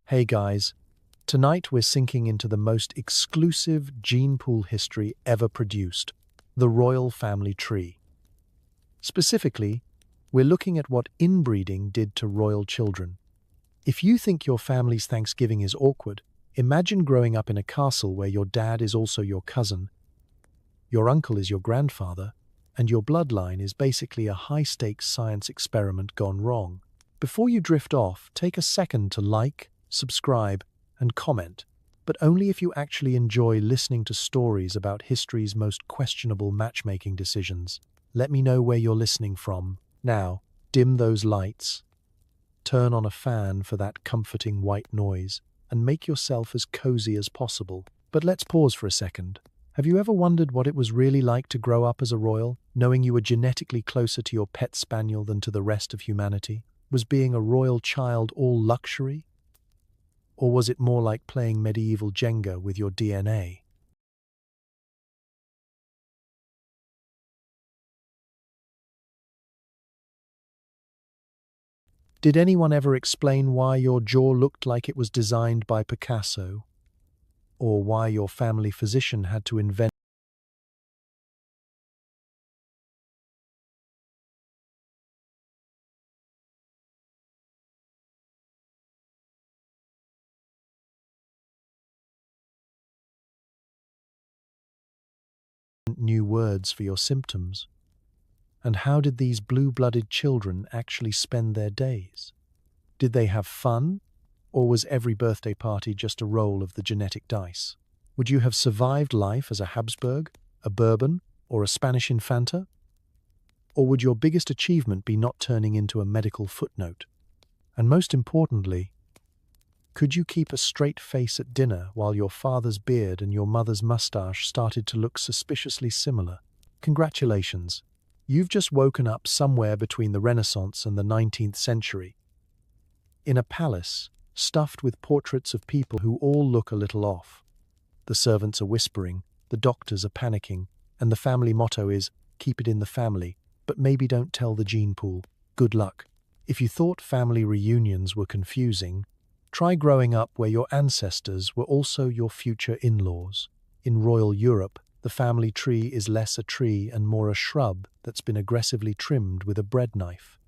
Hey guys, tonight we're sinking into the most exclusive gene pool history ever produced, the royal family tree. Specifically, we're looking at what inbreeding did to royal children. If you think your family's Thanksgiving is awkward, imagine growing up in a castle where your dad is also your cousin, your uncle is your grandfather, and your bloodline is basically a high-stakes science experiment gone wrong. Before you drift off, take a second to like, subscribe, and comment, but only if you actually enjoy listening to stories about history's most questionable matchmaking decisions. Let me know where you're listening from. Now, dim those lights, turn on a fan for that comforting white noise, and make yourself as cozy as possible. But let's pause for a second. Have you ever wondered what it was really like to grow up as a royal, knowing you were genetically closer to your pet spaniel than to the rest of humanity? Was being a royal child all luxury? Or was it more like playing medieval Jenga with your DNA? Did anyone ever explain why your jaw looked like it was designed by Picasso? Or why your family physician had to invent new words for your symptoms? And how did these blue-blooded children actually spend their days? Did they have fun? Or was every birthday party just a roll of the genetic dice? Would you have survived life as a Habsburg, a Bourbon, or a Spanish Infanta? Or would your biggest achievement be not turning into a medical footnote? And most importantly, could you keep a straight face at dinner while your father's beard and your mother's mustache started to look suspiciously similar? Congratulations. You've just woken up somewhere between the Renaissance and the 19th century, in a palace stuffed with portraits of people who all look a little off. The servants are whispering, the doctors are panicking, and the family motto is, keep it in the family, but maybe don't tell the gene pool. Good luck. If you thought family reunions were confusing, try growing up where your ancestors were also your future in-laws. In royal Europe, the family tree is less a tree and more a shrub that's been aggressively trimmed with a bread knife.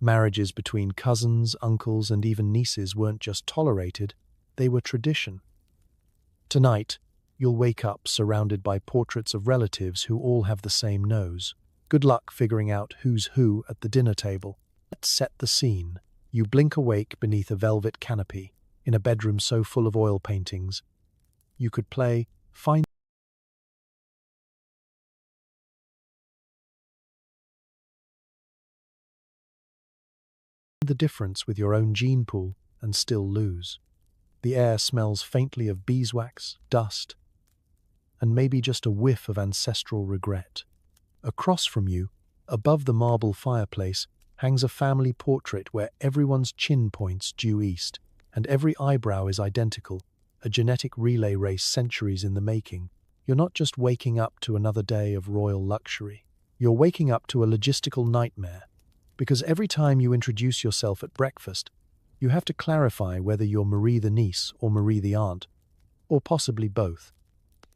Marriages between cousins, uncles, and even nieces weren't just tolerated, they were tradition. Tonight, you'll wake up surrounded by portraits of relatives who all have the same nose. Good luck figuring out who's who at the dinner table. Let's set the scene. You blink awake beneath a velvet canopy, in a bedroom so full of oil paintings. You could play Find the difference with your own gene pool and still lose. The air smells faintly of beeswax, dust, and maybe just a whiff of ancestral regret. Across from you, above the marble fireplace, hangs a family portrait where everyone's chin points due east, and every eyebrow is identical, a genetic relay race centuries in the making. You're not just waking up to another day of royal luxury. You're waking up to a logistical nightmare, because every time you introduce yourself at breakfast, you have to clarify whether you're Marie the niece or Marie the aunt, or possibly both.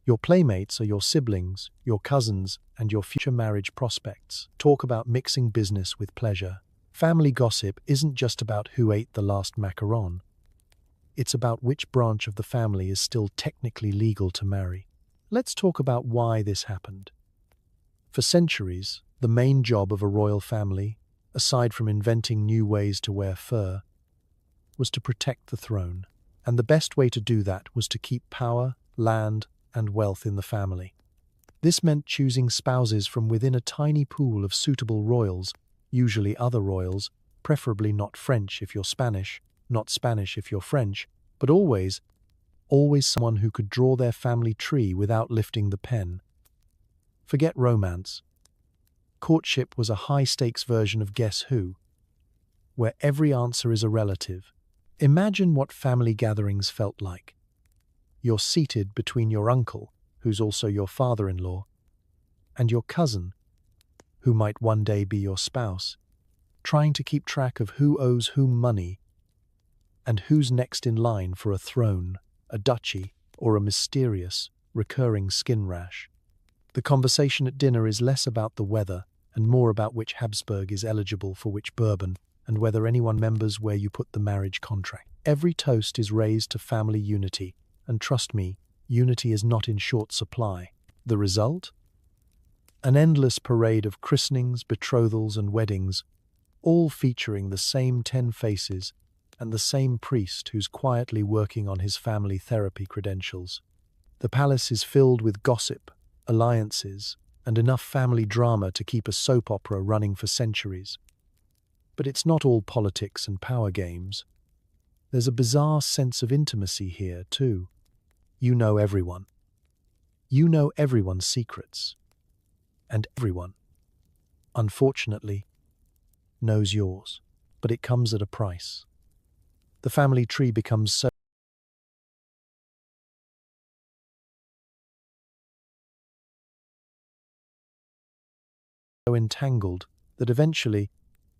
Your playmates are your siblings, your cousins, and your future marriage prospects. Talk about mixing business with pleasure. Family gossip isn't just about who ate the last macaron. It's about which branch of the family is still technically legal to marry. Let's talk about why this happened. For centuries, the main job of a royal family, aside from inventing new ways to wear fur, was to protect the throne. And the best way to do that was to keep power, land, and wealth in the family. This meant choosing spouses from within a tiny pool of suitable royals, usually other royals, preferably not French if you're Spanish, not Spanish if you're French, but always someone who could draw their family tree without lifting the pen. Forget romance. Courtship was a high-stakes version of Guess Who, where every answer is a relative. Imagine what family gatherings felt like. You're seated between your uncle, who's also your father-in-law, and your cousin, who might one day be your spouse, trying to keep track of who owes whom money And who's next in line for a throne, a duchy, or a mysterious, recurring skin rash? The conversation at dinner is less about the weather and more about which Habsburg is eligible for which bourbon and whether anyone remembers where you put the marriage contract. Every toast is raised to family unity, and trust me, unity is not in short supply. The result? An endless parade of christenings, betrothals, and weddings, all featuring the same 10 faces and the same priest who's quietly working on his family therapy credentials. The palace is filled with gossip, alliances, and enough family drama to keep a soap opera running for centuries. But it's not all politics and power games. There's a bizarre sense of intimacy here, too. You know everyone. You know everyone's secrets. And everyone, unfortunately, knows yours. But it comes at a price. The family tree becomes so entangled that eventually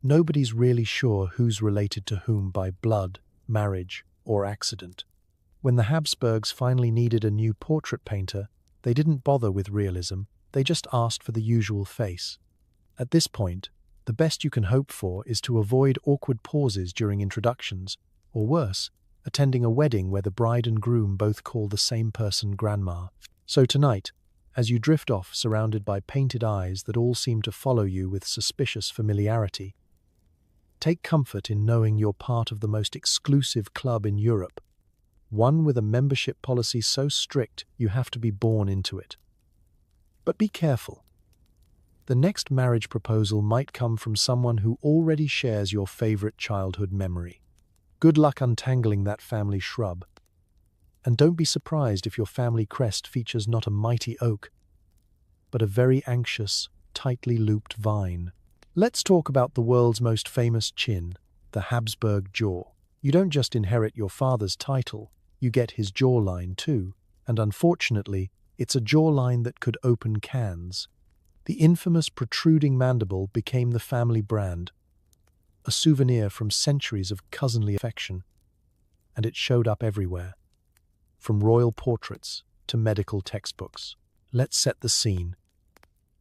nobody's really sure who's related to whom by blood, marriage, or accident. When the Habsburgs finally needed a new portrait painter, they didn't bother with realism, they just asked for the usual face. At this point, the best you can hope for is to avoid awkward pauses during introductions, or worse, attending a wedding where the bride and groom both call the same person grandma. So tonight, as you drift off surrounded by painted eyes that all seem to follow you with suspicious familiarity, take comfort in knowing you're part of the most exclusive club in Europe, one with a membership policy so strict you have to be born into it. But be careful. The next marriage proposal might come from someone who already shares your favorite childhood memory. Good luck untangling that family shrub. And don't be surprised if your family crest features not a mighty oak, but a very anxious, tightly looped vine. Let's talk about the world's most famous chin, the Habsburg jaw. You don't just inherit your father's title, you get his jawline too, and unfortunately, it's a jawline that could open cans. The infamous protruding mandible became the family brand, a souvenir from centuries of cousinly affection, and it showed up everywhere, from royal portraits to medical textbooks. Let's set the scene.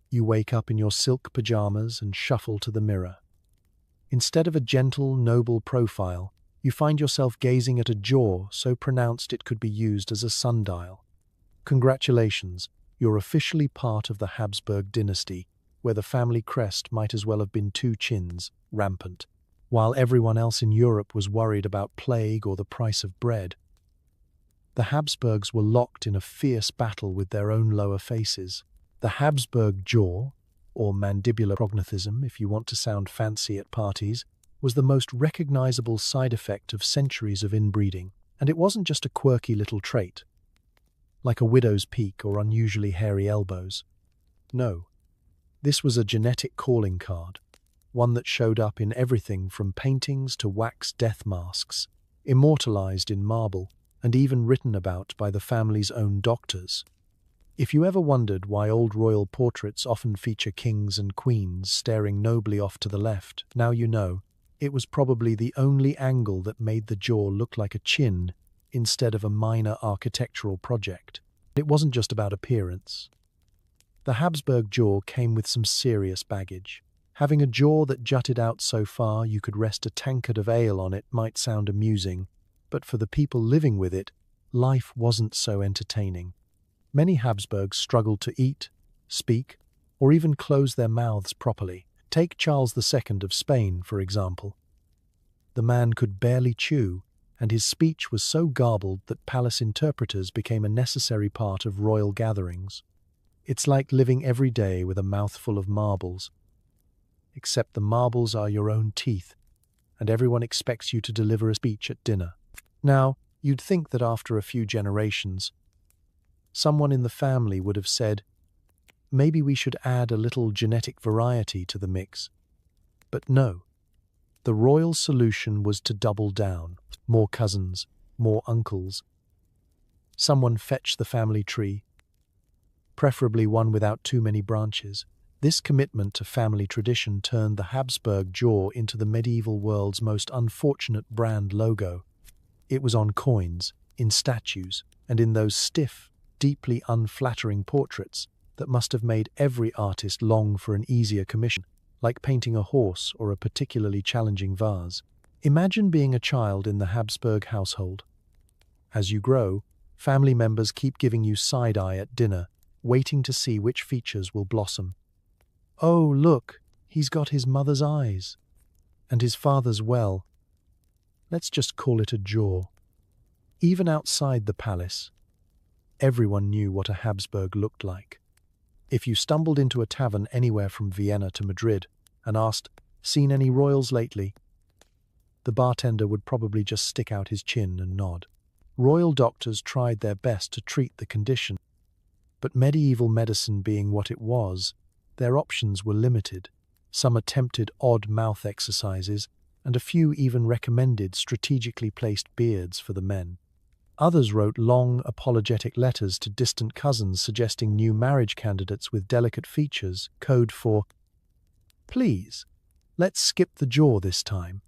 You wake up in your silk pajamas and shuffle to the mirror. Instead of a gentle, noble profile, you find yourself gazing at a jaw so pronounced it could be used as a sundial. Congratulations, you're officially part of the Habsburg dynasty, where the family crest might as well have been two chins, rampant. While everyone else in Europe was worried about plague or the price of bread, the Habsburgs were locked in a fierce battle with their own lower faces. The Habsburg jaw, or mandibular prognathism if you want to sound fancy at parties, was the most recognizable side effect of centuries of inbreeding, and it wasn't just a quirky little trait, like a widow's peak or unusually hairy elbows. No, this was a genetic calling card, one that showed up in everything from paintings to wax death masks, immortalized in marble, and even written about by the family's own doctors. If you ever wondered why old royal portraits often feature kings and queens staring nobly off to the left, now you know. It was probably the only angle that made the jaw look like a chin instead of a minor architectural project. It wasn't just about appearance. The Habsburg jaw came with some serious baggage. Having a jaw that jutted out so far you could rest a tankard of ale on it might sound amusing, but for the people living with it, life wasn't so entertaining. Many Habsburgs struggled to eat, speak, or even close their mouths properly. Take Charles II of Spain, for example. The man could barely chew, and his speech was so garbled that palace interpreters became a necessary part of royal gatherings. It's like living every day with a mouthful of marbles. Except the marbles are your own teeth, and everyone expects you to deliver a speech at dinner. Now, you'd think that after a few generations, someone in the family would have said, maybe we should add a little genetic variety to the mix. But no. The royal solution was to double down. More cousins, more uncles. Someone fetch the family tree, preferably one without too many branches. This commitment to family tradition turned the Habsburg jaw into the medieval world's most unfortunate brand logo. It was on coins, in statues, and in those stiff, deeply unflattering portraits that must have made every artist long for an easier commission, like painting a horse or a particularly challenging vase. Imagine being a child in the Habsburg household. As you grow, family members keep giving you side-eye at dinner, waiting to see which features will blossom. Oh, look, he's got his mother's eyes. And his father's, well, let's just call it a jaw. Even outside the palace, everyone knew what a Habsburg looked like. If you stumbled into a tavern anywhere from Vienna to Madrid and asked, "Seen any royals lately?" the bartender would probably just stick out his chin and nod. Royal doctors tried their best to treat the condition, but medieval medicine being what it was, their options were limited. Some attempted odd mouth exercises, and a few even recommended strategically placed beards for the men. Others wrote long, apologetic letters to distant cousins suggesting new marriage candidates with delicate features, code for, "Please, let's skip the jaw this time."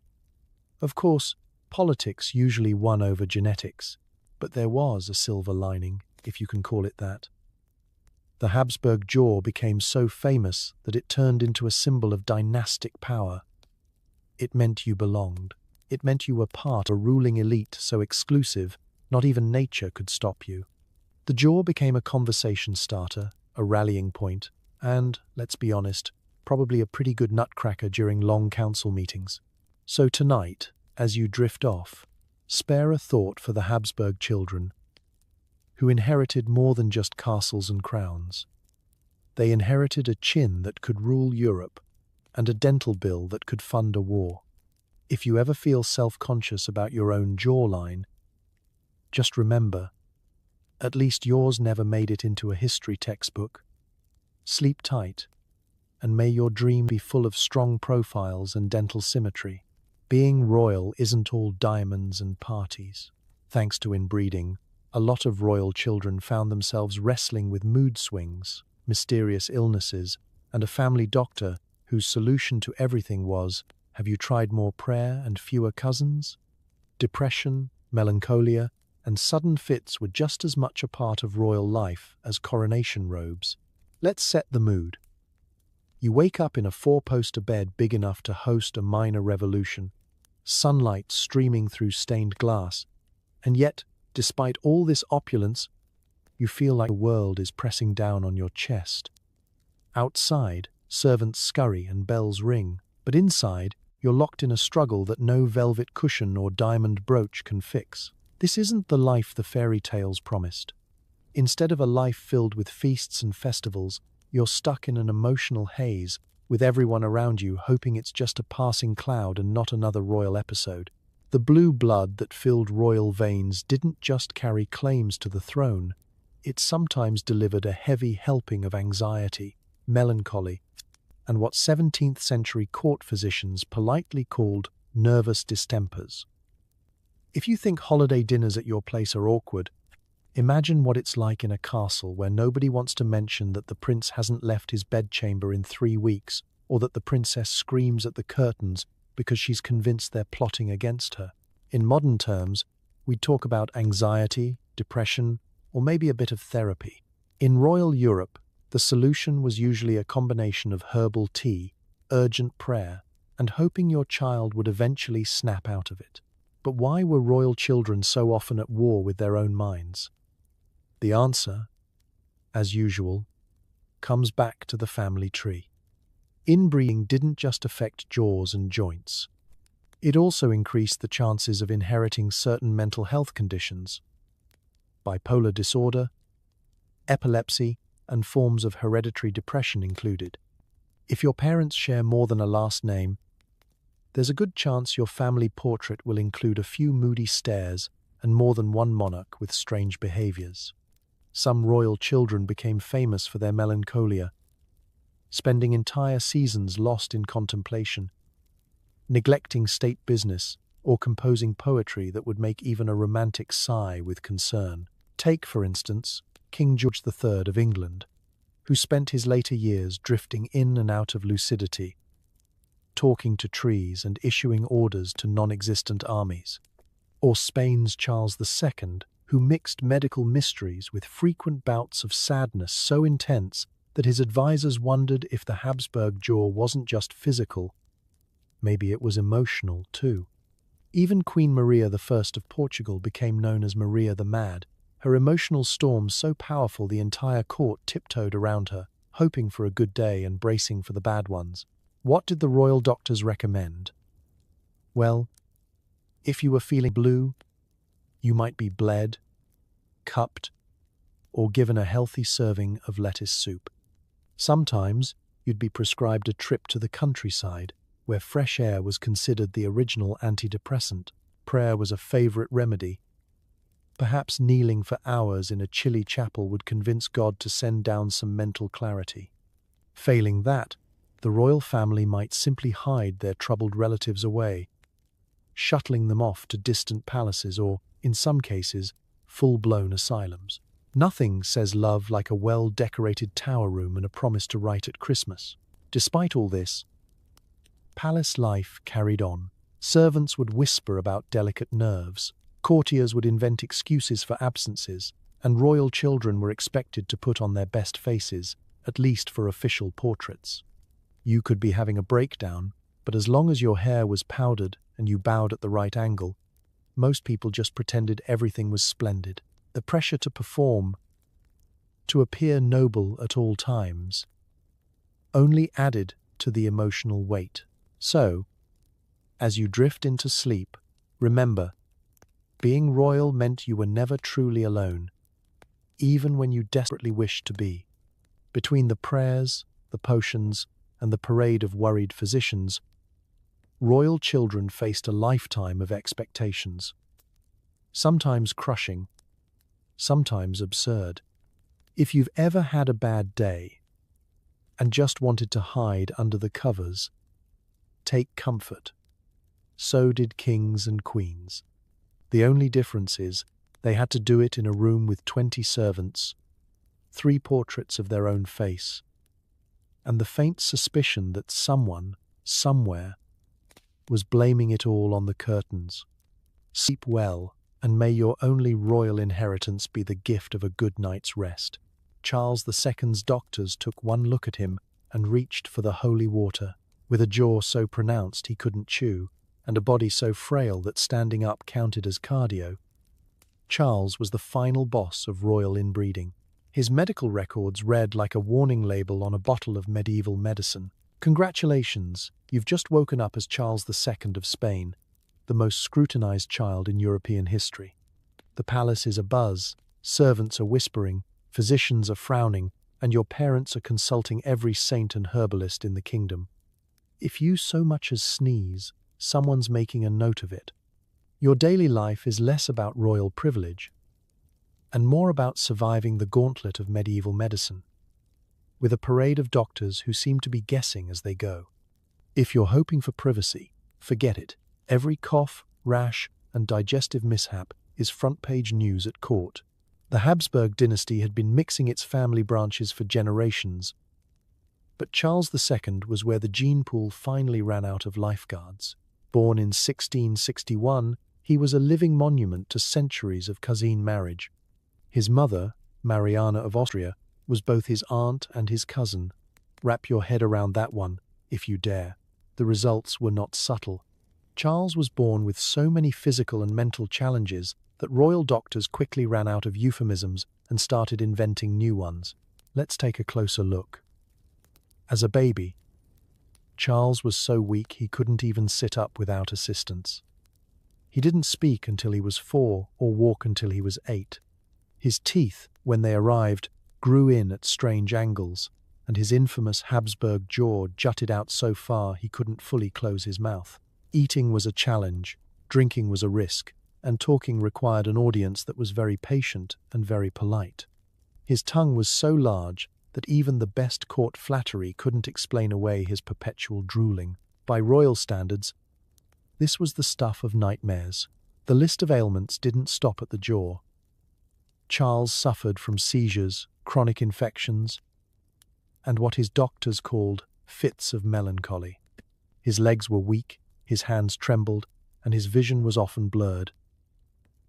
Of course, politics usually won over genetics, but there was a silver lining, if you can call it that. The Habsburg jaw became so famous that it turned into a symbol of dynastic power. It meant you belonged. It meant you were part of a ruling elite so exclusive, not even nature could stop you. The jaw became a conversation starter, a rallying point, and, let's be honest, probably a pretty good nutcracker during long council meetings. So tonight, as you drift off, spare a thought for the Habsburg children, who inherited more than just castles and crowns. They inherited a chin that could rule Europe and a dental bill that could fund a war. If you ever feel self-conscious about your own jawline, just remember, at least yours never made it into a history textbook. Sleep tight, and may your dream be full of strong profiles and dental symmetry. Being royal isn't all diamonds and parties. Thanks to inbreeding, a lot of royal children found themselves wrestling with mood swings, mysterious illnesses, and a family doctor whose solution to everything was, "Have you tried more prayer and fewer cousins?" Depression, melancholia, and sudden fits were just as much a part of royal life as coronation robes. Let's set the mood. You wake up in a four-poster bed big enough to host a minor revolution, sunlight streaming through stained glass, and yet, despite all this opulence, you feel like the world is pressing down on your chest. Outside, servants scurry and bells ring, but inside, you're locked in a struggle that no velvet cushion or diamond brooch can fix. This isn't the life the fairy tales promised. Instead of a life filled with feasts and festivals, you're stuck in an emotional haze, with everyone around you hoping it's just a passing cloud and not another royal episode. The blue blood that filled royal veins didn't just carry claims to the throne, it sometimes delivered a heavy helping of anxiety, melancholy, and what 17th century court physicians politely called nervous distempers. If you think holiday dinners at your place are awkward, imagine what it's like in a castle where nobody wants to mention that the prince hasn't left his bedchamber in 3 weeks, or that the princess screams at the curtains because she's convinced they're plotting against her. In modern terms, we'd talk about anxiety, depression, or maybe a bit of therapy. In royal Europe, the solution was usually a combination of herbal tea, urgent prayer, and hoping your child would eventually snap out of it. But why were royal children so often at war with their own minds? The answer, as usual, comes back to the family tree. Inbreeding didn't just affect jaws and joints. It also increased the chances of inheriting certain mental health conditions, bipolar disorder, epilepsy, and forms of hereditary depression included. If your parents share more than a last name, there's a good chance your family portrait will include a few moody stares and more than one monarch with strange behaviors. Some royal children became famous for their melancholia, spending entire seasons lost in contemplation, neglecting state business, or composing poetry that would make even a romantic sigh with concern. Take, for instance, King George III of England, who spent his later years drifting in and out of lucidity, talking to trees and issuing orders to non-existent armies. Or Spain's Charles II, who mixed medical mysteries with frequent bouts of sadness so intense that his advisors wondered if the Habsburg jaw wasn't just physical, maybe it was emotional too. Even Queen Maria I of Portugal became known as Maria the Mad, her emotional storm so powerful the entire court tiptoed around her, hoping for a good day and bracing for the bad ones. What did the royal doctors recommend? Well, if you were feeling blue, you might be bled, cupped, or given a healthy serving of lettuce soup. Sometimes you'd be prescribed a trip to the countryside, where fresh air was considered the original antidepressant. Prayer was a favorite remedy. Perhaps kneeling for hours in a chilly chapel would convince God to send down some mental clarity. Failing that, the royal family might simply hide their troubled relatives away, shuttling them off to distant palaces or, in some cases, full-blown asylums. Nothing says love like a well-decorated tower room and a promise to write at Christmas. Despite all this, palace life carried on. Servants would whisper about delicate nerves, courtiers would invent excuses for absences, and royal children were expected to put on their best faces, at least for official portraits. You could be having a breakdown, but as long as your hair was powdered and you bowed at the right angle, most people just pretended everything was splendid. The pressure to perform, to appear noble at all times, only added to the emotional weight. So, as you drift into sleep, remember, being royal meant you were never truly alone, even when you desperately wished to be. Between the prayers, the potions, and the parade of worried physicians, royal children faced a lifetime of expectations, sometimes crushing, sometimes absurd. If you've ever had a bad day and just wanted to hide under the covers, take comfort. So did kings and queens. The only difference is they had to do it in a room with 20 servants, 3 portraits of their own face, and the faint suspicion that someone, somewhere, was blaming it all on the curtains. Sleep well, and may your only royal inheritance be the gift of a good night's rest. Charles II's doctors took one look at him and reached for the holy water. With a jaw so pronounced he couldn't chew, and a body so frail that standing up counted as cardio, Charles was the final boss of royal inbreeding. His medical records read like a warning label on a bottle of medieval medicine. Congratulations, you've just woken up as Charles II of Spain, the most scrutinized child in European history. The palace is abuzz, servants are whispering, physicians are frowning, and your parents are consulting every saint and herbalist in the kingdom. If you so much as sneeze, someone's making a note of it. Your daily life is less about royal privilege and more about surviving the gauntlet of medieval medicine, with a parade of doctors who seem to be guessing as they go. If you're hoping for privacy, forget it. Every cough, rash, and digestive mishap is front-page news at court. The Habsburg dynasty had been mixing its family branches for generations, but Charles II was where the gene pool finally ran out of lifeguards. Born in 1661, he was a living monument to centuries of cousin marriage. His mother, Mariana of Austria, was both his aunt and his cousin. Wrap your head around that one, if you dare. The results were not subtle. Charles was born with so many physical and mental challenges that royal doctors quickly ran out of euphemisms and started inventing new ones. Let's take a closer look. As a baby, Charles was so weak he couldn't even sit up without assistance. He didn't speak until he was 4 or walk until he was 8. His teeth, when they arrived, grew in at strange angles, and his infamous Habsburg jaw jutted out so far he couldn't fully close his mouth. Eating was a challenge, drinking was a risk, and talking required an audience that was very patient and very polite. His tongue was so large that even the best court flattery couldn't explain away his perpetual drooling. By royal standards, this was the stuff of nightmares. The list of ailments didn't stop at the jaw. Charles suffered from seizures, chronic infections, and what his doctors called fits of melancholy. His legs were weak, his hands trembled, and his vision was often blurred.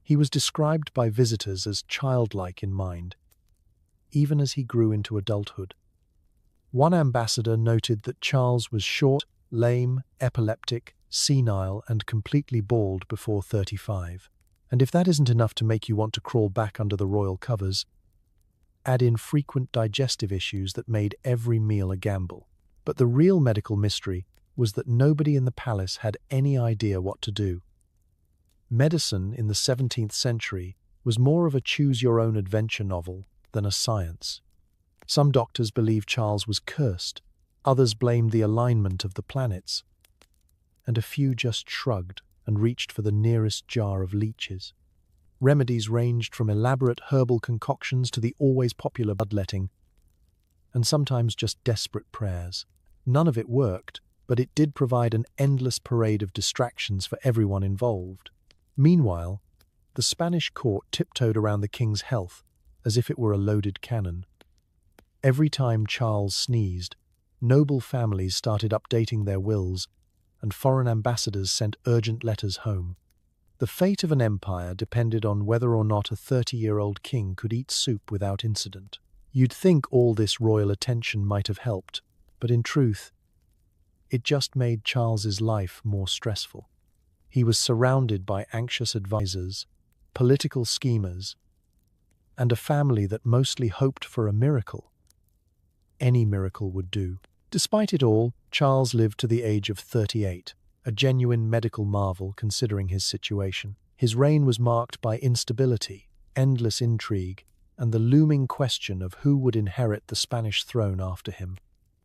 He was described by visitors as childlike in mind, even as he grew into adulthood. One ambassador noted that Charles was short, lame, epileptic, senile, and completely bald before 35. And if that isn't enough to make you want to crawl back under the royal covers, add in frequent digestive issues that made every meal a gamble. But the real medical mystery was that nobody in the palace had any idea what to do. Medicine in the 17th century was more of a choose-your-own-adventure novel than a science. Some doctors believed Charles was cursed, others blamed the alignment of the planets, and a few just shrugged and reached for the nearest jar of leeches. Remedies ranged from elaborate herbal concoctions to the always popular bloodletting, and sometimes just desperate prayers. None of it worked, but it did provide an endless parade of distractions for everyone involved. Meanwhile, the Spanish court tiptoed around the king's health as if it were a loaded cannon. Every time Charles sneezed, noble families started updating their wills, and foreign ambassadors sent urgent letters home. The fate of an empire depended on whether or not a 30-year-old king could eat soup without incident. You'd think all this royal attention might have helped, but in truth, it just made Charles's life more stressful. He was surrounded by anxious advisors, political schemers, and a family that mostly hoped for a miracle. Any miracle would do. Despite it all, Charles lived to the age of 38, a genuine medical marvel considering his situation. His reign was marked by instability, endless intrigue, and the looming question of who would inherit the Spanish throne after him.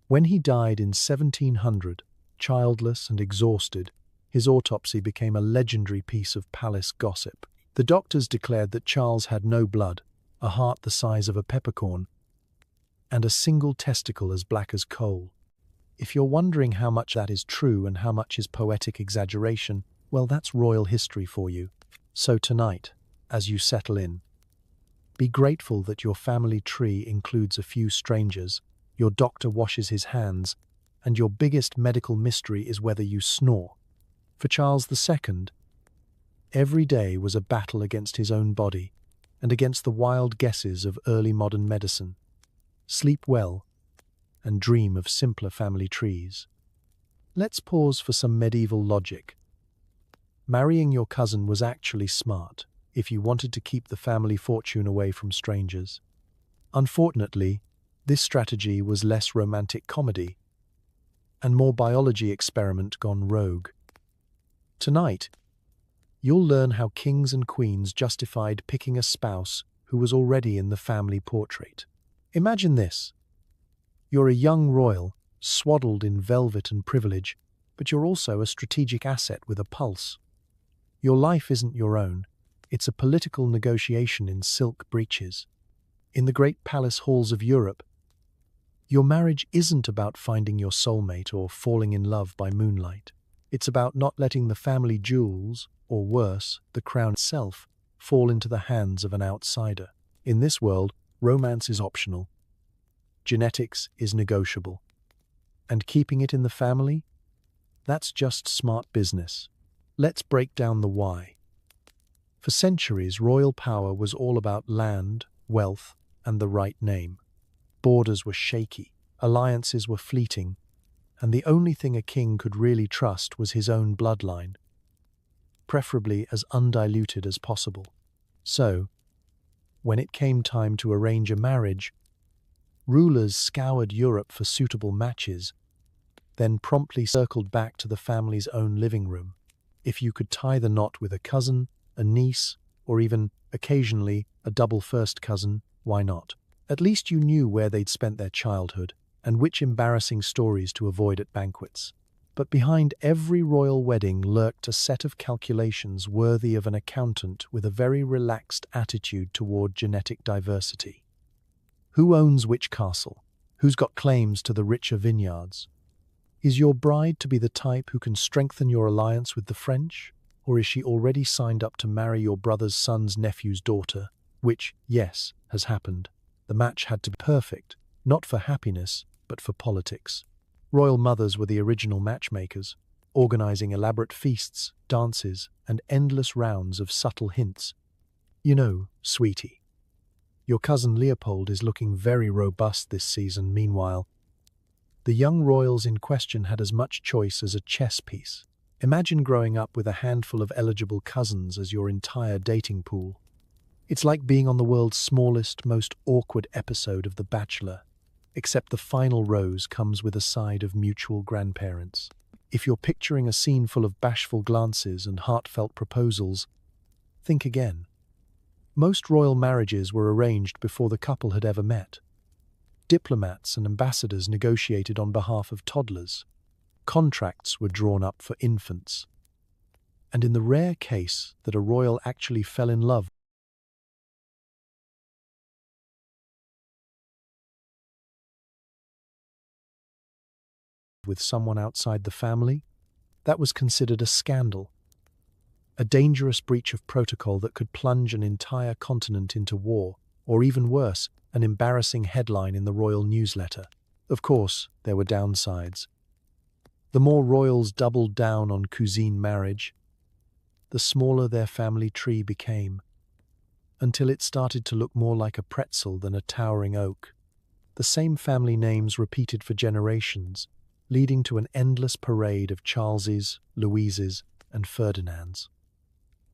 When he died in 1700, childless and exhausted, his autopsy became a legendary piece of palace gossip. The doctors declared that Charles had no blood, a heart the size of a peppercorn, and a single testicle as black as coal. If you're wondering how much that is true and how much is poetic exaggeration, well, that's royal history for you. So tonight, as you settle in, be grateful that your family tree includes a few strangers, your doctor washes his hands, and your biggest medical mystery is whether you snore. For Charles II, every day was a battle against his own body and against the wild guesses of early modern medicine. Sleep well and dream of simpler family trees. Let's pause for some medieval logic. Marrying your cousin was actually smart if you wanted to keep the family fortune away from strangers. Unfortunately, this strategy was less romantic comedy and more biology experiment gone rogue. Tonight, you'll learn how kings and queens justified picking a spouse who was already in the family portrait. Imagine this. You're a young royal, swaddled in velvet and privilege, but you're also a strategic asset with a pulse. Your life isn't your own. It's a political negotiation in silk breeches. In the great palace halls of Europe, your marriage isn't about finding your soulmate or falling in love by moonlight. It's about not letting the family jewels, or worse, the crown itself, fall into the hands of an outsider. In this world, romance is optional. Genetics is negotiable. And keeping it in the family? That's just smart business. Let's break down the why. For centuries, royal power was all about land, wealth, and the right name. Borders were shaky, alliances were fleeting, and the only thing a king could really trust was his own bloodline, preferably as undiluted as possible. So, when it came time to arrange a marriage, rulers scoured Europe for suitable matches, then promptly circled back to the family's own living room. If you could tie the knot with a cousin, a niece, or even, occasionally, a double first cousin, why not? At least you knew where they'd spent their childhood and which embarrassing stories to avoid at banquets. But behind every royal wedding lurked a set of calculations worthy of an accountant with a very relaxed attitude toward genetic diversity. Who owns which castle? Who's got claims to the richer vineyards? Is your bride to be the type who can strengthen your alliance with the French? Or is she already signed up to marry your brother's son's nephew's daughter? Which, yes, has happened. The match had to be perfect, not for happiness, but for politics. Royal mothers were the original matchmakers, organizing elaborate feasts, dances, and endless rounds of subtle hints You know, sweetie, your cousin Leopold is looking very robust this season. Meanwhile, the young royals in question had as much choice as a chess piece. Imagine growing up with a handful of eligible cousins as your entire dating pool. It's like being on the world's smallest, most awkward episode of The Bachelor, except the final rose comes with a side of mutual grandparents. If you're picturing a scene full of bashful glances and heartfelt proposals, think again. Most royal marriages were arranged before the couple had ever met. Diplomats and ambassadors negotiated on behalf of toddlers. Contracts were drawn up for infants. And in the rare case that a royal actually fell in love with someone outside the family, that was considered a scandal, a dangerous breach of protocol that could plunge an entire continent into war, or even worse, an embarrassing headline in the royal newsletter. Of course, there were downsides. The more royals doubled down on cousine marriage, the smaller their family tree became, until it started to look more like a pretzel than a towering oak. The same family names repeated for generations, leading to an endless parade of Charleses, Louises, and Ferdinands.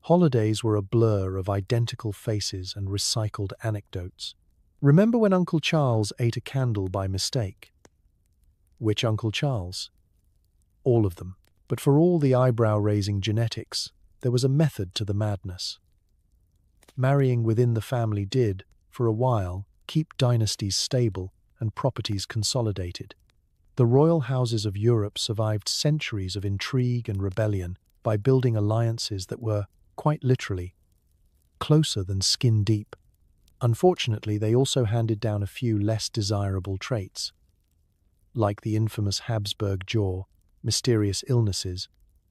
Holidays were a blur of identical faces and recycled anecdotes. Remember when Uncle Charles ate a candle by mistake? Which Uncle Charles? All of them. But for all the eyebrow-raising genetics, there was a method to the madness. Marrying within the family did, for a while, keep dynasties stable and properties consolidated. The royal houses of Europe survived centuries of intrigue and rebellion by building alliances that were, quite literally, closer than skin deep. Unfortunately, they also handed down a few less desirable traits, like the infamous Habsburg jaw, mysterious illnesses,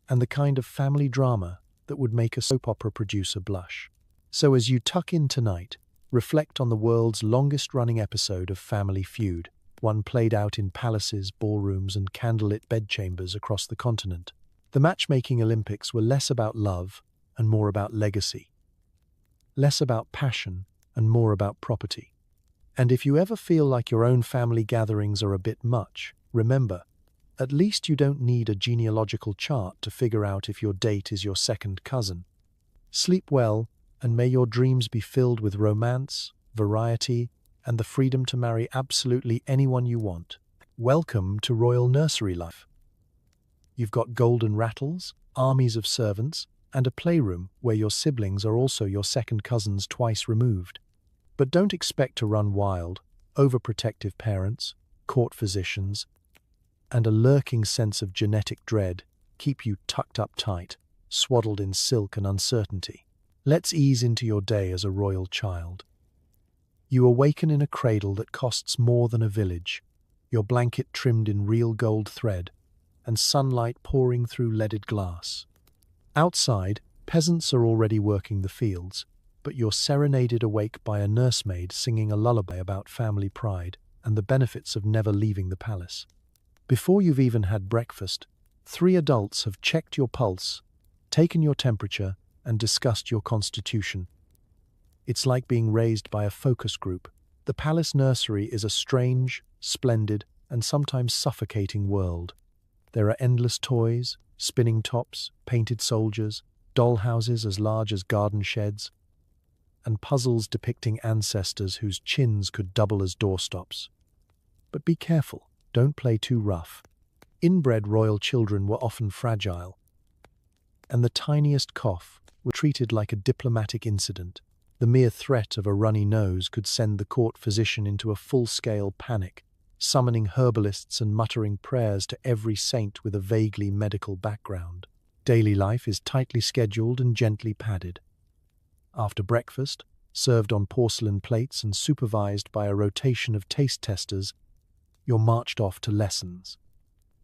and the kind of family drama that would make a soap opera producer blush. So as you tuck in tonight, reflect on the world's longest-running episode of Family Feud, one played out in palaces, ballrooms, and candlelit bedchambers across the continent. The matchmaking Olympics were less about love and more about legacy, less about passion and more about property. And if you ever feel like your own family gatherings are a bit much, remember, at least you don't need a genealogical chart to figure out if your date is your second cousin. Sleep well, and may your dreams be filled with romance, variety, and the freedom to marry absolutely anyone you want. Welcome to royal nursery life. You've got golden rattles, armies of servants, and a playroom where your siblings are also your second cousins twice removed. But don't expect to run wild. Overprotective parents, court physicians, and a lurking sense of genetic dread keep you tucked up tight, swaddled in silk and uncertainty. Let's ease into your day as a royal child. You awaken in a cradle that costs more than a village, your blanket trimmed in real gold thread, and sunlight pouring through leaded glass. Outside, peasants are already working the fields, but you're serenaded awake by a nursemaid singing a lullaby about family pride and the benefits of never leaving the palace. Before you've even had breakfast, 3 adults have checked your pulse, taken your temperature, and discussed your constitution. It's like being raised by a focus group. The palace nursery is a strange, splendid, and sometimes suffocating world. There are endless toys, spinning tops, painted soldiers, dollhouses as large as garden sheds, and puzzles depicting ancestors whose chins could double as doorstops. But be careful, don't play too rough. Inbred royal children were often fragile, and the tiniest cough was treated like a diplomatic incident. The mere threat of a runny nose could send the court physician into a full-scale panic, summoning herbalists and muttering prayers to every saint with a vaguely medical background. Daily life is tightly scheduled and gently padded. After breakfast, served on porcelain plates and supervised by a rotation of taste testers, you're marched off to lessons.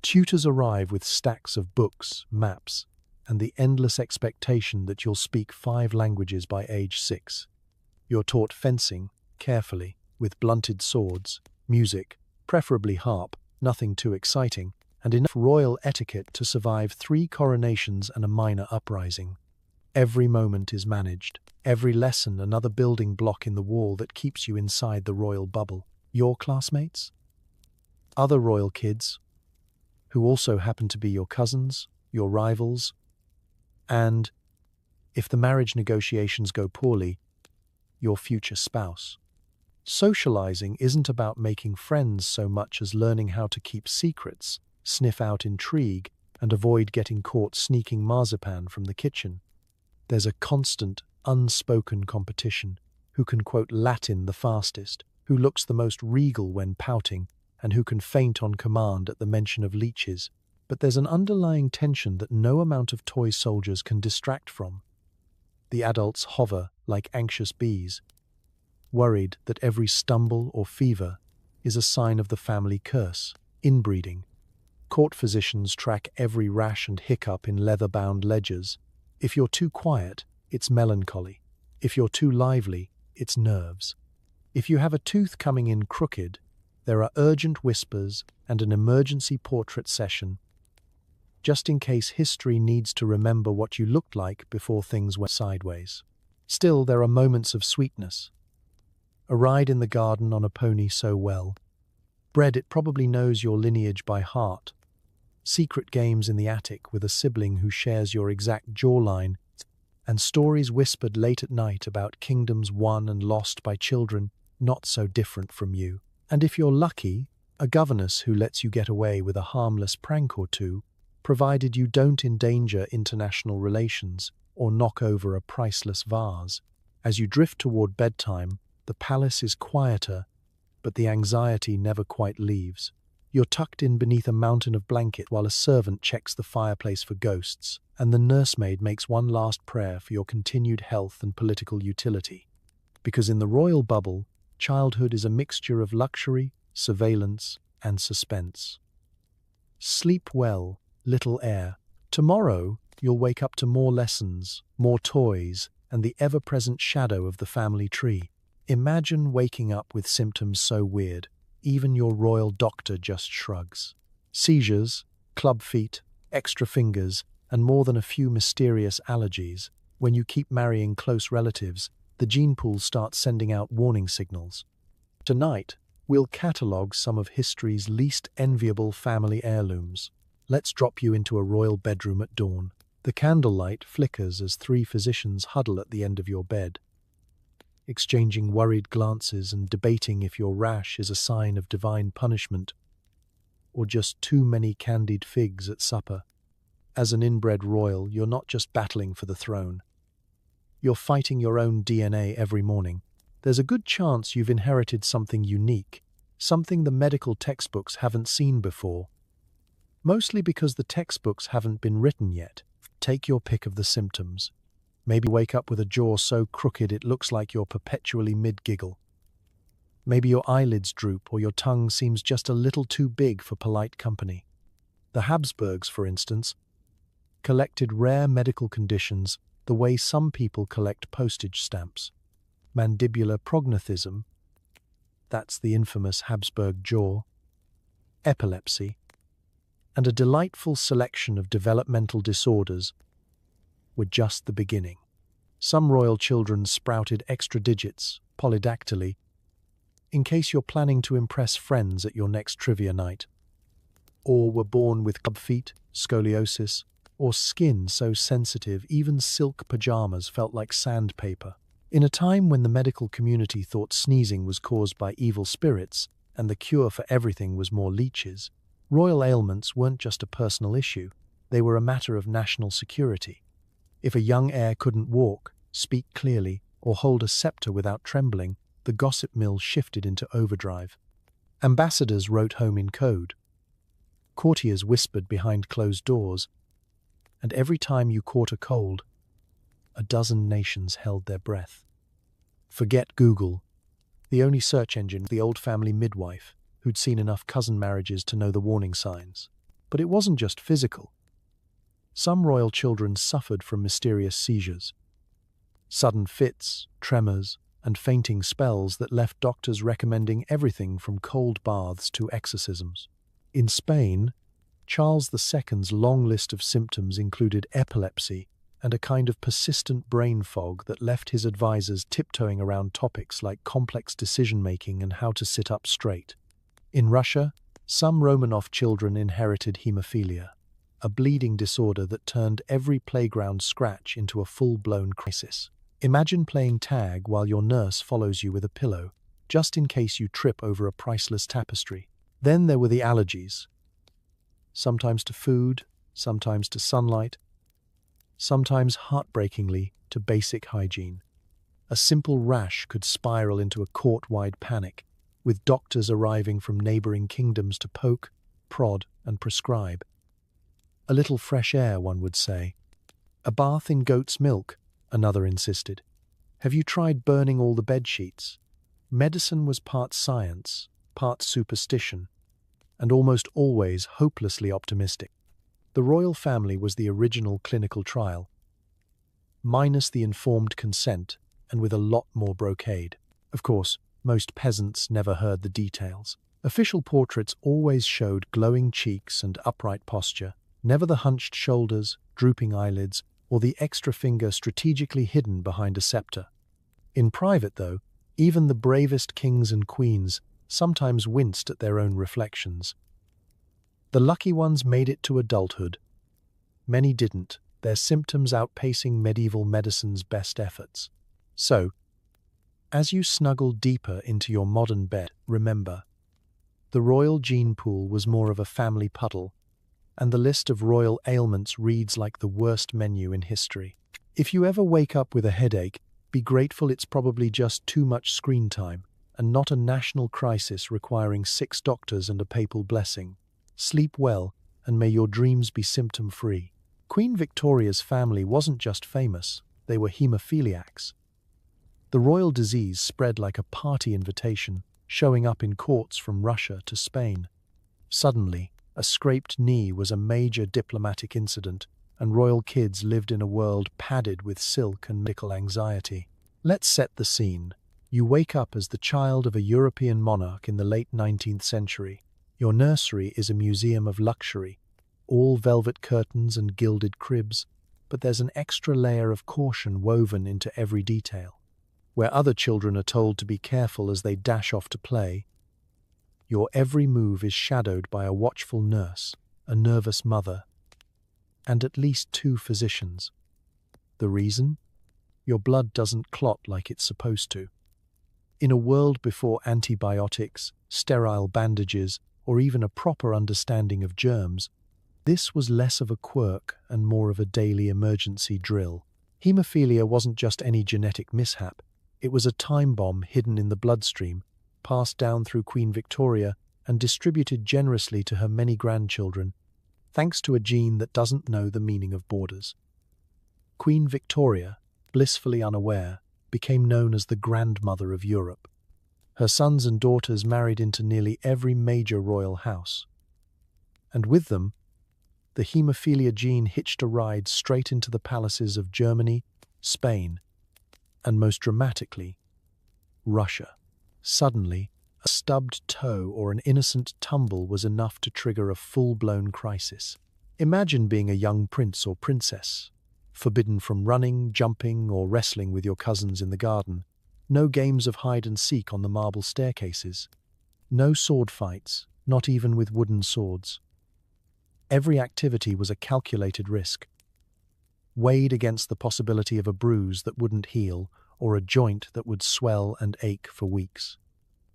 Tutors arrive with stacks of books, maps, and the endless expectation that you'll speak 5 languages by age 6. You're taught fencing, carefully, with blunted swords, music, preferably harp, nothing too exciting, and enough royal etiquette to survive 3 coronations and a minor uprising. Every moment is managed. Every lesson another building block in the wall that keeps you inside the royal bubble. Your classmates? Other royal kids, who also happen to be your cousins, your rivals, and, if the marriage negotiations go poorly, your future spouse. Socializing isn't about making friends so much as learning how to keep secrets, sniff out intrigue, and avoid getting caught sneaking marzipan from the kitchen. There's a constant, unspoken competition. Who can quote Latin the fastest, who looks the most regal when pouting, and who can faint on command at the mention of leeches. But there's an underlying tension that no amount of toy soldiers can distract from. The adults hover like anxious bees, worried that every stumble or fever is a sign of the family curse. Inbreeding. Court physicians track every rash and hiccup in leather-bound ledgers. If you're too quiet, it's melancholy. If you're too lively, it's nerves. If you have a tooth coming in crooked, there are urgent whispers and an emergency portrait session, just in case history needs to remember what you looked like before things went sideways. Still, there are moments of sweetness. A ride in the garden on a pony so well bred it probably knows your lineage by heart. Secret games in the attic with a sibling who shares your exact jawline, and stories whispered late at night about kingdoms won and lost by children not so different from you. And if you're lucky, a governess who lets you get away with a harmless prank or two, provided you don't endanger international relations or knock over a priceless vase. As you drift toward bedtime, the palace is quieter, but the anxiety never quite leaves. You're tucked in beneath a mountain of blanket while a servant checks the fireplace for ghosts, and the nursemaid makes one last prayer for your continued health and political utility. Because in the royal bubble, childhood is a mixture of luxury, surveillance, and suspense. Sleep well, little heir. Tomorrow, you'll wake up to more lessons, more toys, and the ever-present shadow of the family tree. Imagine waking up with symptoms so weird, even your royal doctor just shrugs. Seizures, club feet, extra fingers, and more than a few mysterious allergies. When you keep marrying close relatives, the gene pool starts sending out warning signals. Tonight, we'll catalogue some of history's least enviable family heirlooms. Let's drop you into a royal bedroom at dawn. The candlelight flickers as 3 physicians huddle at the end of your bed, exchanging worried glances and debating if your rash is a sign of divine punishment or just too many candied figs at supper. As an inbred royal, you're not just battling for the throne. You're fighting your own DNA every morning. There's a good chance you've inherited something unique, something the medical textbooks haven't seen before. Mostly because the textbooks haven't been written yet. Take your pick of the symptoms. Maybe wake up with a jaw so crooked it looks like you're perpetually mid-giggle. Maybe your eyelids droop or your tongue seems just a little too big for polite company. The Habsburgs, for instance, collected rare medical conditions the way some people collect postage stamps. Mandibular prognathism, that's the infamous Habsburg jaw, epilepsy, and a delightful selection of developmental disorders were just the beginning. Some royal children sprouted extra digits, polydactyly, in case you're planning to impress friends at your next trivia night, or were born with club feet, scoliosis, or skin so sensitive even silk pajamas felt like sandpaper. In a time when the medical community thought sneezing was caused by evil spirits and the cure for everything was more leeches, royal ailments weren't just a personal issue, they were a matter of national security. If a young heir couldn't walk, speak clearly, or hold a scepter without trembling, the gossip mill shifted into overdrive. Ambassadors wrote home in code. Courtiers whispered behind closed doors, and every time you caught a cold, a dozen nations held their breath. Forget Google. The only search engine was the old family midwife, who'd seen enough cousin marriages to know the warning signs. But it wasn't just physical. Some royal children suffered from mysterious seizures, sudden fits, tremors, and fainting spells that left doctors recommending everything from cold baths to exorcisms. In Spain, Charles II's long list of symptoms included epilepsy and a kind of persistent brain fog that left his advisors tiptoeing around topics like complex decision-making and how to sit up straight. In Russia, some Romanov children inherited hemophilia, a bleeding disorder that turned every playground scratch into a full-blown crisis. Imagine playing tag while your nurse follows you with a pillow, just in case you trip over a priceless tapestry. Then there were the allergies, sometimes to food, sometimes to sunlight, sometimes heartbreakingly to basic hygiene. A simple rash could spiral into a court-wide panic, with doctors arriving from neighboring kingdoms to poke, prod, and prescribe. A little fresh air, one would say. A bath in goat's milk, another insisted. Have you tried burning all the bedsheets? Medicine was part science, part superstition, and almost always hopelessly optimistic. The royal family was the original clinical trial, minus the informed consent and with a lot more brocade. Of course, most peasants never heard the details. Official portraits always showed glowing cheeks and upright posture, never the hunched shoulders, drooping eyelids, or the extra finger strategically hidden behind a scepter. In private, though, even the bravest kings and queens sometimes winced at their own reflections. The lucky ones made it to adulthood. Many didn't, their symptoms outpacing medieval medicine's best efforts. So, as you snuggle deeper into your modern bed, remember, the royal gene pool was more of a family puddle, and the list of royal ailments reads like the worst menu in history. If you ever wake up with a headache, be grateful it's probably just too much screen time, and not a national crisis requiring 6 doctors and a papal blessing. Sleep well, and may your dreams be symptom-free. Queen Victoria's family wasn't just famous, they were hemophiliacs. The royal disease spread like a party invitation, showing up in courts from Russia to Spain. Suddenly, a scraped knee was a major diplomatic incident, and royal kids lived in a world padded with silk and medical anxiety. Let's set the scene. You wake up as the child of a European monarch in the late 19th century. Your nursery is a museum of luxury, all velvet curtains and gilded cribs, but there's an extra layer of caution woven into every detail. Where other children are told to be careful as they dash off to play, your every move is shadowed by a watchful nurse, a nervous mother, and at least 2 physicians. The reason? Your blood doesn't clot like it's supposed to. In a world before antibiotics, sterile bandages, or even a proper understanding of germs, this was less of a quirk and more of a daily emergency drill. Hemophilia wasn't just any genetic mishap, it was a time bomb hidden in the bloodstream, passed down through Queen Victoria and distributed generously to her many grandchildren, thanks to a gene that doesn't know the meaning of borders. Queen Victoria, blissfully unaware, became known as the grandmother of Europe. Her sons and daughters married into nearly every major royal house. And with them, the hemophilia gene hitched a ride straight into the palaces of Germany, Spain, and most dramatically, Russia. Suddenly, a stubbed toe or an innocent tumble was enough to trigger a full-blown crisis. Imagine being a young prince or princess, forbidden from running, jumping, or wrestling with your cousins in the garden. No games of hide-and-seek on the marble staircases. No sword fights, not even with wooden swords. Every activity was a calculated risk, weighed against the possibility of a bruise that wouldn't heal or a joint that would swell and ache for weeks.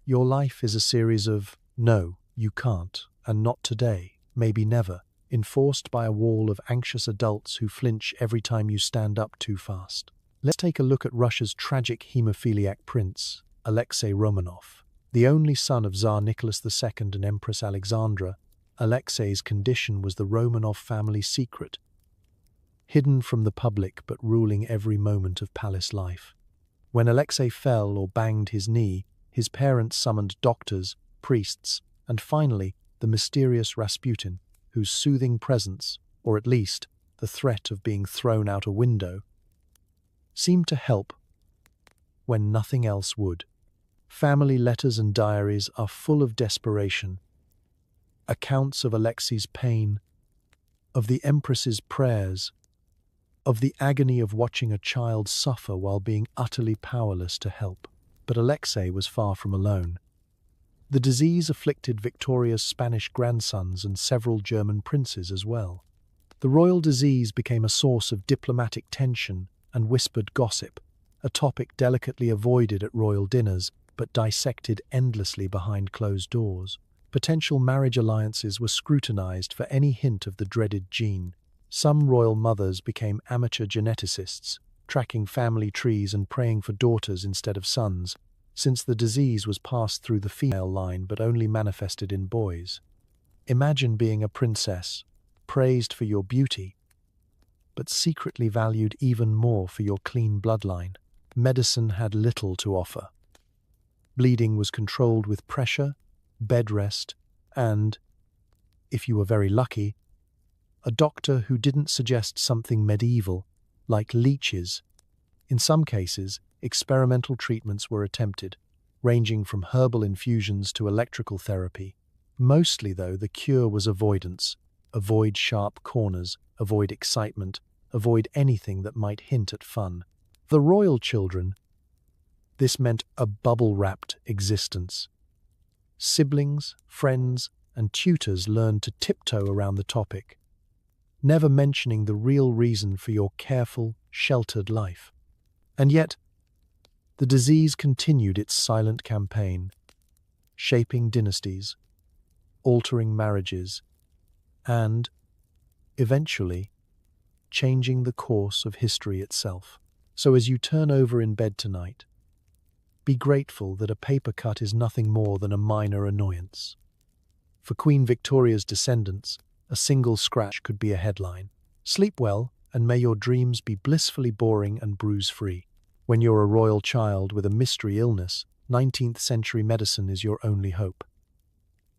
Your life is a series of, no, you can't, and not today, maybe never, enforced by a wall of anxious adults who flinch every time you stand up too fast. Let's take a look at Russia's tragic hemophiliac prince, Alexei Romanov. The only son of Tsar Nicholas II and Empress Alexandra, Alexei's condition was the Romanov family secret, hidden from the public but ruling every moment of palace life. When Alexei fell or banged his knee, his parents summoned doctors, priests, and finally the mysterious Rasputin, whose soothing presence, or at least the threat of being thrown out a window, seemed to help when nothing else would. Family letters and diaries are full of desperation, accounts of Alexei's pain, of the Empress's prayers, of the agony of watching a child suffer while being utterly powerless to help. But Alexei was far from alone. The disease afflicted Victoria's Spanish grandsons and several German princes as well. The royal disease became a source of diplomatic tension and whispered gossip, a topic delicately avoided at royal dinners but dissected endlessly behind closed doors. Potential marriage alliances were scrutinized for any hint of the dreaded gene. Some royal mothers became amateur geneticists, tracking family trees and praying for daughters instead of sons, since the disease was passed through the female line but only manifested in boys. Imagine being a princess, praised for your beauty, but secretly valued even more for your clean bloodline. Medicine had little to offer. Bleeding was controlled with pressure, bed rest, and, if you were very lucky, a doctor who didn't suggest something medieval, like leeches. In some cases, experimental treatments were attempted, ranging from herbal infusions to electrical therapy. Mostly, though, the cure was avoidance. Avoid sharp corners, avoid excitement, avoid anything that might hint at fun. For the royal children, this meant a bubble-wrapped existence. Siblings, friends, and tutors learned to tiptoe around the topic, never mentioning the real reason for your careful, sheltered life. And yet, the disease continued its silent campaign, shaping dynasties, altering marriages, and, eventually, changing the course of history itself. So as you turn over in bed tonight, be grateful that a paper cut is nothing more than a minor annoyance. For Queen Victoria's descendants, a single scratch could be a headline. Sleep well, and may your dreams be blissfully boring and bruise-free. When you're a royal child with a mystery illness, 19th century medicine is your only hope.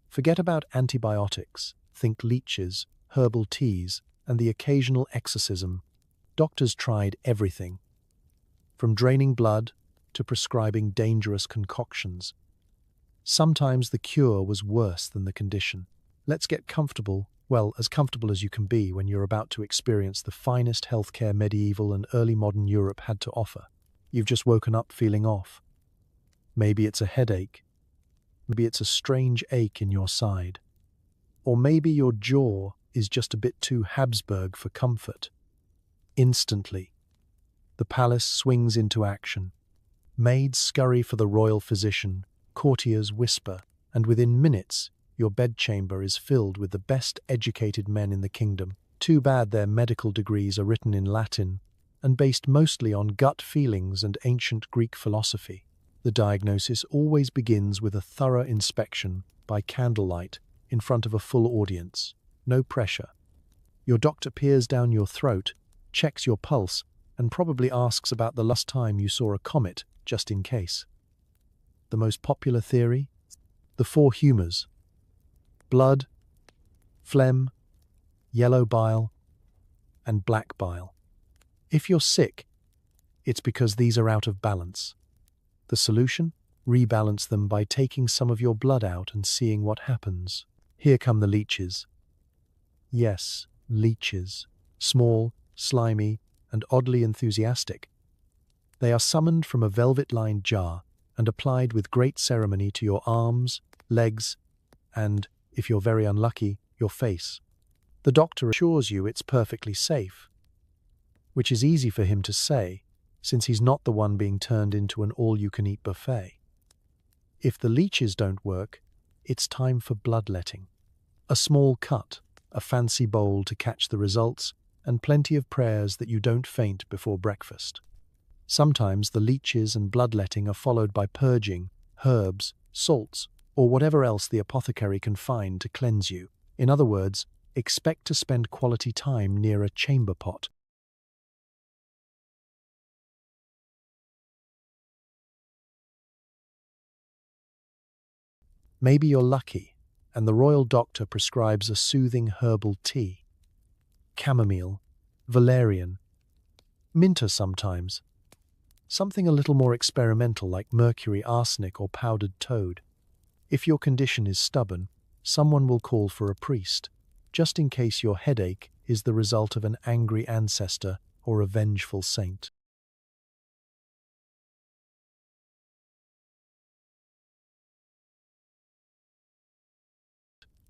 Forget about antibiotics, think leeches, herbal teas, and the occasional exorcism. Doctors tried everything, from draining blood to prescribing dangerous concoctions. Sometimes the cure was worse than the condition. Let's get comfortable, well, as comfortable as you can be when you're about to experience the finest healthcare medieval and early modern Europe had to offer. You've just woken up feeling off. Maybe it's a headache. Maybe it's a strange ache in your side. Or maybe your jaw is just a bit too Habsburg for comfort. Instantly, the palace swings into action. Maids scurry for the royal physician, courtiers whisper, and within minutes, your bedchamber is filled with the best educated men in the kingdom. Too bad their medical degrees are written in Latin and based mostly on gut feelings and ancient Greek philosophy. The diagnosis always begins with a thorough inspection by candlelight in front of a full audience. No pressure. Your doctor peers down your throat, checks your pulse, and probably asks about the last time you saw a comet, just in case. The most popular theory? The four humours: blood, phlegm, yellow bile, and black bile. If you're sick, it's because these are out of balance. The solution? Rebalance them by taking some of your blood out and seeing what happens. Here come the leeches. Yes, leeches. Small, slimy, and oddly enthusiastic. They are summoned from a velvet-lined jar and applied with great ceremony to your arms, legs, and, if you're very unlucky, your face. The doctor assures you it's perfectly safe, which is easy for him to say, since he's not the one being turned into an all-you-can-eat buffet. If the leeches don't work, it's time for bloodletting. A small cut, a fancy bowl to catch the results, and plenty of prayers that you don't faint before breakfast. Sometimes the leeches and bloodletting are followed by purging, herbs, salts, or whatever else the apothecary can find to cleanse you. In other words, expect to spend quality time near a chamber pot. Maybe you're lucky, and the royal doctor prescribes a soothing herbal tea. Chamomile, valerian, minter sometimes. Something a little more experimental like mercury, arsenic, or powdered toad. If your condition is stubborn, someone will call for a priest, just in case your headache is the result of an angry ancestor or a vengeful saint.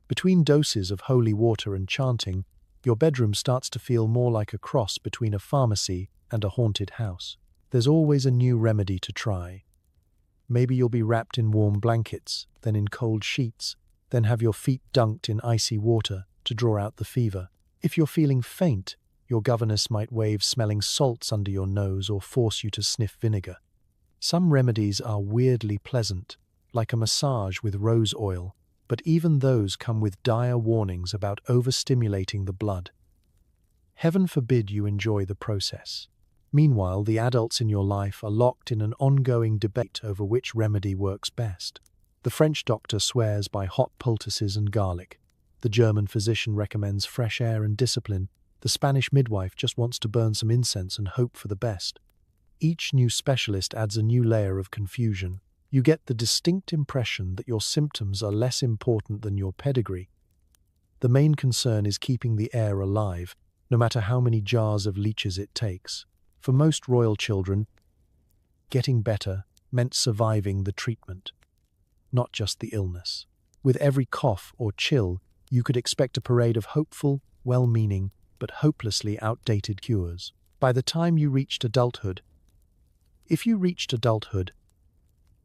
Between doses of holy water and chanting, your bedroom starts to feel more like a cross between a pharmacy and a haunted house. There's always a new remedy to try. Maybe you'll be wrapped in warm blankets, then in cold sheets, then have your feet dunked in icy water to draw out the fever. If you're feeling faint, your governess might wave smelling salts under your nose or force you to sniff vinegar. Some remedies are weirdly pleasant, like a massage with rose oil, but even those come with dire warnings about overstimulating the blood. Heaven forbid you enjoy the process. Meanwhile, the adults in your life are locked in an ongoing debate over which remedy works best. The French doctor swears by hot poultices and garlic. The German physician recommends fresh air and discipline. The Spanish midwife just wants to burn some incense and hope for the best. Each new specialist adds a new layer of confusion. You get the distinct impression that your symptoms are less important than your pedigree. The main concern is keeping the air alive, no matter how many jars of leeches it takes. For most royal children, getting better meant surviving the treatment, not just the illness. With every cough or chill, you could expect a parade of hopeful, well-meaning, but hopelessly outdated cures. By the time you reached adulthood, if you reached adulthood,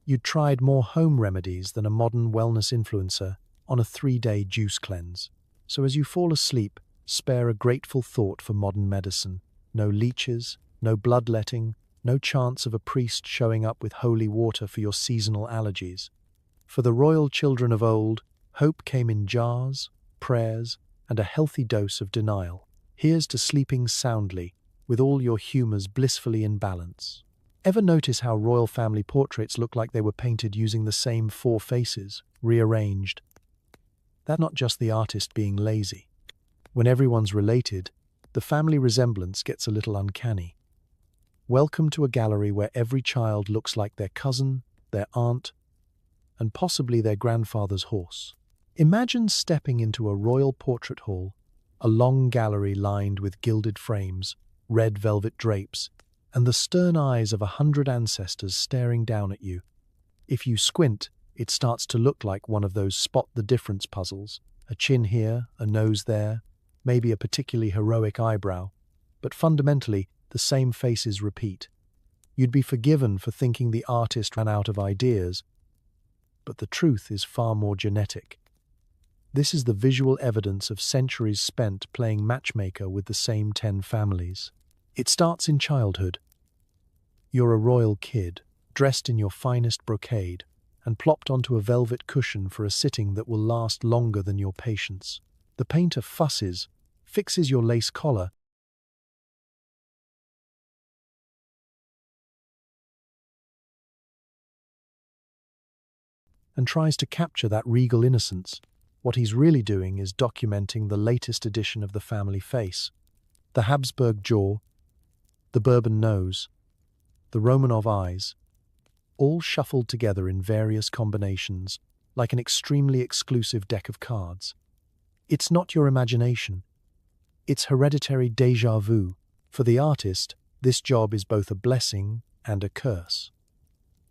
you'd tried more home remedies than a modern wellness influencer on a 3-day juice cleanse. So as you fall asleep, spare a grateful thought for modern medicine. No leeches, no bloodletting, no chance of a priest showing up with holy water for your seasonal allergies. For the royal children of old, hope came in jars, prayers, and a healthy dose of denial. Here's to sleeping soundly, with all your humors blissfully in balance. Ever notice how royal family portraits look like they were painted using the same 4 faces, rearranged? That's not just the artist being lazy. When everyone's related, the family resemblance gets a little uncanny. Welcome to a gallery where every child looks like their cousin, their aunt, and possibly their grandfather's horse. Imagine stepping into a royal portrait hall, a long gallery lined with gilded frames, red velvet drapes, and the stern eyes of 100 ancestors staring down at you. If you squint, it starts to look like one of those spot the difference puzzles. A chin here, a nose there, maybe a particularly heroic eyebrow, but fundamentally, the same faces repeat. You'd be forgiven for thinking the artist ran out of ideas, but the truth is far more genetic. This is the visual evidence of centuries spent playing matchmaker with the same 10 families. It starts in childhood. You're a royal kid, dressed in your finest brocade, and plopped onto a velvet cushion for a sitting that will last longer than your patience. The painter fusses, fixes your lace collar, and tries to capture that regal innocence. What he's really doing is documenting the latest edition of the family face. The Habsburg jaw, the Bourbon nose, the Romanov eyes, all shuffled together in various combinations, like an extremely exclusive deck of cards. It's not your imagination. It's hereditary déjà vu. For the artist, this job is both a blessing and a curse.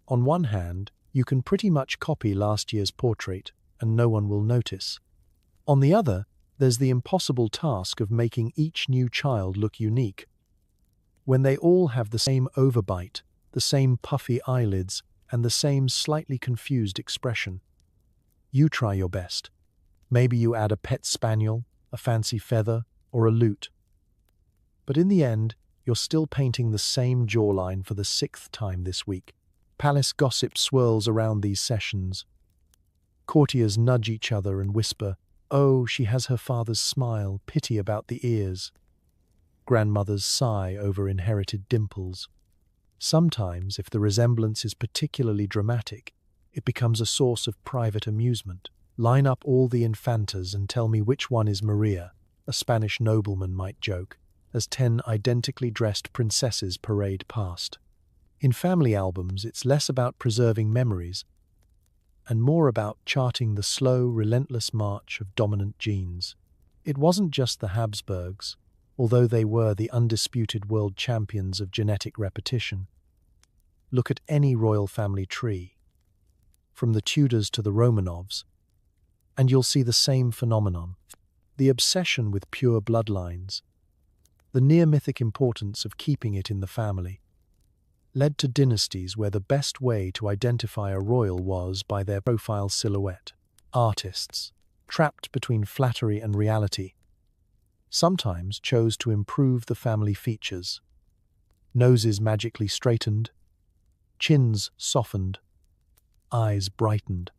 On one hand, you can pretty much copy last year's portrait, and no one will notice. On the other, there's the impossible task of making each new child look unique. When they all have the same overbite, the same puffy eyelids, and the same slightly confused expression. You try your best. Maybe you add a pet spaniel, a fancy feather, or a lute. But in the end, you're still painting the same jawline for the 6th time this week. Palace gossip swirls around these sessions. Courtiers nudge each other and whisper, "Oh, she has her father's smile, pity about the ears." Grandmothers sigh over inherited dimples. Sometimes, if the resemblance is particularly dramatic, it becomes a source of private amusement. Line up all the infantas and tell me which one is Maria, a Spanish nobleman might joke, as 10 identically dressed princesses parade past. In family albums, it's less about preserving memories and more about charting the slow, relentless march of dominant genes. It wasn't just the Habsburgs. although they were the undisputed world champions of genetic repetition. Look at any royal family tree, from the Tudors to the Romanovs, and you'll see the same phenomenon. The obsession with pure bloodlines, the near-mythic importance of keeping it in the family, led to dynasties where the best way to identify a royal was by their profile silhouette. Artists, trapped between flattery and reality, sometimes chose to improve the family features. Noses magically straightened, chins softened, eyes brightened.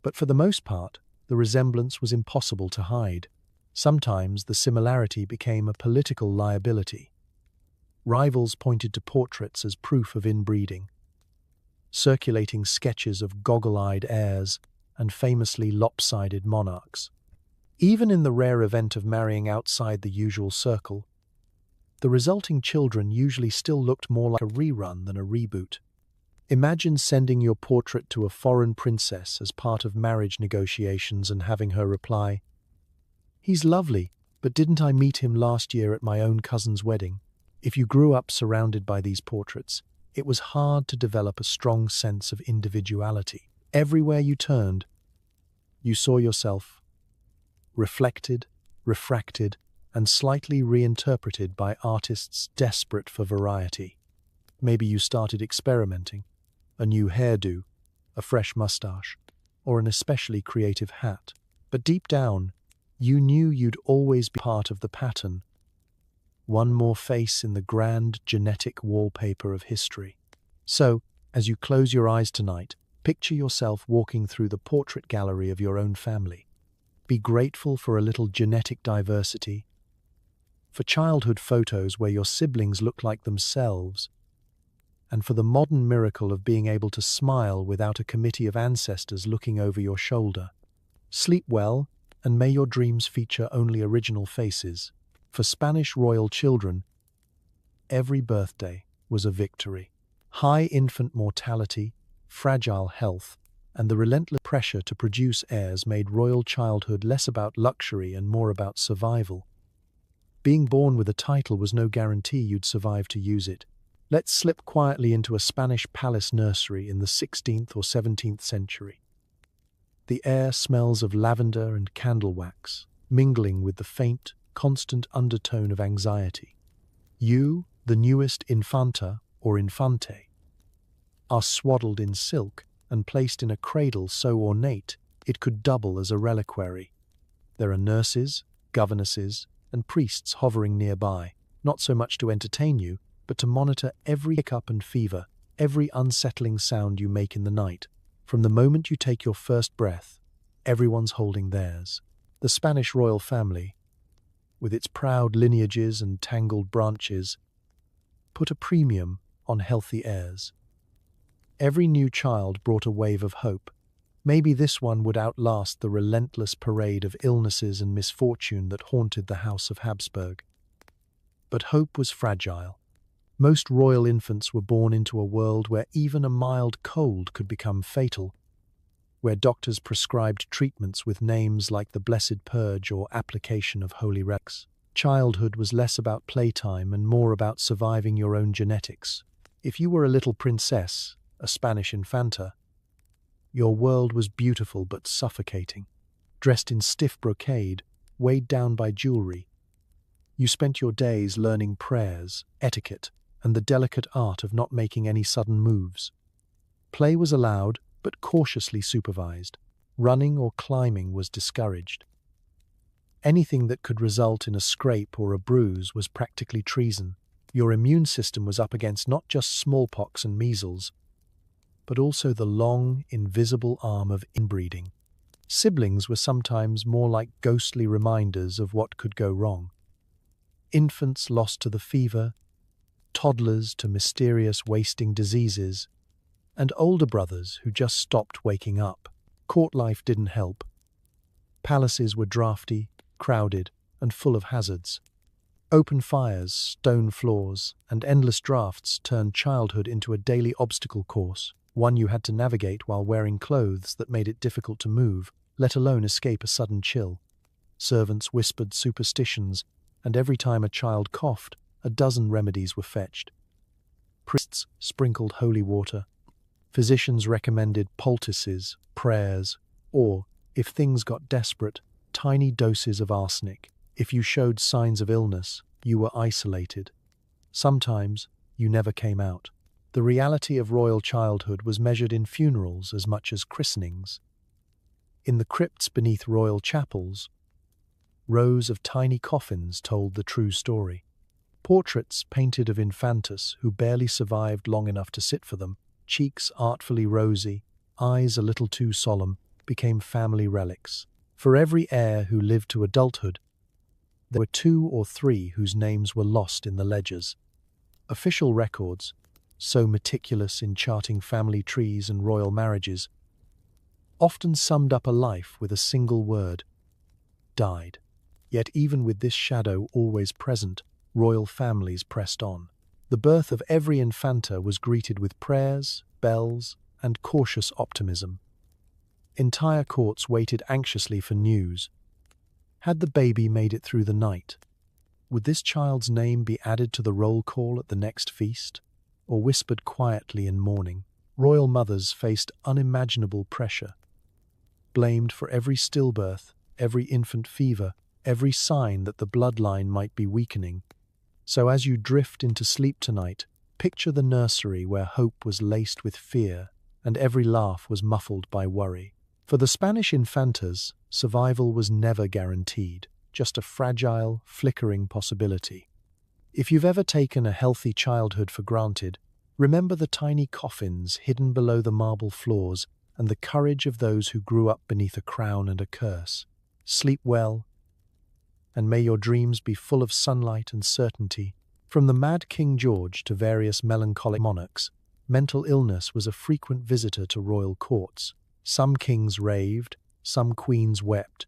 But for the most part, the resemblance was impossible to hide. Sometimes the similarity became a political liability. Rivals pointed to portraits as proof of inbreeding, circulating sketches of goggle-eyed heirs and famously lopsided monarchs. Even in the rare event of marrying outside the usual circle, the resulting children usually still looked more like a rerun than a reboot. Imagine sending your portrait to a foreign princess as part of marriage negotiations and having her reply, "He's lovely, but didn't I meet him last year at my own cousin's wedding?" If you grew up surrounded by these portraits, it was hard to develop a strong sense of individuality. Everywhere you turned, you saw yourself, reflected, refracted, and slightly reinterpreted by artists desperate for variety. Maybe you started experimenting, a new hairdo, a fresh mustache, or an especially creative hat. But deep down, you knew you'd always be part of the pattern, one more face in the grand genetic wallpaper of history. So, as you close your eyes tonight, picture yourself walking through the portrait gallery of your own family. Be grateful for a little genetic diversity, for childhood photos where your siblings look like themselves, and for the modern miracle of being able to smile without a committee of ancestors looking over your shoulder. Sleep well, and may your dreams feature only original faces. For Spanish royal children, every birthday was a victory. High infant mortality, fragile health, and the relentless pressure to produce heirs made royal childhood less about luxury and more about survival. Being born with a title was no guarantee you'd survive to use it. Let's slip quietly into a Spanish palace nursery in the 16th or 17th century. The air smells of lavender and candle wax, mingling with the faint, constant undertone of anxiety. You, the newest infanta or infante, are swaddled in silk and placed in a cradle so ornate it could double as a reliquary. There are nurses, governesses, and priests hovering nearby, not so much to entertain you, but to monitor every hiccup and fever, every unsettling sound you make in the night. From the moment you take your first breath, everyone's holding theirs. The Spanish royal family, with its proud lineages and tangled branches, put a premium on healthy heirs. Every new child brought a wave of hope. Maybe this one would outlast the relentless parade of illnesses and misfortune that haunted the House of Habsburg. But hope was fragile. Most royal infants were born into a world where even a mild cold could become fatal, where doctors prescribed treatments with names like the Blessed Purge or application of holy relics. Childhood was less about playtime and more about surviving your own genetics. If you were a little princess, a Spanish infanta, your world was beautiful but suffocating. Dressed in stiff brocade, weighed down by jewelry, you spent your days learning prayers, etiquette, and the delicate art of not making any sudden moves. Play was allowed, but cautiously supervised. Running or climbing was discouraged. Anything that could result in a scrape or a bruise was practically treason. Your immune system was up against not just smallpox and measles, but also the long, invisible arm of inbreeding. Siblings were sometimes more like ghostly reminders of what could go wrong. Infants lost to the fever, toddlers to mysterious wasting diseases, and older brothers who just stopped waking up. Court life didn't help. Palaces were drafty, crowded, and full of hazards. Open fires, stone floors, and endless drafts turned childhood into a daily obstacle course, one you had to navigate while wearing clothes that made it difficult to move, let alone escape a sudden chill. Servants whispered superstitions, and every time a child coughed, a dozen remedies were fetched. Priests sprinkled holy water. Physicians recommended poultices, prayers, or, if things got desperate, tiny doses of arsenic. If you showed signs of illness, you were isolated. Sometimes, you never came out. The reality of royal childhood was measured in funerals as much as christenings. In the crypts beneath royal chapels, rows of tiny coffins told the true story. Portraits painted of infantas who barely survived long enough to sit for them, cheeks artfully rosy, eyes a little too solemn, became family relics. For every heir who lived to adulthood, there were 2 or 3 whose names were lost in the ledgers. Official records, so meticulous in charting family trees and royal marriages, often summed up a life with a single word: died. Yet even with this shadow always present, royal families pressed on. The birth of every infanta was greeted with prayers, bells, and cautious optimism. Entire courts waited anxiously for news. Had the baby made it through the night? Would this child's name be added to the roll call at the next feast, or whispered quietly in mourning? Royal mothers faced unimaginable pressure. Blamed for every stillbirth, every infant fever, every sign that the bloodline might be weakening. So as you drift into sleep tonight, picture the nursery where hope was laced with fear and every laugh was muffled by worry. For the Spanish infantas, survival was never guaranteed, just a fragile, flickering possibility. If you've ever taken a healthy childhood for granted, remember the tiny coffins hidden below the marble floors and the courage of those who grew up beneath a crown and a curse. Sleep well, and may your dreams be full of sunlight and certainty. From the mad King George to various melancholic monarchs, mental illness was a frequent visitor to royal courts. Some kings raved, some queens wept,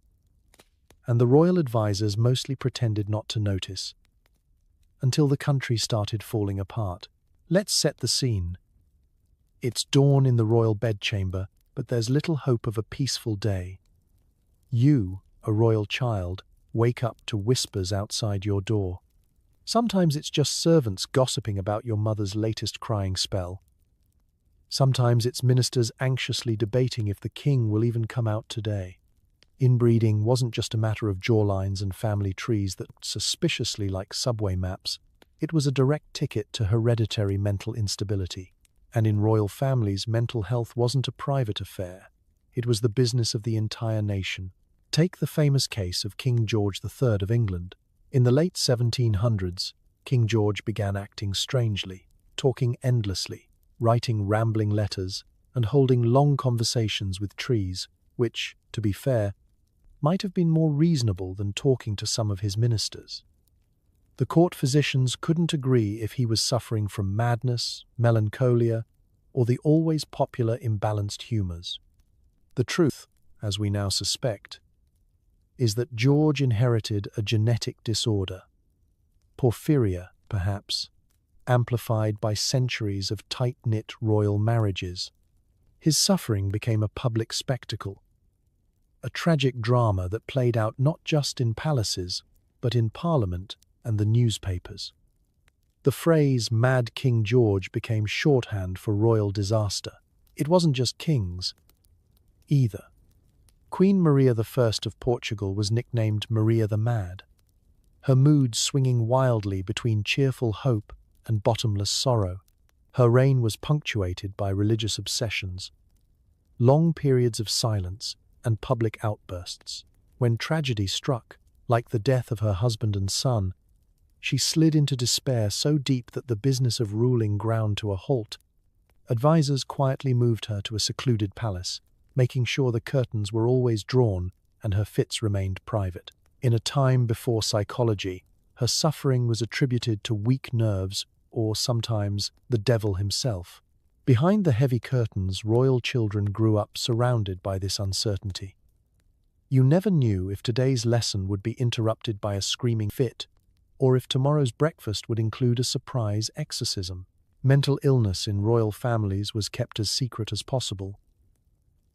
and the royal advisors mostly pretended not to notice, until the country started falling apart. Let's set the scene. It's dawn in the royal bedchamber, but there's little hope of a peaceful day. You, a royal child, wake up to whispers outside your door. Sometimes it's just servants gossiping about your mother's latest crying spell. Sometimes it's ministers anxiously debating if the king will even come out today. Inbreeding wasn't just a matter of jawlines and family trees that looked suspiciously like subway maps. It was a direct ticket to hereditary mental instability. And in royal families, mental health wasn't a private affair. It was the business of the entire nation. Take the famous case of King George III of England. In the late 1700s, King George began acting strangely, talking endlessly, writing rambling letters, and holding long conversations with trees, which, to be fair, might have been more reasonable than talking to some of his ministers. The court physicians couldn't agree if he was suffering from madness, melancholia, or the always popular imbalanced humors. The truth, as we now suspect, is that George inherited a genetic disorder, porphyria, perhaps, amplified by centuries of tight-knit royal marriages. His suffering became a public spectacle, a tragic drama that played out not just in palaces, but in Parliament and the newspapers. The phrase "Mad King George" became shorthand for royal disaster. It wasn't just kings, either. Queen Maria I of Portugal was nicknamed Maria the Mad, her moods swinging wildly between cheerful hope and bottomless sorrow. Her reign was punctuated by religious obsessions, long periods of silence, and public outbursts. When tragedy struck, like the death of her husband and son, she slid into despair so deep that the business of ruling ground to a halt. Advisors quietly moved her to a secluded palace, making sure the curtains were always drawn and her fits remained private. In a time before psychology, her suffering was attributed to weak nerves or sometimes the devil himself. Behind the heavy curtains, royal children grew up surrounded by this uncertainty. You never knew if today's lesson would be interrupted by a screaming fit, or if tomorrow's breakfast would include a surprise exorcism. Mental illness in royal families was kept as secret as possible,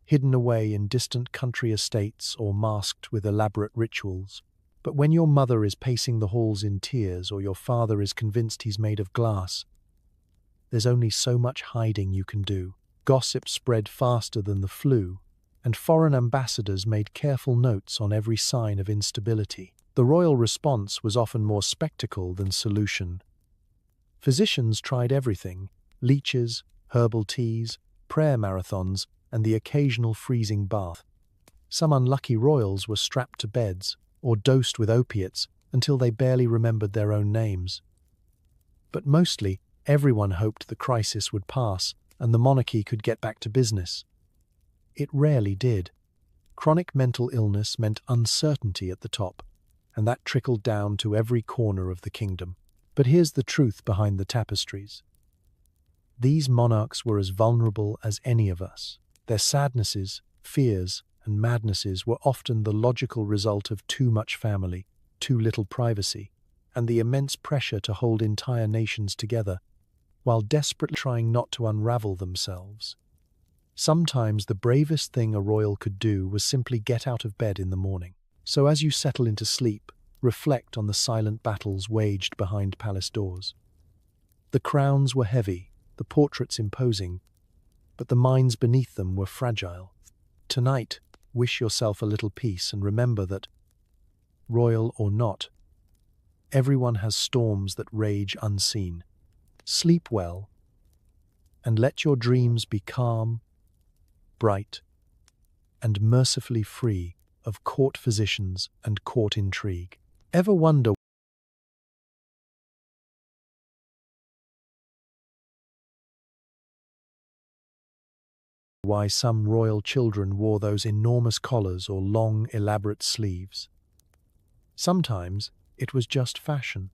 hidden away in distant country estates or masked with elaborate rituals. But when your mother is pacing the halls in tears or your father is convinced he's made of glass, there's only so much hiding you can do. Gossip spread faster than the flu, and foreign ambassadors made careful notes on every sign of instability. The royal response was often more spectacle than solution. Physicians tried everything: leeches, herbal teas, prayer marathons, and the occasional freezing bath. Some unlucky royals were strapped to beds or dosed with opiates until they barely remembered their own names. But mostly, everyone hoped the crisis would pass and the monarchy could get back to business. It rarely did. Chronic mental illness meant uncertainty at the top, and that trickled down to every corner of the kingdom. But here's the truth behind the tapestries. These monarchs were as vulnerable as any of us. Their sadnesses, fears, and madnesses were often the logical result of too much family, too little privacy, and the immense pressure to hold entire nations together, while desperately trying not to unravel themselves. Sometimes the bravest thing a royal could do was simply get out of bed in the morning. So as you settle into sleep, reflect on the silent battles waged behind palace doors. The crowns were heavy, the portraits imposing, but the minds beneath them were fragile. Tonight, wish yourself a little peace and remember that, royal or not, everyone has storms that rage unseen. Sleep well, and let your dreams be calm, bright, and mercifully free of court physicians and court intrigue. Ever wonder why some royal children wore those enormous collars or long, elaborate sleeves? Sometimes it was just fashion.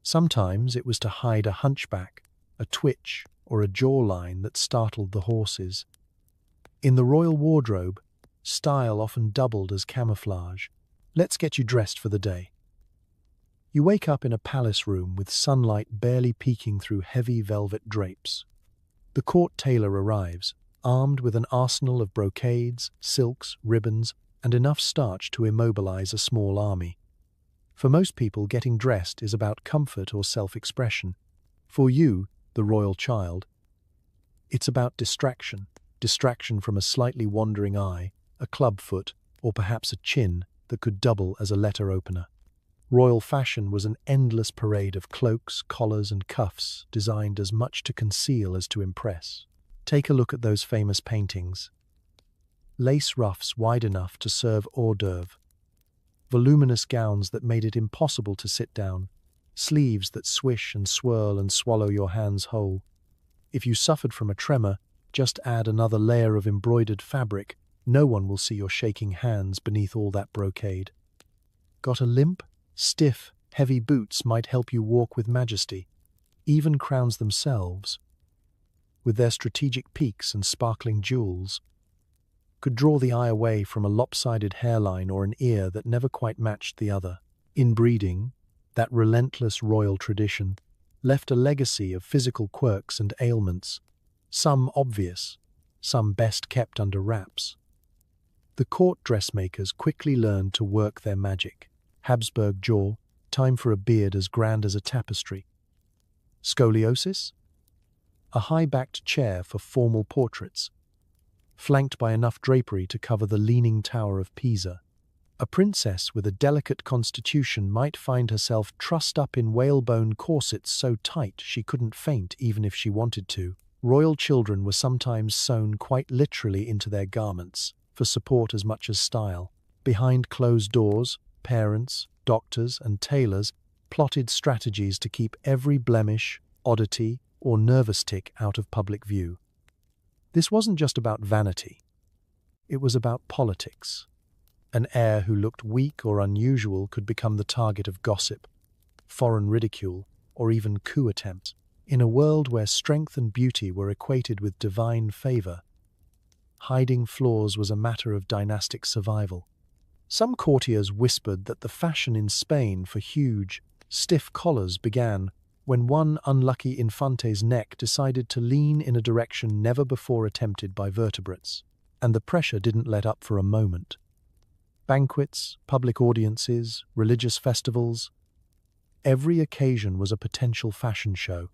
Sometimes it was to hide a hunchback, a twitch, or a jawline that startled the horses. In the royal wardrobe, style often doubled as camouflage. Let's get you dressed for the day. You wake up in a palace room with sunlight barely peeking through heavy velvet drapes. The court tailor arrives, armed with an arsenal of brocades, silks, ribbons, and enough starch to immobilize a small army. For most people, getting dressed is about comfort or self-expression. For you, the royal child, it's about distraction. Distraction from a slightly wandering eye, a club foot, or perhaps a chin that could double as a letter opener. Royal fashion was an endless parade of cloaks, collars, and cuffs designed as much to conceal as to impress. Take a look at those famous paintings. Lace ruffs wide enough to serve hors d'oeuvre, voluminous gowns that made it impossible to sit down, sleeves that swish and swirl and swallow your hands whole. If you suffered from a tremor, just add another layer of embroidered fabric. No one will see your shaking hands beneath all that brocade. Got a limp? Stiff, heavy boots might help you walk with majesty. Even crowns themselves, with their strategic peaks and sparkling jewels, could draw the eye away from a lopsided hairline or an ear that never quite matched the other. Inbreeding, that relentless royal tradition, left a legacy of physical quirks and ailments, some obvious, some best kept under wraps. The court dressmakers quickly learned to work their magic. Habsburg jaw, time for a beard as grand as a tapestry. Scoliosis? A high-backed chair for formal portraits, flanked by enough drapery to cover the leaning tower of Pisa. A princess with a delicate constitution might find herself trussed up in whalebone corsets so tight she couldn't faint even if she wanted to. Royal children were sometimes sewn quite literally into their garments, for support as much as style. Behind closed doors, parents, doctors, and tailors plotted strategies to keep every blemish, oddity, or nervous tic out of public view. This wasn't just about vanity. It was about politics. An heir who looked weak or unusual could become the target of gossip, foreign ridicule, or even coup attempts. In a world where strength and beauty were equated with divine favor, hiding flaws was a matter of dynastic survival. Some courtiers whispered that the fashion in Spain for huge, stiff collars began when one unlucky infante's neck decided to lean in a direction never before attempted by vertebrates, and the pressure didn't let up for a moment. Banquets, public audiences, religious festivals. Every occasion was a potential fashion show,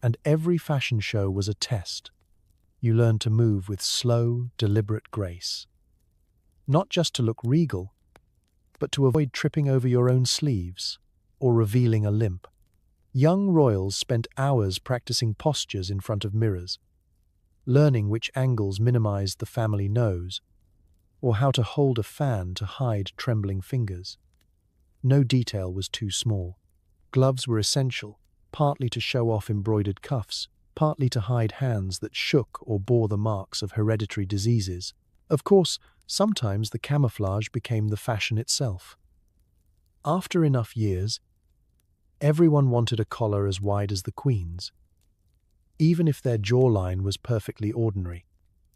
and every fashion show was a test. You learned to move with slow, deliberate grace. Not just to look regal, but to avoid tripping over your own sleeves or revealing a limp. Young royals spent hours practicing postures in front of mirrors, learning which angles minimized the family nose, or how to hold a fan to hide trembling fingers. No detail was too small. Gloves were essential, partly to show off embroidered cuffs, partly to hide hands that shook or bore the marks of hereditary diseases. Of course, sometimes the camouflage became the fashion itself. After enough years, everyone wanted a collar as wide as the Queen's, even if their jawline was perfectly ordinary.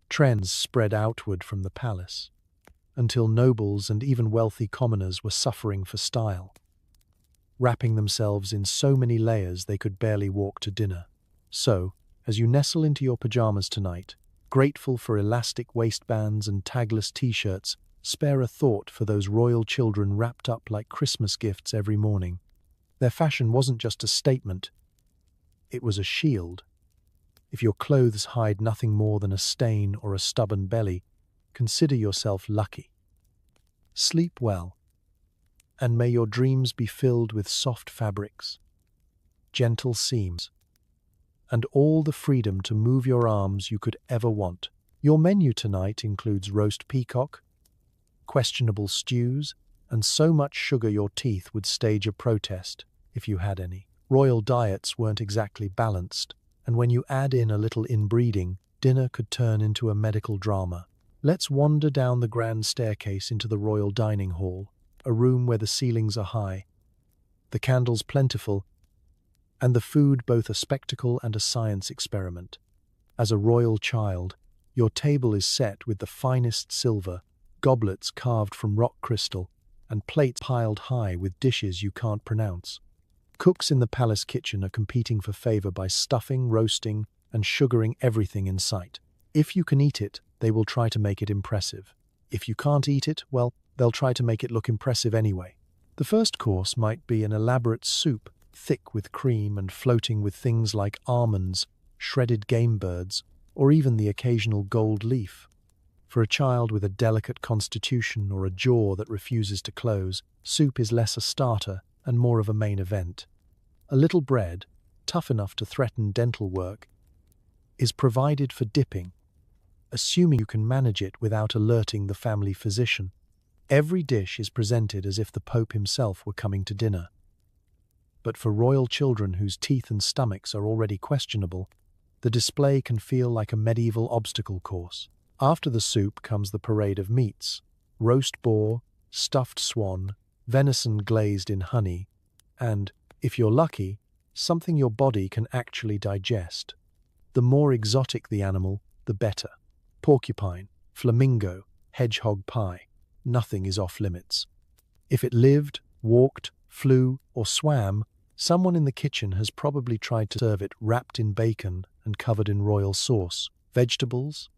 Trends spread outward from the palace, until nobles and even wealthy commoners were suffering for style, wrapping themselves in so many layers they could barely walk to dinner. So, as you nestle into your pajamas tonight, grateful for elastic waistbands and tagless t-shirts, spare a thought for those royal children wrapped up like Christmas gifts every morning. Their fashion wasn't just a statement, it was a shield. If your clothes hide nothing more than a stain or a stubborn belly, consider yourself lucky. Sleep well, and may your dreams be filled with soft fabrics, gentle seams, and all the freedom to move your arms you could ever want. Your menu tonight includes roast peacock, questionable stews, and so much sugar your teeth would stage a protest, if you had any. Royal diets weren't exactly balanced, and when you add in a little inbreeding, dinner could turn into a medical drama. Let's wander down the grand staircase into the royal dining hall, a room where the ceilings are high, the candles plentiful, and the food both a spectacle and a science experiment. As a royal child, your table is set with the finest silver, goblets carved from rock crystal, and plates piled high with dishes you can't pronounce. Cooks in the palace kitchen are competing for favor by stuffing, roasting, and sugaring everything in sight. If you can eat it, they will try to make it impressive. If you can't eat it, well, they'll try to make it look impressive anyway. The first course might be an elaborate soup, thick with cream and floating with things like almonds, shredded game birds, or even the occasional gold leaf. For a child with a delicate constitution or a jaw that refuses to close, soup is less a starter and more of a main event. A little bread, tough enough to threaten dental work, is provided for dipping, assuming you can manage it without alerting the family physician. Every dish is presented as if the Pope himself were coming to dinner. But for royal children whose teeth and stomachs are already questionable, the display can feel like a medieval obstacle course. After the soup comes the parade of meats: roast boar, stuffed swan, venison glazed in honey, and, if you're lucky, something your body can actually digest. The more exotic the animal, the better. Porcupine, flamingo, hedgehog pie. Nothing is off limits. If it lived, walked, flew, or swam, someone in the kitchen has probably tried to serve it wrapped in bacon and covered in royal sauce. Vegetables,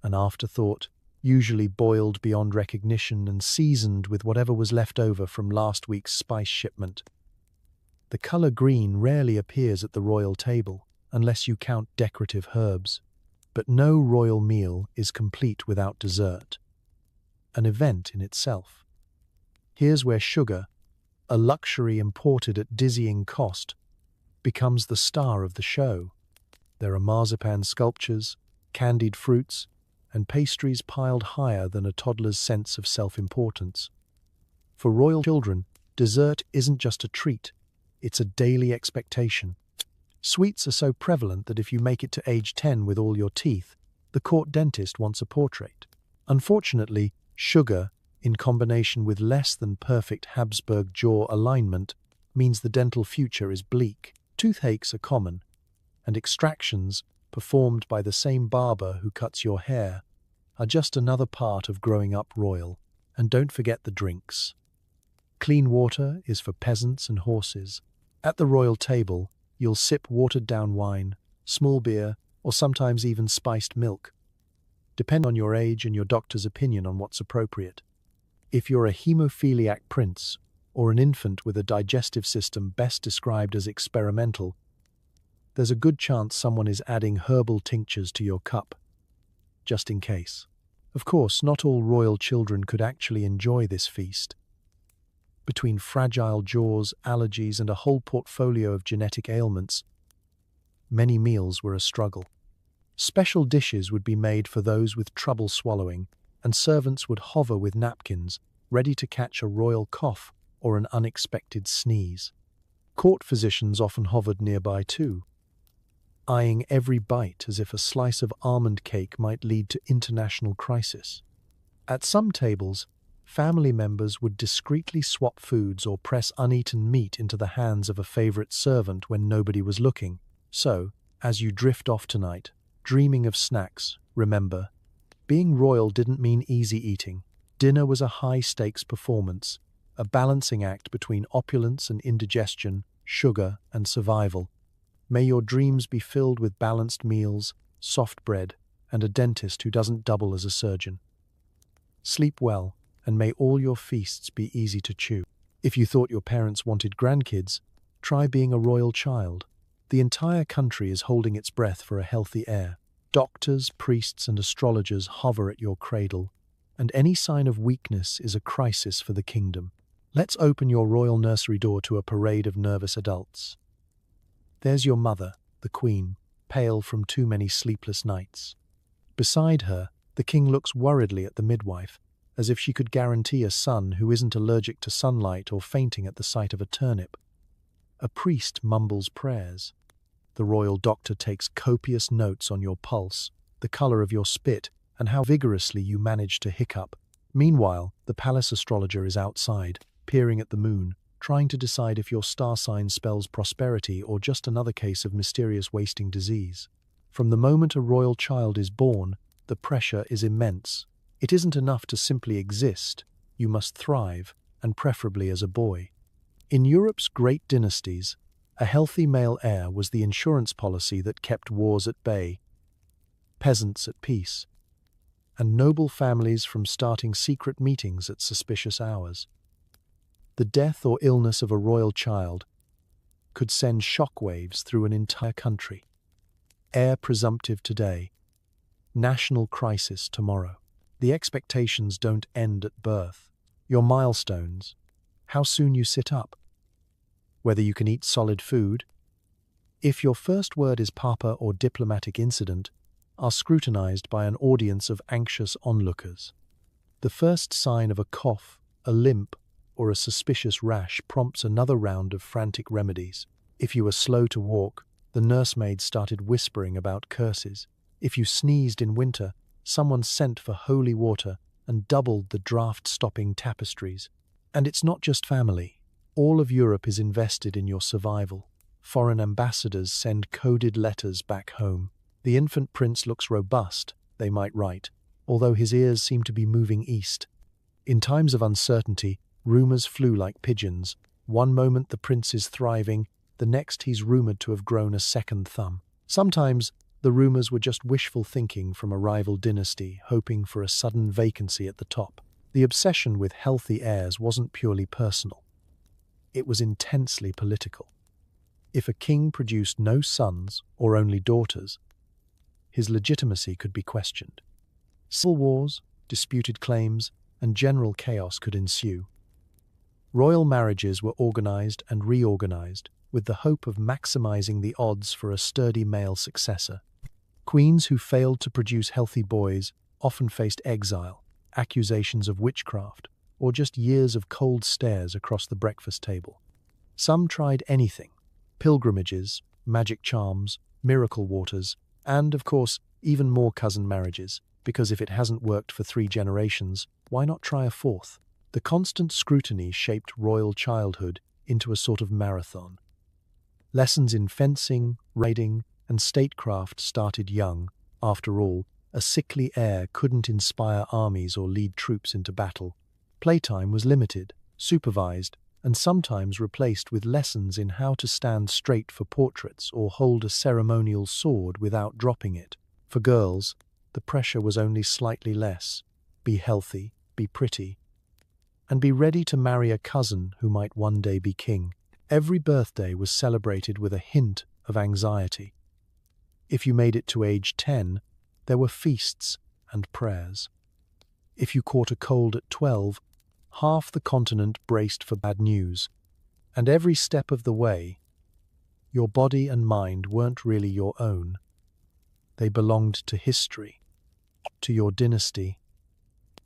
an afterthought, usually boiled beyond recognition and seasoned with whatever was left over from last week's spice shipment. The color green rarely appears at the royal table, unless you count decorative herbs. But no royal meal is complete without dessert, an event in itself. Here's where sugar, a luxury imported at dizzying cost, becomes the star of the show. There are marzipan sculptures, candied fruits, and pastries piled higher than a toddler's sense of self-importance. For royal children, dessert isn't just a treat, it's a daily expectation. Sweets are so prevalent that if you make it to age 10 with all your teeth, the court dentist wants a portrait. Unfortunately, sugar, in combination with less than perfect Habsburg jaw alignment, means the dental future is bleak. Toothaches are common, and extractions, performed by the same barber who cuts your hair, are just another part of growing up royal. And don't forget the drinks. Clean water is for peasants and horses. At the royal table, you'll sip watered-down wine, small beer, or sometimes even spiced milk, depending on your age and your doctor's opinion on what's appropriate. If you're a hemophiliac prince, or an infant with a digestive system best described as experimental, there's a good chance someone is adding herbal tinctures to your cup, just in case. Of course, not all royal children could actually enjoy this feast. Between fragile jaws, allergies, and a whole portfolio of genetic ailments, many meals were a struggle. Special dishes would be made for those with trouble swallowing, and servants would hover with napkins, ready to catch a royal cough or an unexpected sneeze. Court physicians often hovered nearby too, eyeing every bite as if a slice of almond cake might lead to international crisis. At some tables, family members would discreetly swap foods or press uneaten meat into the hands of a favorite servant when nobody was looking. So, as you drift off tonight, dreaming of snacks, remember, being royal didn't mean easy eating. Dinner was a high-stakes performance, a balancing act between opulence and indigestion, sugar and survival. May your dreams be filled with balanced meals, soft bread, and a dentist who doesn't double as a surgeon. Sleep well, and may all your feasts be easy to chew. If you thought your parents wanted grandkids, try being a royal child. The entire country is holding its breath for a healthy heir. Doctors, priests, and astrologers hover at your cradle, and any sign of weakness is a crisis for the kingdom. Let's open your royal nursery door to a parade of nervous adults. There's your mother, the queen, pale from too many sleepless nights. Beside her, the king looks worriedly at the midwife, as if she could guarantee a son who isn't allergic to sunlight or fainting at the sight of a turnip. A priest mumbles prayers. The royal doctor takes copious notes on your pulse, the color of your spit, and how vigorously you manage to hiccup. Meanwhile, the palace astrologer is outside, peering at the moon, trying to decide if your star sign spells prosperity or just another case of mysterious wasting disease. From the moment a royal child is born, the pressure is immense. It isn't enough to simply exist, you must thrive, and preferably as a boy. In Europe's great dynasties, a healthy male heir was the insurance policy that kept wars at bay, peasants at peace, and noble families from starting secret meetings at suspicious hours. The death or illness of a royal child could send shockwaves through an entire country. Heir presumptive today, national crisis tomorrow. The expectations don't end at birth. Your milestones, how soon you sit up, whether you can eat solid food, if your first word is papa or diplomatic incident, are scrutinized by an audience of anxious onlookers. The first sign of a cough, a limp, or a suspicious rash prompts another round of frantic remedies. If you were slow to walk, the nursemaid started whispering about curses. If you sneezed in winter, someone sent for holy water and doubled the draft-stopping tapestries. And it's not just family. All of Europe is invested in your survival. Foreign ambassadors send coded letters back home. The infant prince looks robust, they might write, although his ears seem to be moving east. In times of uncertainty, rumors flew like pigeons. One moment the prince is thriving, the next he's rumored to have grown a second thumb. Sometimes the rumors were just wishful thinking from a rival dynasty, hoping for a sudden vacancy at the top. The obsession with healthy heirs wasn't purely personal. It was intensely political. If a king produced no sons or only daughters, his legitimacy could be questioned. Civil wars, disputed claims, and general chaos could ensue. Royal marriages were organized and reorganized with the hope of maximizing the odds for a sturdy male successor. Queens who failed to produce healthy boys often faced exile, accusations of witchcraft, or just years of cold stares across the breakfast table. Some tried anything: pilgrimages, magic charms, miracle waters, and, of course, even more cousin marriages, because if it hasn't worked for 3 generations, why not try a 4th? The constant scrutiny shaped royal childhood into a sort of marathon. Lessons in fencing, riding, and statecraft started young. After all, a sickly heir couldn't inspire armies or lead troops into battle. Playtime was limited, supervised, and sometimes replaced with lessons in how to stand straight for portraits or hold a ceremonial sword without dropping it. For girls, the pressure was only slightly less. Be healthy, be pretty, and be ready to marry a cousin who might one day be king. Every birthday was celebrated with a hint of anxiety. If you made it to age 10, there were feasts and prayers. If you caught a cold at 12, half the continent braced for bad news. And every step of the way, your body and mind weren't really your own. They belonged to history, to your dynasty,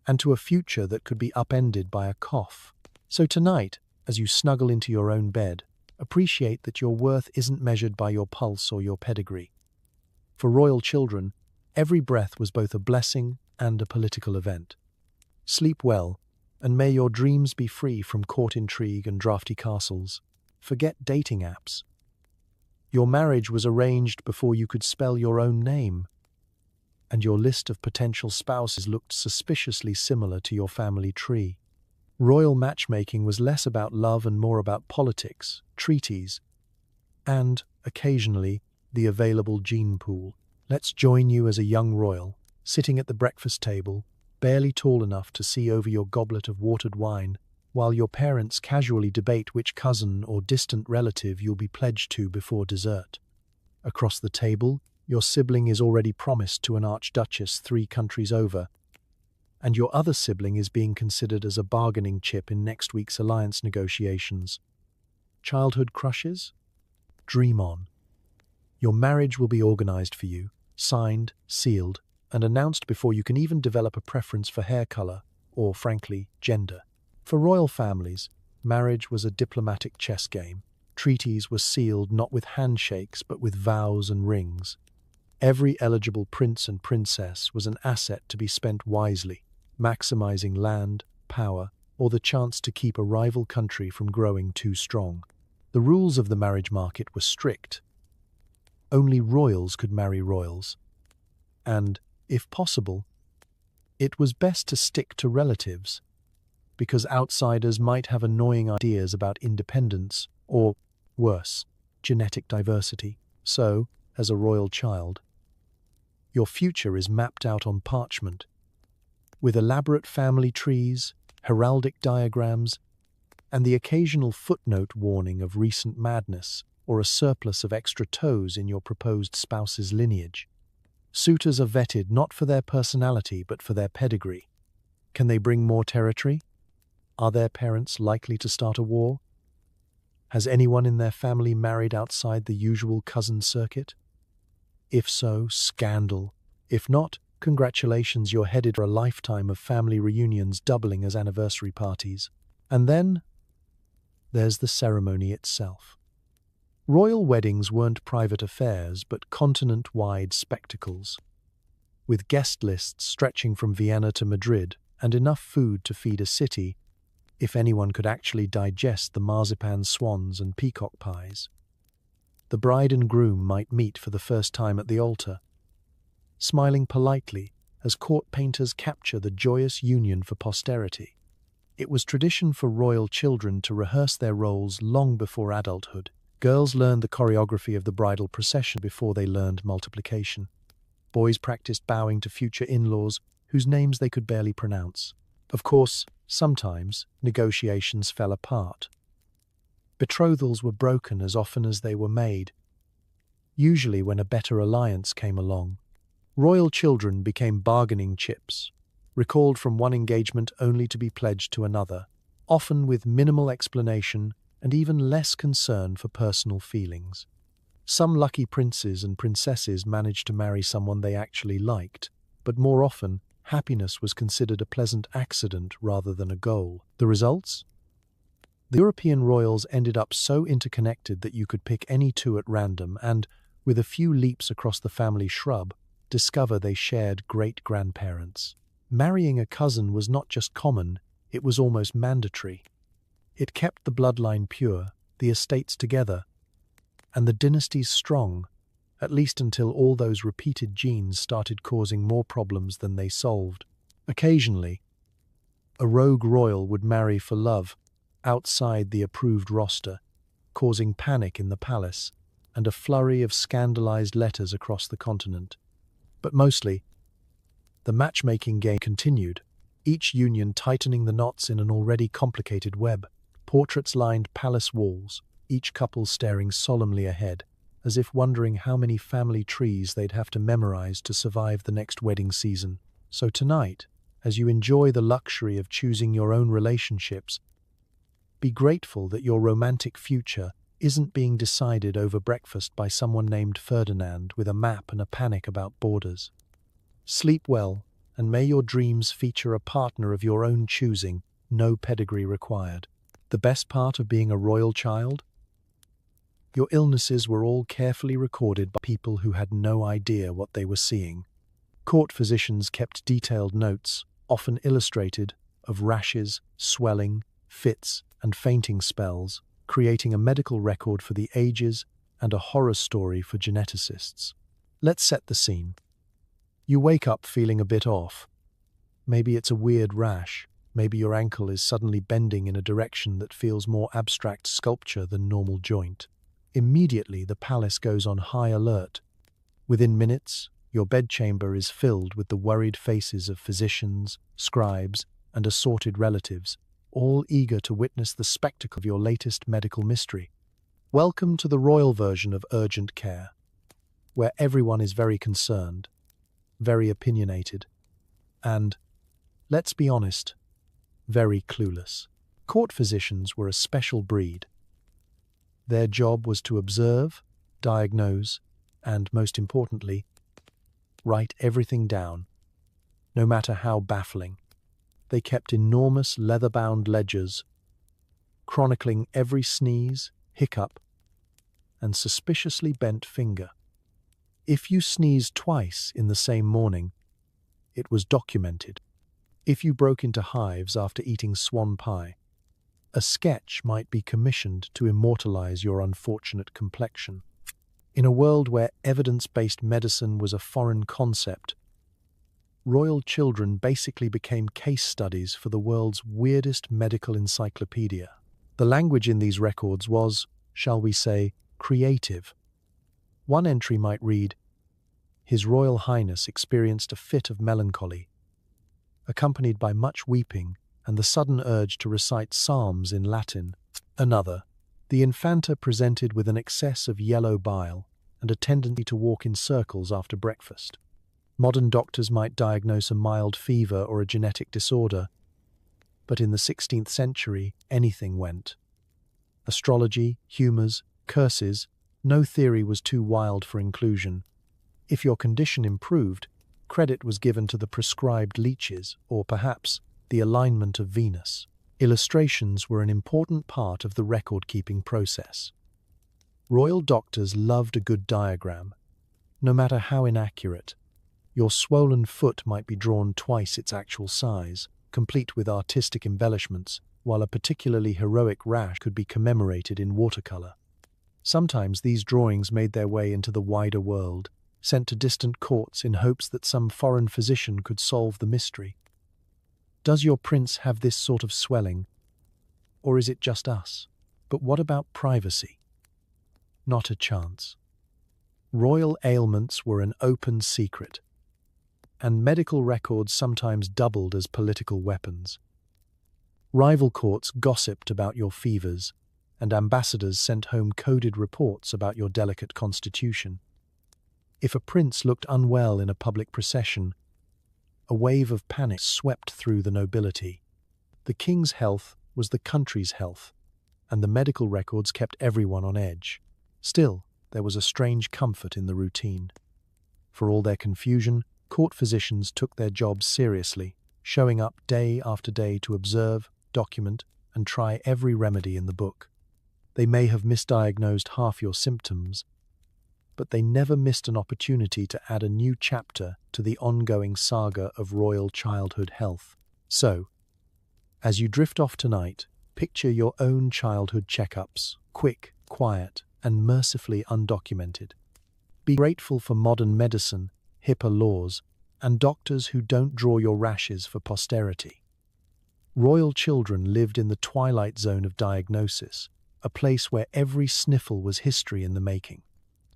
and to a future that could be upended by a cough. So tonight, as you snuggle into your own bed, appreciate that your worth isn't measured by your pulse or your pedigree. For royal children, every breath was both a blessing and a political event. Sleep well, and may your dreams be free from court intrigue and drafty castles. Forget dating apps. Your marriage was arranged before you could spell your own name, and your list of potential spouses looked suspiciously similar to your family tree. Royal matchmaking was less about love and more about politics, treaties, and, occasionally, the available gene pool. Let's join you as a young royal, sitting at the breakfast table, barely tall enough to see over your goblet of watered wine, while your parents casually debate which cousin or distant relative you'll be pledged to before dessert. Across the table, your sibling is already promised to an archduchess 3 countries over, and your other sibling is being considered as a bargaining chip in next week's alliance negotiations. Childhood crushes? Dream on. Your marriage will be organized for you, signed, sealed, and announced before you can even develop a preference for hair color or, frankly, gender. For royal families, marriage was a diplomatic chess game. Treaties were sealed not with handshakes but with vows and rings. Every eligible prince and princess was an asset to be spent wisely, maximizing land, power, or the chance to keep a rival country from growing too strong. The rules of the marriage market were strict. Only royals could marry royals. And, if possible, it was best to stick to relatives, because outsiders might have annoying ideas about independence or, worse, genetic diversity. So, as a royal child, your future is mapped out on parchment, with elaborate family trees, heraldic diagrams, and the occasional footnote warning of recent madness or a surplus of extra toes in your proposed spouse's lineage. Suitors are vetted not for their personality but for their pedigree. Can they bring more territory? Are their parents likely to start a war? Has anyone in their family married outside the usual cousin circuit? If so, scandal. If not, congratulations, you're headed for a lifetime of family reunions doubling as anniversary parties. And then, there's the ceremony itself. Royal weddings weren't private affairs, but continent-wide spectacles, with guest lists stretching from Vienna to Madrid and enough food to feed a city, if anyone could actually digest the marzipan swans and peacock pies. The bride and groom might meet for the first time at the altar, smiling politely as court painters capture the joyous union for posterity. It was tradition for royal children to rehearse their roles long before adulthood. Girls learned the choreography of the bridal procession before they learned multiplication. Boys practiced bowing to future in-laws whose names they could barely pronounce. Of course, sometimes negotiations fell apart. Betrothals were broken as often as they were made, usually when a better alliance came along. Royal children became bargaining chips, recalled from one engagement only to be pledged to another, often with minimal explanation and even less concern for personal feelings. Some lucky princes and princesses managed to marry someone they actually liked, but more often, happiness was considered a pleasant accident rather than a goal. The results? The European royals ended up so interconnected that you could pick any two at random and, with a few leaps across the family shrub, discover they shared great-grandparents. Marrying a cousin was not just common, it was almost mandatory. It kept the bloodline pure, the estates together, and the dynasties strong, at least until all those repeated genes started causing more problems than they solved. Occasionally, a rogue royal would marry for love, outside the approved roster, causing panic in the palace and a flurry of scandalized letters across the continent. But mostly, the matchmaking game continued. each union tightening the knots in an already complicated web. Portraits lined palace walls, each couple staring solemnly ahead, as if wondering how many family trees they'd have to memorize to survive the next wedding season. So tonight, as you enjoy the luxury of choosing your own relationships, be grateful that your romantic future isn't being decided over breakfast by someone named Ferdinand with a map and a panic about borders. Sleep well, and may your dreams feature a partner of your own choosing, no pedigree required. The best part of being a royal child? Your illnesses were all carefully recorded by people who had no idea what they were seeing. Court physicians kept detailed notes, often illustrated, of rashes, swelling, fits, and fainting spells, creating a medical record for the ages and a horror story for geneticists. Let's set the scene. You wake up feeling a bit off. Maybe it's a weird rash. Maybe your ankle is suddenly bending in a direction that feels more abstract sculpture than normal joint. Immediately, the palace goes on high alert. Within minutes, your bedchamber is filled with the worried faces of physicians, scribes, and assorted relatives, all eager to witness the spectacle of your latest medical mystery. Welcome to the royal version of urgent care, where everyone is very concerned, very opinionated, and, let's be honest, very clueless. Court physicians were a special breed. Their job was to observe, diagnose, and, most importantly, write everything down, no matter how baffling. They kept enormous leather-bound ledgers, chronicling every sneeze, hiccup, and suspiciously bent finger. If you sneezed twice in the same morning, it was documented. If you broke into hives after eating swan pie, a sketch might be commissioned to immortalize your unfortunate complexion. In a world where evidence-based medicine was a foreign concept, royal children basically became case studies for the world's weirdest medical encyclopedia. The language in these records was, shall we say, creative. One entry might read, "His Royal Highness experienced a fit of melancholy, accompanied by much weeping and the sudden urge to recite psalms in Latin." Another, "The Infanta presented with an excess of yellow bile and a tendency to walk in circles after breakfast." Modern doctors might diagnose a mild fever or a genetic disorder, but in the 16th century, anything went. Astrology, humours, curses, no theory was too wild for inclusion. If your condition improved, credit was given to the prescribed leeches, or perhaps the alignment of Venus. Illustrations were an important part of the record-keeping process. Royal doctors loved a good diagram, no matter how inaccurate. Your swollen foot might be drawn twice its actual size, complete with artistic embellishments, while a particularly heroic rash could be commemorated in watercolor. Sometimes these drawings made their way into the wider world, sent to distant courts in hopes that some foreign physician could solve the mystery. Does your prince have this sort of swelling? Or is it just us? But what about privacy? Not a chance. Royal ailments were an open secret, and medical records sometimes doubled as political weapons. Rival courts gossiped about your fevers, and ambassadors sent home coded reports about your delicate constitution. If a prince looked unwell in a public procession, a wave of panic swept through the nobility. The king's health was the country's health, and the medical records kept everyone on edge. Still, there was a strange comfort in the routine. For all their confusion, court physicians took their jobs seriously, showing up day after day to observe, document, and try every remedy in the book. They may have misdiagnosed half your symptoms, but they never missed an opportunity to add a new chapter to the ongoing saga of royal childhood health. So, as you drift off tonight, picture your own childhood checkups, quick, quiet, and mercifully undocumented. Be grateful for modern medicine, HIPAA laws, and doctors who don't draw your rashes for posterity. Royal children lived in the twilight zone of diagnosis, a place where every sniffle was history in the making.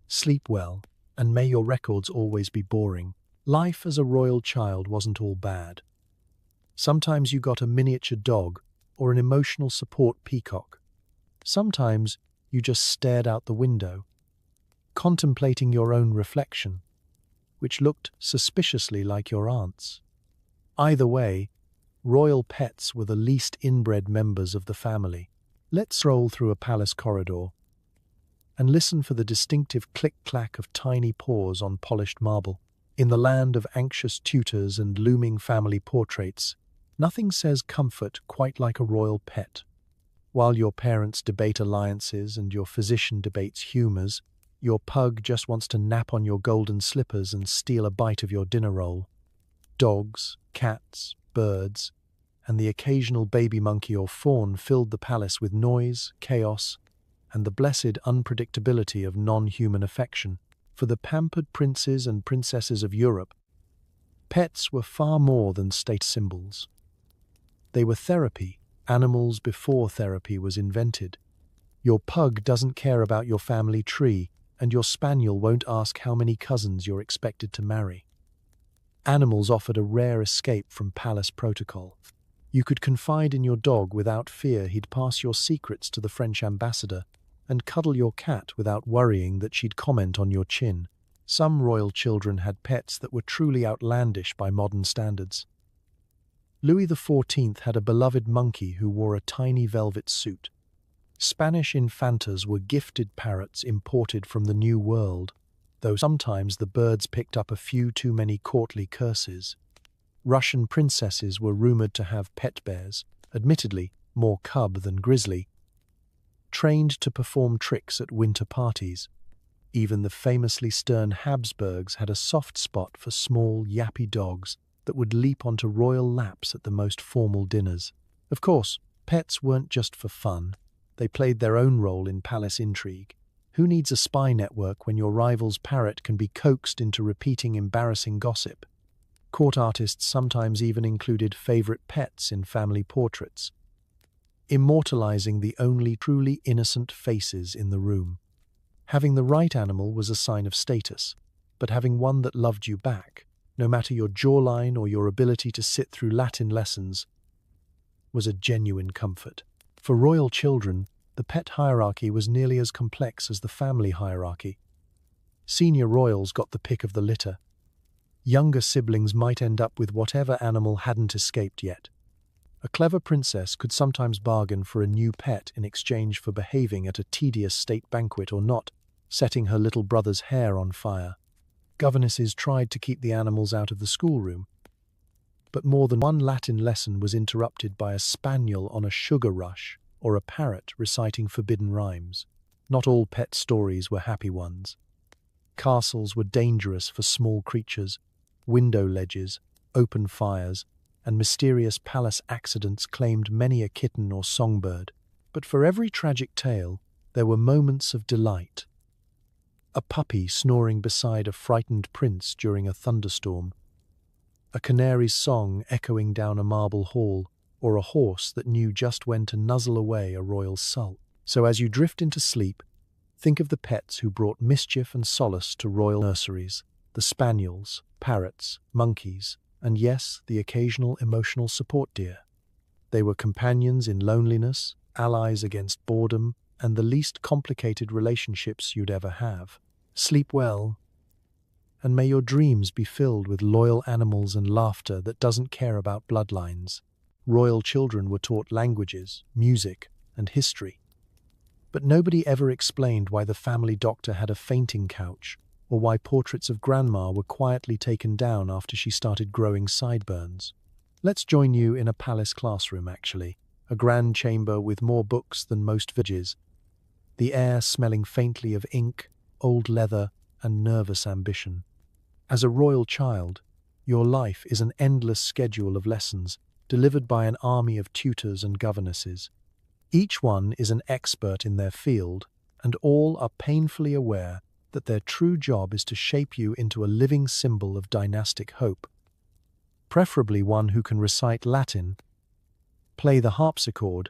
Sleep well, and may your records always be boring. Life as a royal child wasn't all bad. Sometimes you got a miniature dog or an emotional support peacock. Sometimes you just stared out the window, contemplating your own reflection, which looked suspiciously like your aunt's. Either way, royal pets were the least inbred members of the family. Let's stroll through a palace corridor and listen for the distinctive click-clack of tiny paws on polished marble. In the land of anxious tutors and looming family portraits, nothing says comfort quite like a royal pet. While your parents debate alliances and your physician debates humors, your pug just wants to nap on your golden slippers and steal a bite of your dinner roll. Dogs, cats, birds, and the occasional baby monkey or fawn filled the palace with noise, chaos, and the blessed unpredictability of non-human affection. For the pampered princes and princesses of Europe, pets were far more than state symbols. They were therapy, animals before therapy was invented. Your pug doesn't care about your family tree, and your spaniel won't ask how many cousins you're expected to marry. Animals offered a rare escape from palace protocol. You could confide in your dog without fear he'd pass your secrets to the French ambassador, and cuddle your cat without worrying that she'd comment on your chin. Some royal children had pets that were truly outlandish by modern standards. Louis XIV had a beloved monkey who wore a tiny velvet suit. Spanish infantas were gifted parrots imported from the New World, though sometimes the birds picked up a few too many courtly curses. Russian princesses were rumored to have pet bears, admittedly more cub than grizzly, trained to perform tricks at winter parties. Even the famously stern Habsburgs had a soft spot for small, yappy dogs that would leap onto royal laps at the most formal dinners. Of course, pets weren't just for fun. They played their own role in palace intrigue. Who needs a spy network when your rival's parrot can be coaxed into repeating embarrassing gossip? Court artists sometimes even included favorite pets in family portraits, immortalizing the only truly innocent faces in the room. Having the right animal was a sign of status, but having one that loved you back, no matter your jawline or your ability to sit through Latin lessons, was a genuine comfort. For royal children, the pet hierarchy was nearly as complex as the family hierarchy. Senior royals got the pick of the litter. Younger siblings might end up with whatever animal hadn't escaped yet. A clever princess could sometimes bargain for a new pet in exchange for behaving at a tedious state banquet or not setting her little brother's hair on fire. Governesses tried to keep the animals out of the schoolroom, but more than one Latin lesson was interrupted by a spaniel on a sugar rush or a parrot reciting forbidden rhymes. Not all pet stories were happy ones. Castles were dangerous for small creatures. Window ledges, open fires, and mysterious palace accidents claimed many a kitten or songbird. But for every tragic tale, there were moments of delight. A puppy snoring beside a frightened prince during a thunderstorm, a canary's song echoing down a marble hall, or a horse that knew just when to nuzzle away a royal sulk. So as you drift into sleep, think of the pets who brought mischief and solace to royal nurseries: the spaniels, parrots, monkeys, and yes, the occasional emotional support deer. They were companions in loneliness, allies against boredom, and the least complicated relationships you'd ever have. Sleep well, and may your dreams be filled with loyal animals and laughter that doesn't care about bloodlines. Royal children were taught languages, music, and history. But nobody ever explained why the family doctor had a fainting couch, or why portraits of Grandma were quietly taken down after she started growing sideburns. Let's join you in a palace classroom, actually, a grand chamber with more books than most villages, the air smelling faintly of ink, old leather, and nervous ambition. As a royal child, your life is an endless schedule of lessons delivered by an army of tutors and governesses. Each one is an expert in their field, and all are painfully aware that their true job is to shape you into a living symbol of dynastic hope, preferably one who can recite Latin, play the harpsichord,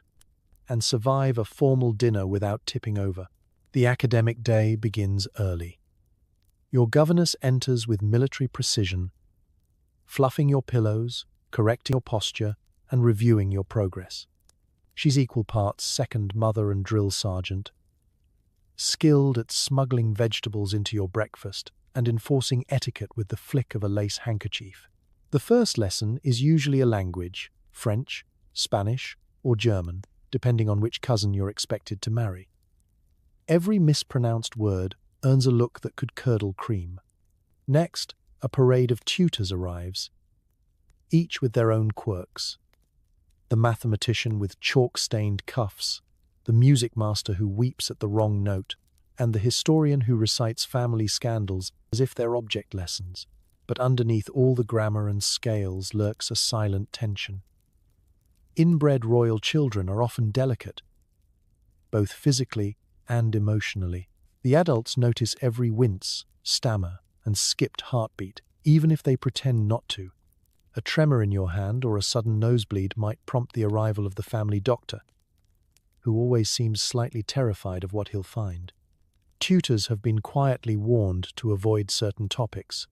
and survive a formal dinner without tipping over. The academic day begins early. Your governess enters with military precision, fluffing your pillows, correcting your posture, and reviewing your progress. She's equal parts second mother and drill sergeant, skilled at smuggling vegetables into your breakfast and enforcing etiquette with the flick of a lace handkerchief. The first lesson is usually a language, French, Spanish, or German, depending on which cousin you're expected to marry. Every mispronounced word earns a look that could curdle cream. Next, a parade of tutors arrives, each with their own quirks. The mathematician with chalk-stained cuffs, the music master who weeps at the wrong note, and the historian who recites family scandals as if they're object lessons. But underneath all the grammar and scales lurks a silent tension. Inbred royal children are often delicate, both physically and emotionally. The adults notice every wince, stammer, and skipped heartbeat, even if they pretend not to. A tremor in your hand or a sudden nosebleed might prompt the arrival of the family doctor, who always seems slightly terrified of what he'll find. Tutors have been quietly warned to avoid certain topics.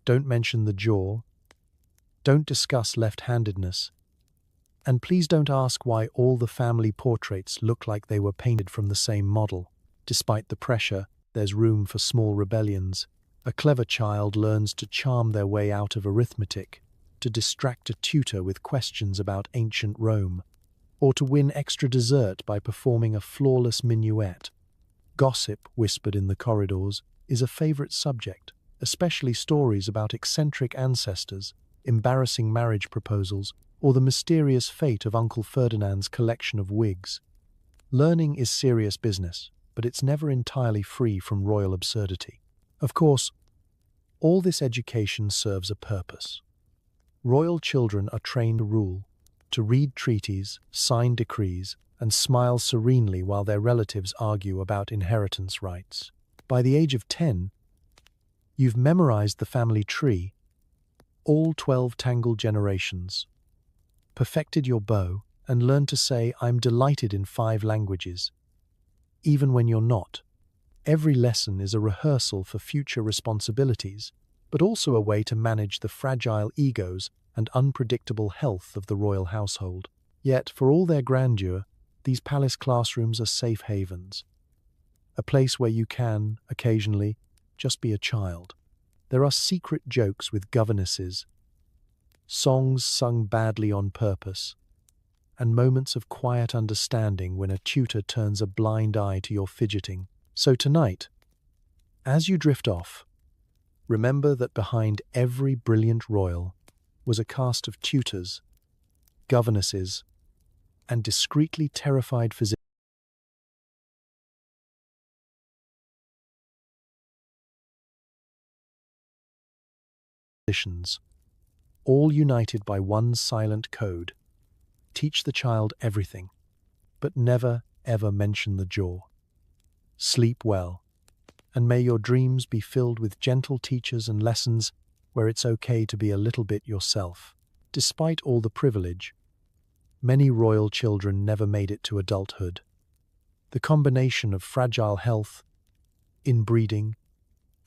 Don't mention the jaw. Don't discuss left-handedness. And please don't ask why all the family portraits look like they were painted from the same model. Despite the pressure, there's room for small rebellions. A clever child learns to charm their way out of arithmetic, to distract a tutor with questions about ancient Rome, or to win extra dessert by performing a flawless minuet. Gossip, whispered in the corridors, is a favorite subject, especially stories about eccentric ancestors, embarrassing marriage proposals, or the mysterious fate of Uncle Ferdinand's collection of wigs. Learning is serious business, but it's never entirely free from royal absurdity. Of course, all this education serves a purpose. Royal children are trained to rule, to read treaties, sign decrees, and smile serenely while their relatives argue about inheritance rights. By the age of 10, you've memorized the family tree, all 12 tangled generations, perfected your bow, and learned to say, "I'm delighted" in 5 languages, even when you're not. Every lesson is a rehearsal for future responsibilities, but also a way to manage the fragile egos and unpredictable health of the royal household. Yet, for all their grandeur, these palace classrooms are safe havens, a place where you can, occasionally, just be a child. There are secret jokes with governesses, songs sung badly on purpose, and moments of quiet understanding when a tutor turns a blind eye to your fidgeting. So tonight, as you drift off, remember that behind every brilliant royal was a cast of tutors, governesses, and discreetly terrified physicians, all united by one silent code: teach the child everything, but never, ever mention the jaw. Sleep well, and may your dreams be filled with gentle teachers and lessons where it's okay to be a little bit yourself. Despite all the privilege, many royal children never made it to adulthood. The combination of fragile health, inbreeding,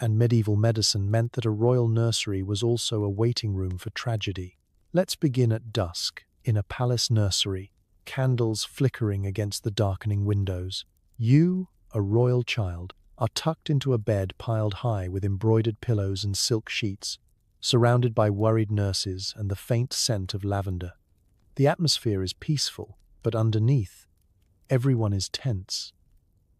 and medieval medicine meant that a royal nursery was also a waiting room for tragedy. Let's begin at dusk, in a palace nursery, candles flickering against the darkening windows. You, a royal child, are tucked into a bed piled high with embroidered pillows and silk sheets, surrounded by worried nurses and the faint scent of lavender. The atmosphere is peaceful, but underneath, everyone is tense.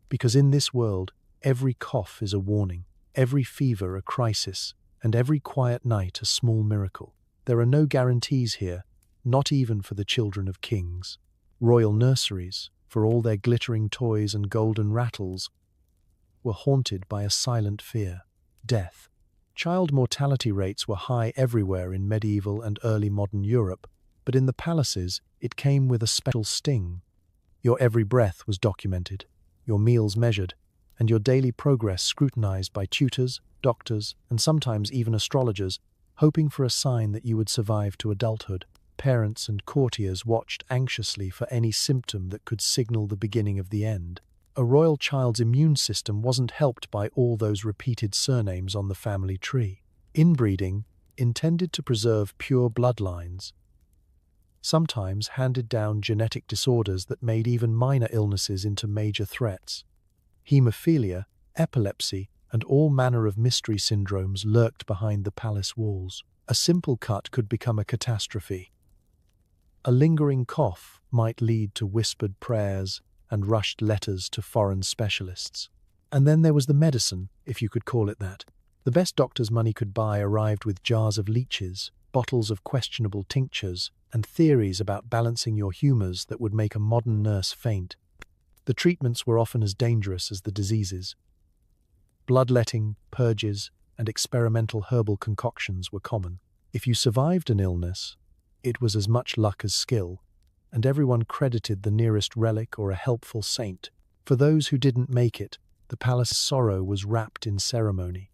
Because in this world, every cough is a warning, every fever a crisis, and every quiet night a small miracle. There are no guarantees here, not even for the children of kings. Royal nurseries, for all their glittering toys and golden rattles, were haunted by a silent fear: death. Child mortality rates were high everywhere in medieval and early modern Europe, but in the palaces it came with a special sting. Your every breath was documented, your meals measured, and your daily progress scrutinized by tutors, doctors, and sometimes even astrologers, hoping for a sign that you would survive to adulthood. Parents and courtiers watched anxiously for any symptom that could signal the beginning of the end. A royal child's immune system wasn't helped by all those repeated surnames on the family tree. Inbreeding, intended to preserve pure bloodlines, sometimes handed down genetic disorders that made even minor illnesses into major threats. Hemophilia, epilepsy, and all manner of mystery syndromes lurked behind the palace walls. A simple cut could become a catastrophe. A lingering cough might lead to whispered prayers and rushed letters to foreign specialists. And then there was the medicine, if you could call it that. The best doctors money could buy arrived with jars of leeches, bottles of questionable tinctures, and theories about balancing your humors that would make a modern nurse faint. The treatments were often as dangerous as the diseases. Bloodletting, purges, and experimental herbal concoctions were common. If you survived an illness, it was as much luck as skill, and everyone credited the nearest relic or a helpful saint. For those who didn't make it, the palace's sorrow was wrapped in ceremony.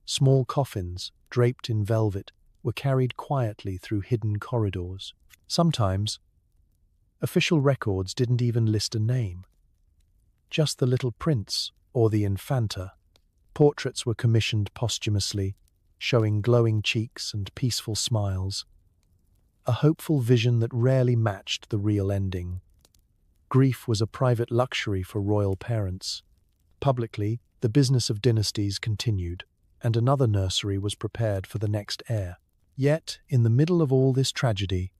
Small coffins, draped in velvet, were carried quietly through hidden corridors. Sometimes, official records didn't even list a name. Just the little prince or the infanta. Portraits were commissioned posthumously, showing glowing cheeks and peaceful smiles. A hopeful vision that rarely matched the real ending. Grief was a private luxury for royal parents. Publicly, the business of dynasties continued, and another nursery was prepared for the next heir. Yet, in the middle of all this tragedy,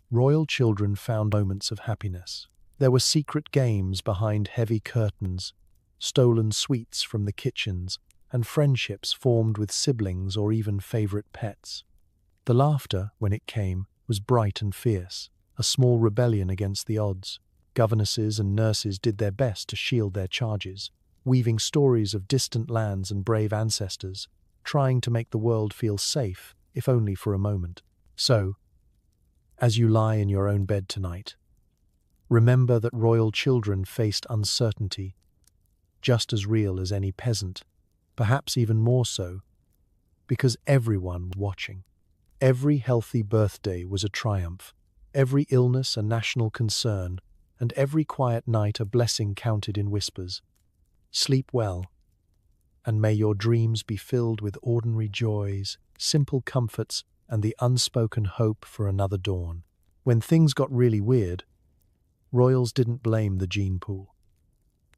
royal children found moments of happiness. There were secret games behind heavy curtains, stolen sweets from the kitchens, and friendships formed with siblings or even favorite pets. The laughter, when it came, was bright and fierce, a small rebellion against the odds. Governesses and nurses did their best to shield their charges, weaving stories of distant lands and brave ancestors, trying to make the world feel safe, if only for a moment. So, as you lie in your own bed tonight, remember that royal children faced uncertainty, just as real as any peasant, perhaps even more so, because everyone was watching. Every healthy birthday was a triumph, every illness a national concern, and every quiet night a blessing counted in whispers. Sleep well, and may your dreams be filled with ordinary joys, simple comforts, and the unspoken hope for another dawn. When things got really weird, royals didn't blame the gene pool.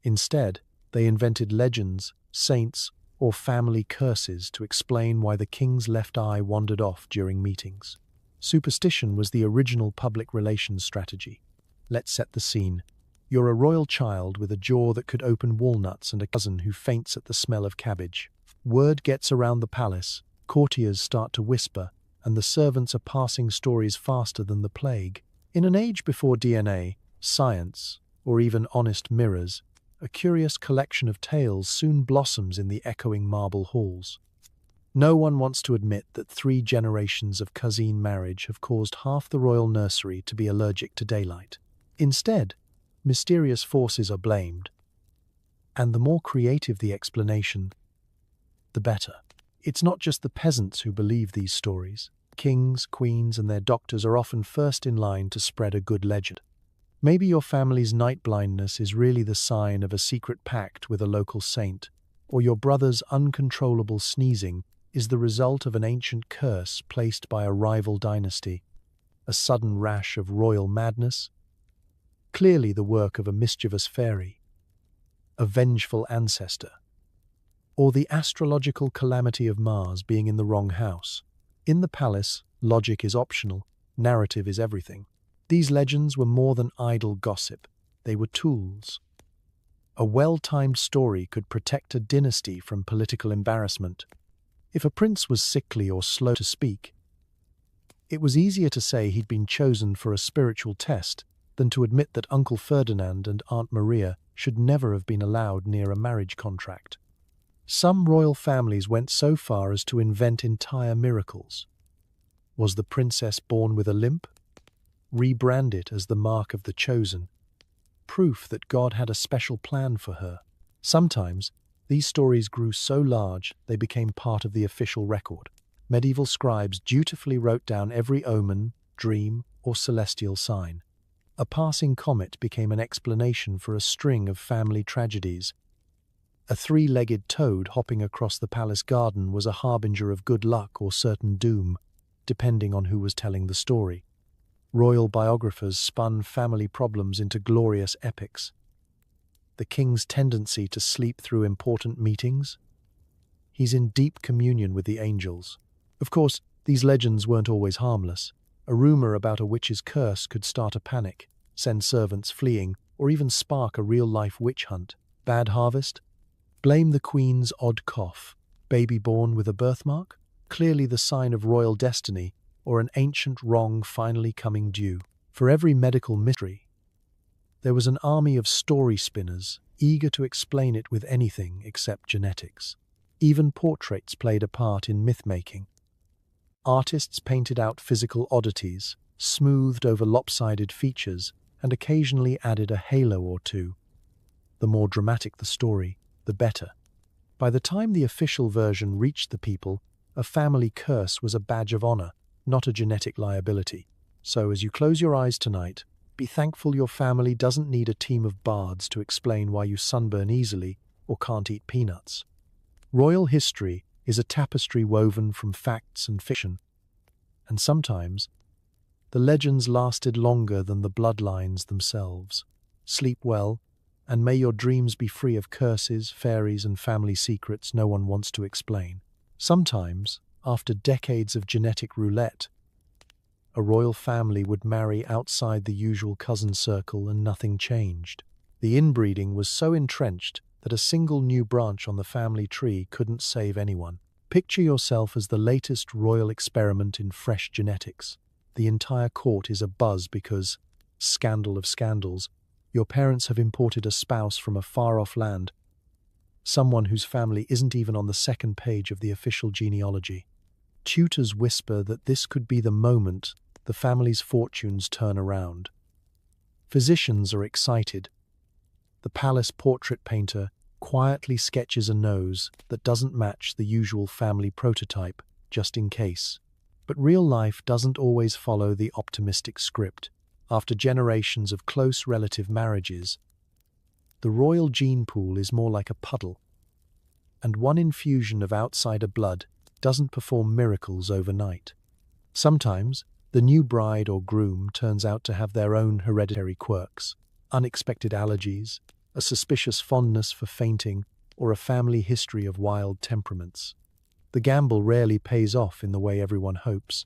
Instead, they invented legends, saints, or family curses to explain why the king's left eye wandered off during meetings. Superstition was the original public relations strategy. Let's set the scene. You're a royal child with a jaw that could open walnuts and a cousin who faints at the smell of cabbage. Word gets around the palace, courtiers start to whisper, and the servants are passing stories faster than the plague. In an age before DNA, science, or even honest mirrors, a curious collection of tales soon blossoms in the echoing marble halls. No one wants to admit that 3 generations of cousin marriage have caused half the royal nursery to be allergic to daylight. Instead, mysterious forces are blamed, and the more creative the explanation, the better. It's not just the peasants who believe these stories. Kings, queens, and their doctors are often first in line to spread a good legend. Maybe your family's night blindness is really the sign of a secret pact with a local saint, or your brother's uncontrollable sneezing is the result of an ancient curse placed by a rival dynasty, a sudden rash of royal madness, clearly the work of a mischievous fairy, a vengeful ancestor, or the astrological calamity of Mars being in the wrong house. In the palace, logic is optional, narrative is everything. These legends were more than idle gossip, they were tools. A well-timed story could protect a dynasty from political embarrassment. If a prince was sickly or slow to speak, it was easier to say he'd been chosen for a spiritual test than to admit that Uncle Ferdinand and Aunt Maria should never have been allowed near a marriage contract. Some royal families went so far as to invent entire miracles. Was the princess born with a limp? Rebrand it as the mark of the chosen, proof that God had a special plan for her. Sometimes, these stories grew so large they became part of the official record. Medieval scribes dutifully wrote down every omen, dream, or celestial sign. A passing comet became an explanation for a string of family tragedies. A 3-legged toad hopping across the palace garden was a harbinger of good luck or certain doom, depending on who was telling the story. Royal biographers spun family problems into glorious epics. The king's tendency to sleep through important meetings? He's in deep communion with the angels. Of course, these legends weren't always harmless. A rumor about a witch's curse could start a panic, send servants fleeing, or even spark a real-life witch hunt. Bad harvest? Blame the queen's odd cough. Baby born with a birthmark? Clearly the sign of royal destiny, or an ancient wrong finally coming due. For every medical mystery, there was an army of story spinners, eager to explain it with anything except genetics. Even portraits played a part in myth-making. Artists painted out physical oddities, smoothed over lopsided features, and occasionally added a halo or two. The more dramatic the story, the better. By the time the official version reached the people, a family curse was a badge of honor, not a genetic liability. So as you close your eyes tonight, be thankful your family doesn't need a team of bards to explain why you sunburn easily or can't eat peanuts. Royal history is a tapestry woven from facts and fiction, and sometimes the legends lasted longer than the bloodlines themselves. Sleep well, and may your dreams be free of curses, fairies, and family secrets no one wants to explain. Sometimes, after decades of genetic roulette, a royal family would marry outside the usual cousin circle and nothing changed. The inbreeding was so entrenched that a single new branch on the family tree couldn't save anyone. Picture yourself as the latest royal experiment in fresh genetics. The entire court is abuzz because, scandal of scandals, your parents have imported a spouse from a far-off land, someone whose family isn't even on the second page of the official genealogy. Tutors whisper that this could be the moment the family's fortunes turn around. Physicians are excited. The palace portrait painter quietly sketches a nose that doesn't match the usual family prototype, just in case. But real life doesn't always follow the optimistic script. After generations of close relative marriages, the royal gene pool is more like a puddle, and one infusion of outsider blood doesn't perform miracles overnight. Sometimes, the new bride or groom turns out to have their own hereditary quirks, unexpected allergies, a suspicious fondness for fainting, or a family history of wild temperaments. The gamble rarely pays off in the way everyone hopes.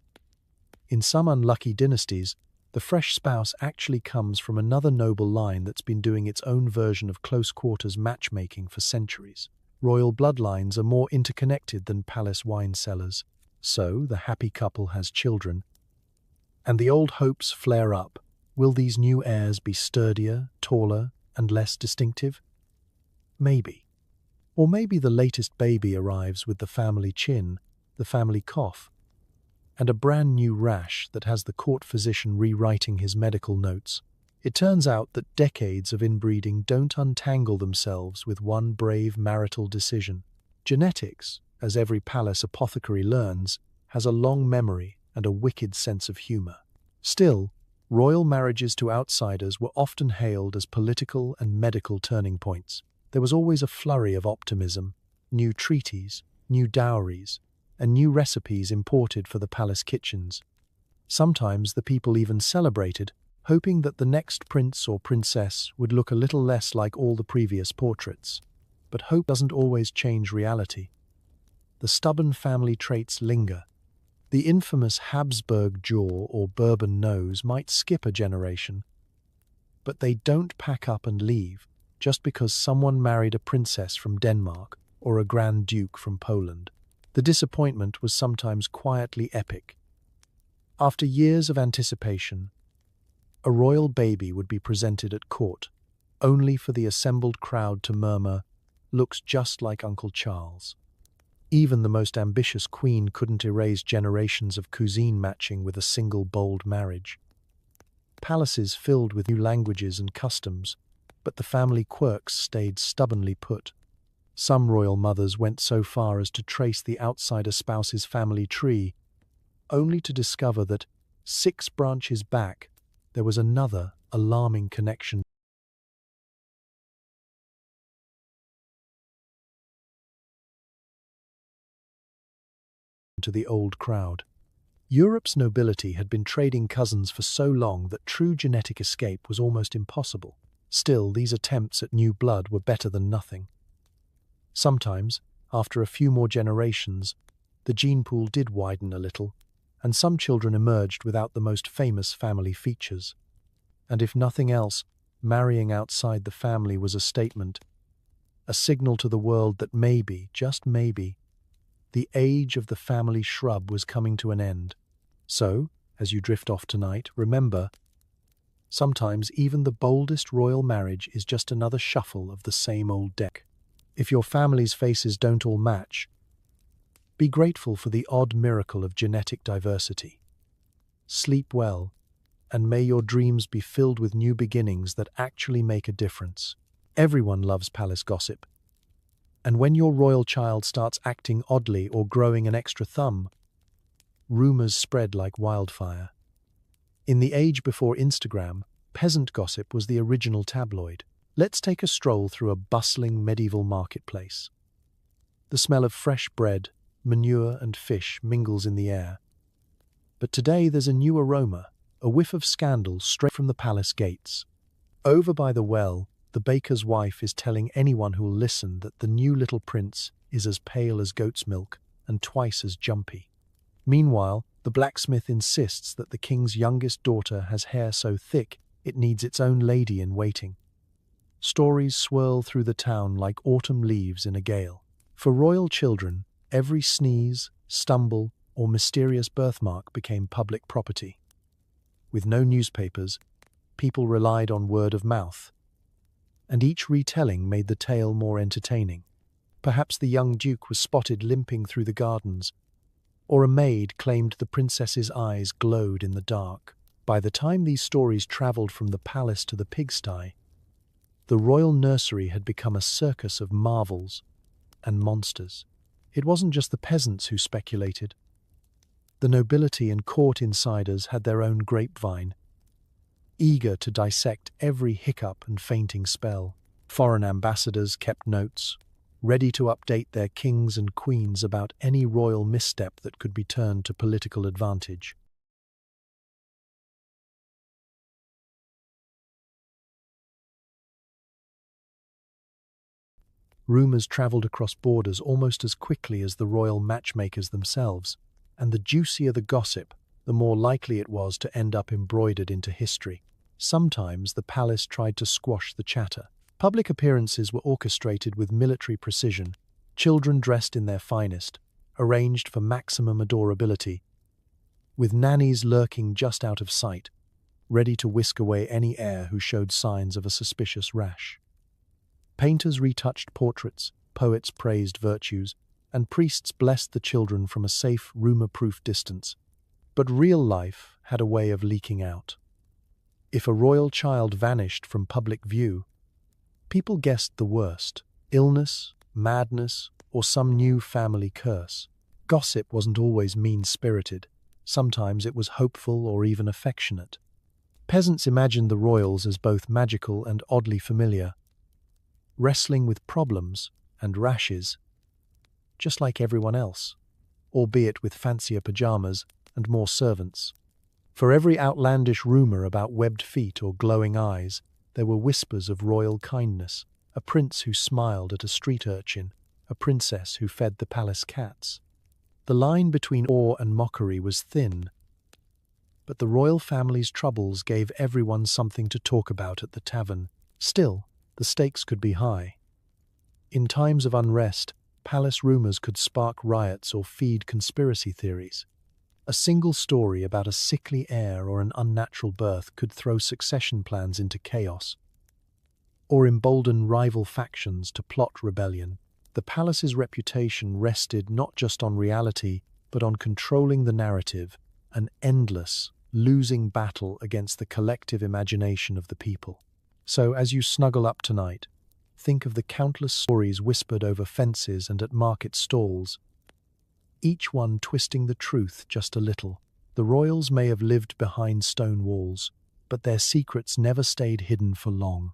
In some unlucky dynasties, the fresh spouse actually comes from another noble line that's been doing its own version of close-quarters matchmaking for centuries. Royal bloodlines are more interconnected than palace wine cellars, so the happy couple has children, and the old hopes flare up. Will these new heirs be sturdier, taller, and less distinctive? Maybe. Or maybe the latest baby arrives with the family chin, the family cough, and a brand new rash that has the court physician rewriting his medical notes. It turns out that decades of inbreeding don't untangle themselves with one brave marital decision. Genetics, as every palace apothecary learns, has a long memory and a wicked sense of humor. Still, royal marriages to outsiders were often hailed as political and medical turning points. There was always a flurry of optimism, new treaties, new dowries, and new recipes imported for the palace kitchens. Sometimes the people even celebrated, hoping that the next prince or princess would look a little less like all the previous portraits. But hope doesn't always change reality. The stubborn family traits linger. The infamous Habsburg jaw or Bourbon nose might skip a generation, but they don't pack up and leave just because someone married a princess from Denmark or a Grand Duke from Poland. The disappointment was sometimes quietly epic. After years of anticipation, a royal baby would be presented at court, only for the assembled crowd to murmur, "Looks just like Uncle Charles." Even the most ambitious queen couldn't erase generations of cuisine matching with a single bold marriage. Palaces filled with new languages and customs, but the family quirks stayed stubbornly put. Some royal mothers went so far as to trace the outsider spouse's family tree, only to discover that 6 branches back, there was another alarming connection to the old crowd. Europe's nobility had been trading cousins for so long that true genetic escape was almost impossible. Still, these attempts at new blood were better than nothing. Sometimes, after a few more generations, the gene pool did widen a little, and some children emerged without the most famous family features. And if nothing else, marrying outside the family was a statement, a signal to the world that maybe, just maybe, the age of the family shrub was coming to an end. So, as you drift off tonight, remember, sometimes even the boldest royal marriage is just another shuffle of the same old deck. If your family's faces don't all match, be grateful for the odd miracle of genetic diversity. Sleep well, and may your dreams be filled with new beginnings that actually make a difference. Everyone loves palace gossip. And when your royal child starts acting oddly or growing an extra thumb, rumors spread like wildfire. In the age before Instagram, peasant gossip was the original tabloid. Let's take a stroll through a bustling medieval marketplace. The smell of fresh bread, manure and fish mingles in the air. But today there's a new aroma, a whiff of scandal straight from the palace gates. Over by the well, the baker's wife is telling anyone who'll listen that the new little prince is as pale as goat's milk and twice as jumpy. Meanwhile, the blacksmith insists that the king's youngest daughter has hair so thick it needs its own lady in waiting. Stories swirl through the town like autumn leaves in a gale. For royal children, every sneeze, stumble, or mysterious birthmark became public property. With no newspapers, people relied on word of mouth, and each retelling made the tale more entertaining. Perhaps the young duke was spotted limping through the gardens, or a maid claimed the princess's eyes glowed in the dark. By the time these stories travelled from the palace to the pigsty, the royal nursery had become a circus of marvels and monsters. It wasn't just the peasants who speculated. The nobility and court insiders had their own grapevine, eager to dissect every hiccup and fainting spell. Foreign ambassadors kept notes, ready to update their kings and queens about any royal misstep that could be turned to political advantage. Rumours travelled across borders almost as quickly as the royal matchmakers themselves, and the juicier the gossip, the more likely it was to end up embroidered into history. Sometimes the palace tried to squash the chatter. Public appearances were orchestrated with military precision, children dressed in their finest, arranged for maximum adorability, with nannies lurking just out of sight, ready to whisk away any heir who showed signs of a suspicious rash. Painters retouched portraits, poets praised virtues, and priests blessed the children from a safe, rumor-proof distance. But real life had a way of leaking out. If a royal child vanished from public view, people guessed the worst: illness, madness, or some new family curse. Gossip wasn't always mean-spirited. Sometimes it was hopeful or even affectionate. Peasants imagined the royals as both magical and oddly familiar, wrestling with problems and rashes, just like everyone else, albeit with fancier pajamas and more servants. For every outlandish rumor about webbed feet or glowing eyes, there were whispers of royal kindness: a prince who smiled at a street urchin, a princess who fed the palace cats. The line between awe and mockery was thin, but the royal family's troubles gave everyone something to talk about at the tavern. Still, the stakes could be high. In times of unrest, palace rumors could spark riots or feed conspiracy theories. A single story about a sickly heir or an unnatural birth could throw succession plans into chaos, or embolden rival factions to plot rebellion. The palace's reputation rested not just on reality, but on controlling the narrative, an endless, losing battle against the collective imagination of the people. So, as you snuggle up tonight, think of the countless stories whispered over fences and at market stalls, each one twisting the truth just a little. The royals may have lived behind stone walls, but their secrets never stayed hidden for long.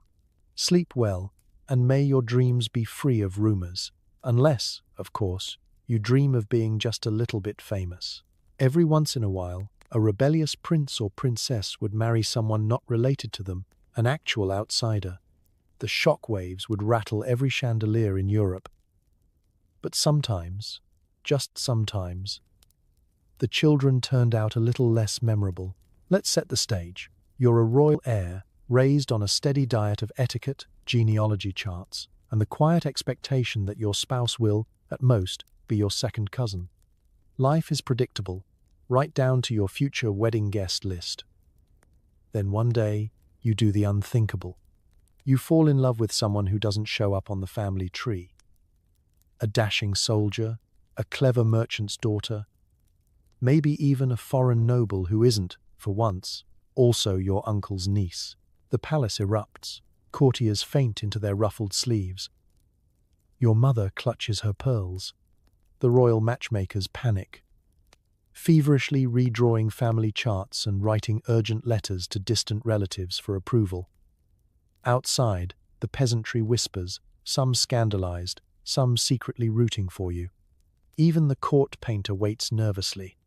Sleep well, and may your dreams be free of rumors, unless, of course, you dream of being just a little bit famous. Every once in a while, a rebellious prince or princess would marry someone not related to them, an actual outsider. The shock waves would rattle every chandelier in Europe. But sometimes, just sometimes, the children turned out a little less memorable. Let's set the stage. You're a royal heir, raised on a steady diet of etiquette, genealogy charts, and the quiet expectation that your spouse will, at most, be your second cousin. Life is predictable, right down to your future wedding guest list. Then one day, you do the unthinkable. You fall in love with someone who doesn't show up on the family tree. A dashing soldier, a clever merchant's daughter, maybe even a foreign noble who isn't, for once, also your uncle's niece. The palace erupts. Courtiers faint into their ruffled sleeves. Your mother clutches her pearls. The royal matchmakers panic, feverishly redrawing family charts and writing urgent letters to distant relatives for approval. Outside, the peasantry whispers, some scandalized, some secretly rooting for you. Even the court painter waits nervously,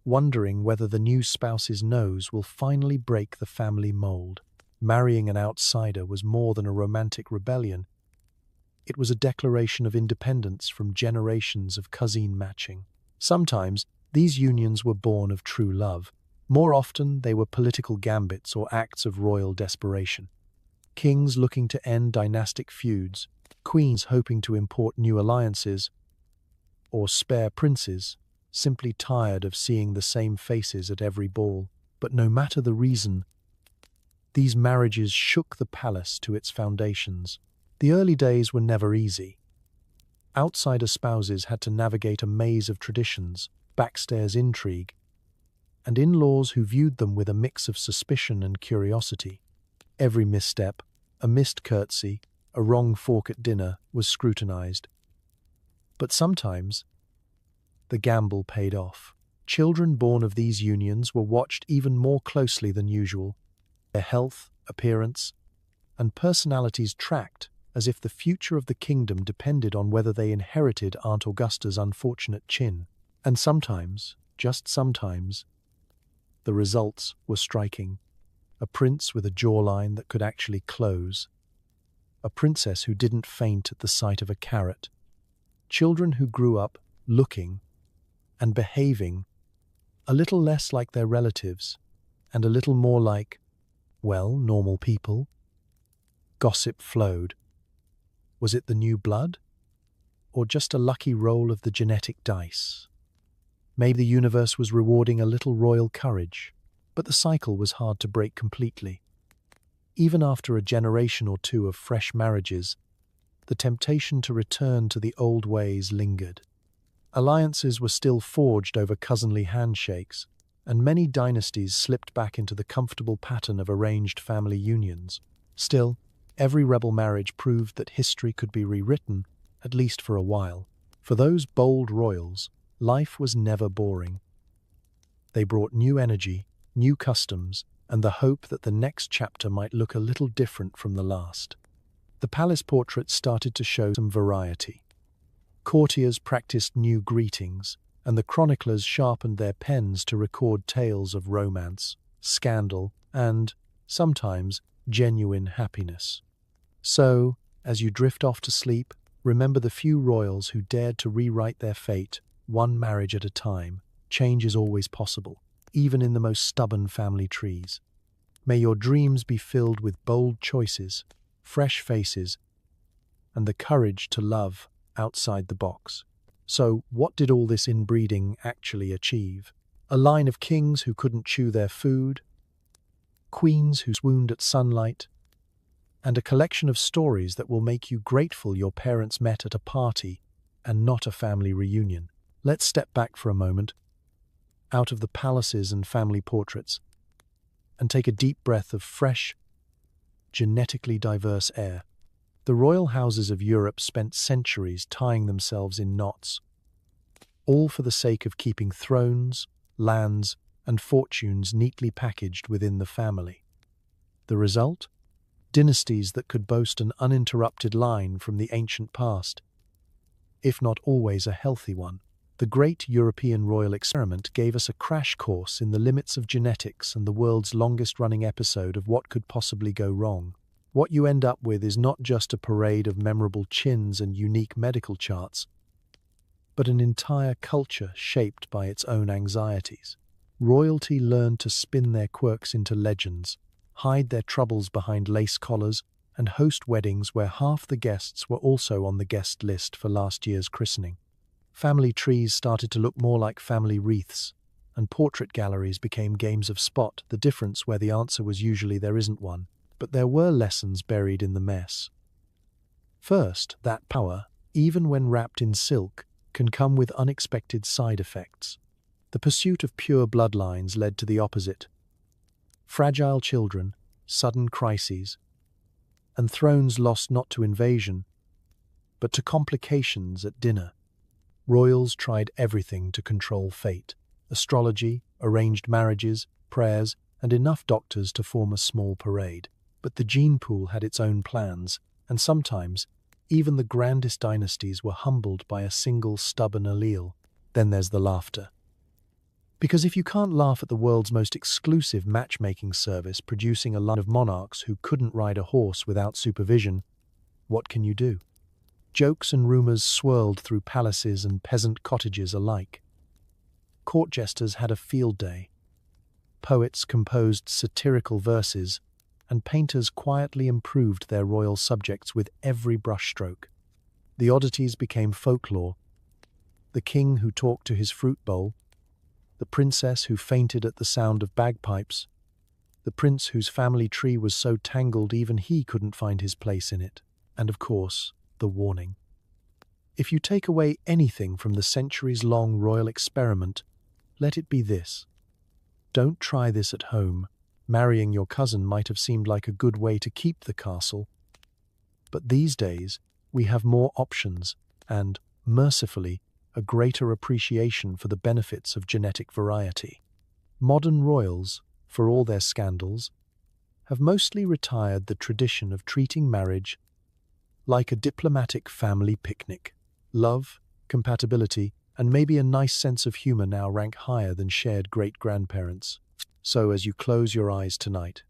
wondering whether the new spouse's nose will finally break the family mold. Marrying an outsider was more than a romantic rebellion. It was a declaration of independence from generations of cousin matching. Sometimes, these unions were born of true love. More often, they were political gambits or acts of royal desperation. Kings looking to end dynastic feuds, queens hoping to import new alliances, or spare princes, simply tired of seeing the same faces at every ball. But no matter the reason, these marriages shook the palace to its foundations. The early days were never easy. Outsider spouses had to navigate a maze of traditions, backstairs intrigue, and in-laws who viewed them with a mix of suspicion and curiosity. Every misstep, a missed curtsy, a wrong fork at dinner was scrutinized. But sometimes, the gamble paid off. Children born of these unions were watched even more closely than usual, their health, appearance, and personalities tracked as if the future of the kingdom depended on whether they inherited Aunt Augusta's unfortunate chin. And sometimes, just sometimes, the results were striking. A prince with a jawline that could actually close. A princess who didn't faint at the sight of a carrot. Children who grew up looking and behaving a little less like their relatives and a little more like, well, normal people. Gossip flowed. Was it the new blood? Or just a lucky roll of the genetic dice? Maybe the universe was rewarding a little royal courage, but the cycle was hard to break completely. Even after a generation or two of fresh marriages, the temptation to return to the old ways lingered. Alliances were still forged over cousinly handshakes, and many dynasties slipped back into the comfortable pattern of arranged family unions. Still, every rebel marriage proved that history could be rewritten, at least for a while. For those bold royals, life was never boring. They brought new energy, new customs, and the hope that the next chapter might look a little different from the last. The palace portraits started to show some variety. Courtiers practiced new greetings, and the chroniclers sharpened their pens to record tales of romance, scandal, and, sometimes, genuine happiness. So, as you drift off to sleep, remember the few royals who dared to rewrite their fate, one marriage at a time. Change is always possible, even in the most stubborn family trees. May your dreams be filled with bold choices, fresh faces, and the courage to love outside the box. So, what did all this inbreeding actually achieve? A line of kings who couldn't chew their food, queens who swooned at sunlight, and a collection of stories that will make you grateful your parents met at a party and not a family reunion. Let's step back for a moment, out of the palaces and family portraits, and take a deep breath of fresh, genetically diverse air. The royal houses of Europe spent centuries tying themselves in knots, all for the sake of keeping thrones, lands, and fortunes neatly packaged within the family. The result? Dynasties that could boast an uninterrupted line from the ancient past, if not always a healthy one. The great European royal experiment gave us a crash course in the limits of genetics and the world's longest-running episode of what could possibly go wrong. What you end up with is not just a parade of memorable chins and unique medical charts, but an entire culture shaped by its own anxieties. Royalty learned to spin their quirks into legends, hide their troubles behind lace collars, and host weddings where half the guests were also on the guest list for last year's christening. Family trees started to look more like family wreaths, and portrait galleries became games of spot the difference where the answer was usually there isn't one, but there were lessons buried in the mess. First, that power, even when wrapped in silk, can come with unexpected side effects. The pursuit of pure bloodlines led to the opposite. Fragile children, sudden crises, and thrones lost not to invasion, but to complications at dinner. Royals tried everything to control fate: astrology, arranged marriages, prayers, and enough doctors to form a small parade. But the gene pool had its own plans, and sometimes even the grandest dynasties were humbled by a single stubborn allele. Then there's the laughter. Because if you can't laugh at the world's most exclusive matchmaking service producing a line of monarchs who couldn't ride a horse without supervision, what can you do? Jokes and rumors swirled through palaces and peasant cottages alike. Court jesters had a field day. Poets composed satirical verses, and painters quietly improved their royal subjects with every brushstroke. The oddities became folklore: the king who talked to his fruit bowl, the princess who fainted at the sound of bagpipes, the prince whose family tree was so tangled even he couldn't find his place in it, and of course, the warning. If you take away anything from the centuries-long royal experiment, let it be this: don't try this at home. Marrying your cousin might have seemed like a good way to keep the castle. But these days, we have more options and, mercifully, a greater appreciation for the benefits of genetic variety. Modern royals, for all their scandals, have mostly retired the tradition of treating marriage like a diplomatic family picnic. Love, compatibility, and maybe a nice sense of humor now rank higher than shared great-grandparents. So as you close your eyes tonight,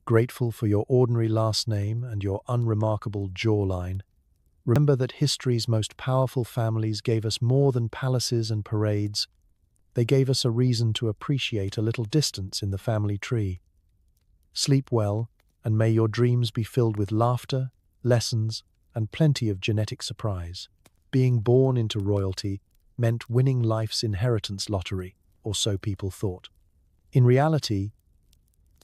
grateful for your ordinary last name and your unremarkable jawline, remember that history's most powerful families gave us more than palaces and parades. They gave us a reason to appreciate a little distance in the family tree. Sleep well, and may your dreams be filled with laughter, lessons, and plenty of genetic surprise. Being born into royalty meant winning life's inheritance lottery, or so people thought. In reality,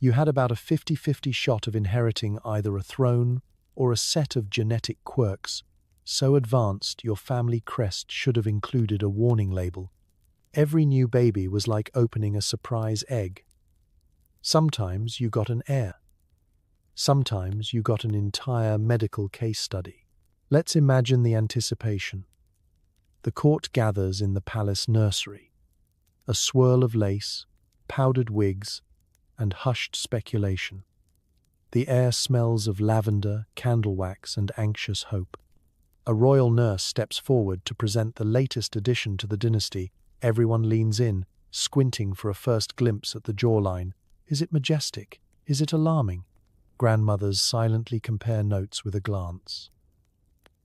you had about a 50-50 shot of inheriting either a throne or a set of genetic quirks so advanced your family crest should have included a warning label. Every new baby was like opening a surprise egg. Sometimes you got an heir. Sometimes you got an entire medical case study. Let's imagine the anticipation. The court gathers in the palace nursery. A swirl of lace, powdered wigs, and hushed speculation. The air smells of lavender, candle wax, and anxious hope. A royal nurse steps forward to present the latest addition to the dynasty. Everyone leans in, squinting for a first glimpse at the jawline. Is it majestic? Is it alarming? Grandmothers silently compare notes with a glance.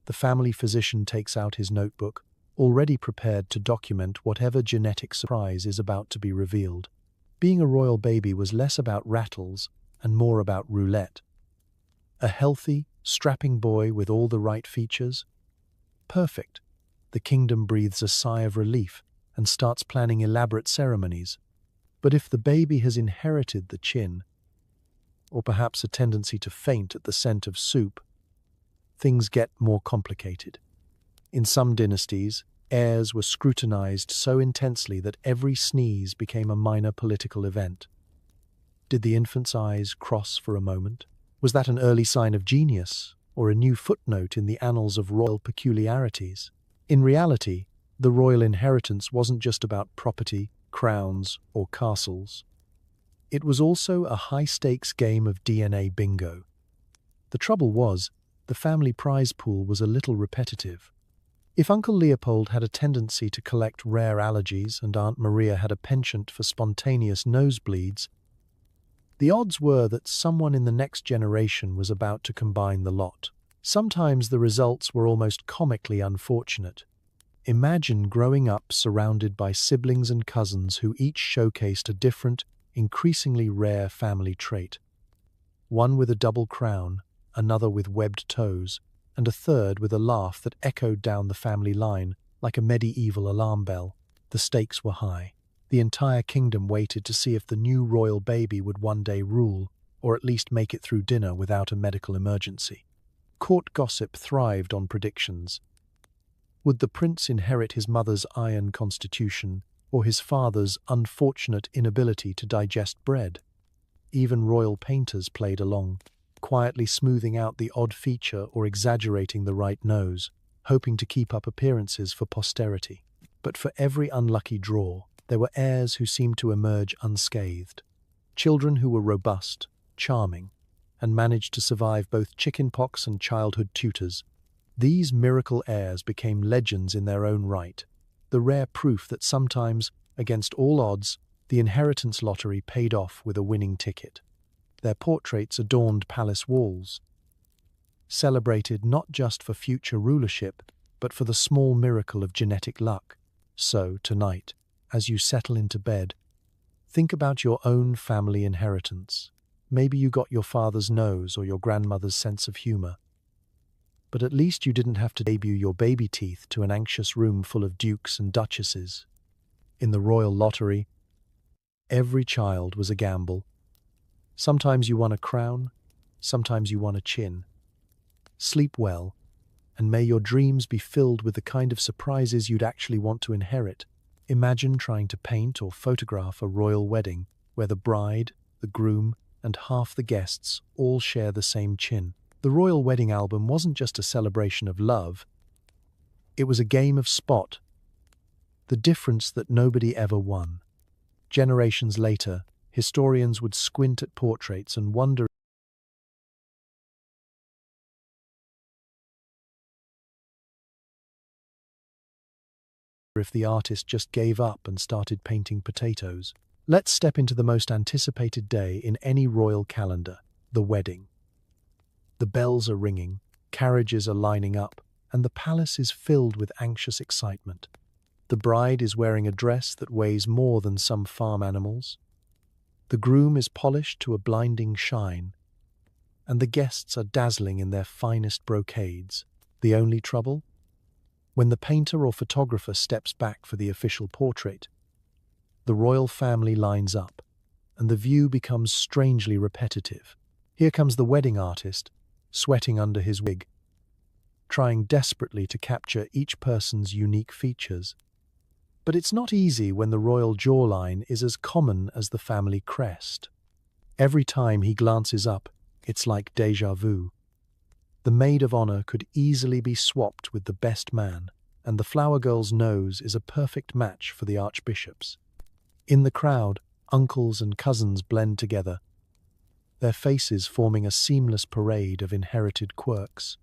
The family physician takes out his notebook, already prepared to document whatever genetic surprise is about to be revealed. Being a royal baby was less about rattles and more about roulette. A healthy, strapping boy with all the right features? Perfect. The kingdom breathes a sigh of relief and starts planning elaborate ceremonies. But if the baby has inherited the chin, or perhaps a tendency to faint at the scent of soup, things get more complicated. In some dynasties, heirs were scrutinized so intensely that every sneeze became a minor political event. Did the infant's eyes cross for a moment? Was that an early sign of genius, or a new footnote in the annals of royal peculiarities? In reality, the royal inheritance wasn't just about property, crowns, or castles. It was also a high-stakes game of DNA bingo. The trouble was, the family prize pool was a little repetitive. If Uncle Leopold had a tendency to collect rare allergies and Aunt Maria had a penchant for spontaneous nosebleeds, the odds were that someone in the next generation was about to combine the lot. Sometimes the results were almost comically unfortunate. Imagine growing up surrounded by siblings and cousins who each showcased a different, increasingly rare family trait. One with a double crown, another with webbed toes, and a third with a laugh that echoed down the family line like a medieval alarm bell. The stakes were high. The entire kingdom waited to see if the new royal baby would one day rule, or at least make it through dinner without a medical emergency. Court gossip thrived on predictions. Would the prince inherit his mother's iron constitution, or his father's unfortunate inability to digest bread? Even royal painters played along, quietly smoothing out the odd feature or exaggerating the right nose, hoping to keep up appearances for posterity. But for every unlucky draw, there were heirs who seemed to emerge unscathed. Children who were robust, charming, and managed to survive both chickenpox and childhood tutors. These miracle heirs became legends in their own right, the rare proof that sometimes, against all odds, the inheritance lottery paid off with a winning ticket. Their portraits adorned palace walls, celebrated not just for future rulership, but for the small miracle of genetic luck. So, tonight, as you settle into bed, think about your own family inheritance. Maybe you got your father's nose or your grandmother's sense of humor. But at least you didn't have to debut your baby teeth to an anxious room full of dukes and duchesses. In the royal lottery, every child was a gamble. Sometimes you won a crown, sometimes you won a chin. Sleep well, and may your dreams be filled with the kind of surprises you'd actually want to inherit. Imagine trying to paint or photograph a royal wedding where the bride, the groom, and half the guests all share the same chin. The royal wedding album wasn't just a celebration of love, it was a game of spot, the difference that nobody ever won. Generations later, historians would squint at portraits and wonder if the artist just gave up and started painting potatoes. Let's step into the most anticipated day in any royal calendar, the wedding. The bells are ringing, carriages are lining up, and the palace is filled with anxious excitement. The bride is wearing a dress that weighs more than some farm animals. The groom is polished to a blinding shine, and the guests are dazzling in their finest brocades. The only trouble? When the painter or photographer steps back for the official portrait, the royal family lines up, and the view becomes strangely repetitive. Here comes the wedding artist, sweating under his wig, trying desperately to capture each person's unique features. But it's not easy when the royal jawline is as common as the family crest. Every time he glances up, it's like déjà vu. The maid of honor could easily be swapped with the best man, and the flower girl's nose is a perfect match for the archbishop's. In the crowd, uncles and cousins blend together, their faces forming a seamless parade of inherited quirks.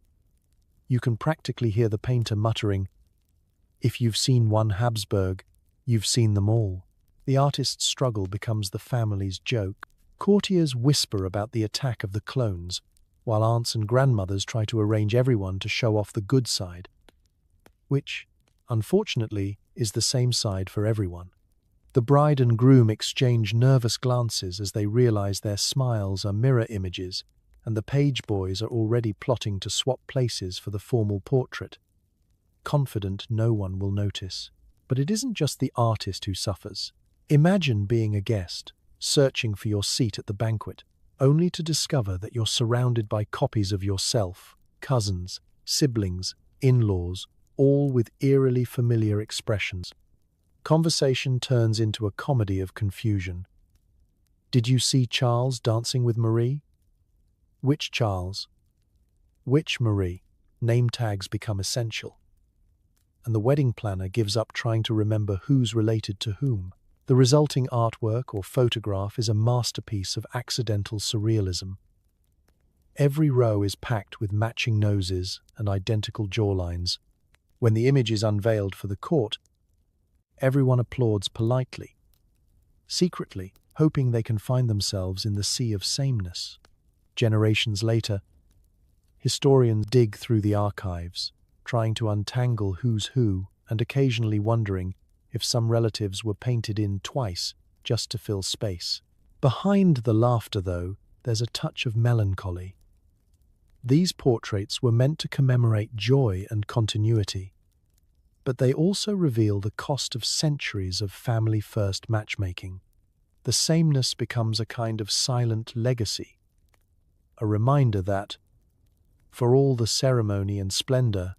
You can practically hear the painter muttering, "If you've seen one Habsburg, you've seen them all." The artist's struggle becomes the family's joke. Courtiers whisper about the attack of the clones, while aunts and grandmothers try to arrange everyone to show off the good side, which, unfortunately, is the same side for everyone. The bride and groom exchange nervous glances as they realize their smiles are mirror images, and the page boys are already plotting to swap places for the formal portrait, confident no one will notice. But it isn't just the artist who suffers. Imagine being a guest, searching for your seat at the banquet, only to discover that you're surrounded by copies of yourself, cousins, siblings, in-laws, all with eerily familiar expressions. Conversation turns into a comedy of confusion. Did you see Charles dancing with Marie? Which Charles? Which Marie? Name tags become essential, and the wedding planner gives up trying to remember who's related to whom. The resulting artwork or photograph is a masterpiece of accidental surrealism. Every row is packed with matching noses and identical jawlines, When the image is unveiled for the court, everyone applauds politely, secretly hoping they can find themselves in the sea of sameness. Generations later, historians dig through the archives, trying to untangle who's who and occasionally wondering if some relatives were painted in twice just to fill space. Behind the laughter, though, there's a touch of melancholy. These portraits were meant to commemorate joy and continuity, but they also reveal the cost of centuries of family-first matchmaking. The sameness becomes a kind of silent legacy, a reminder that, for all the ceremony and splendor,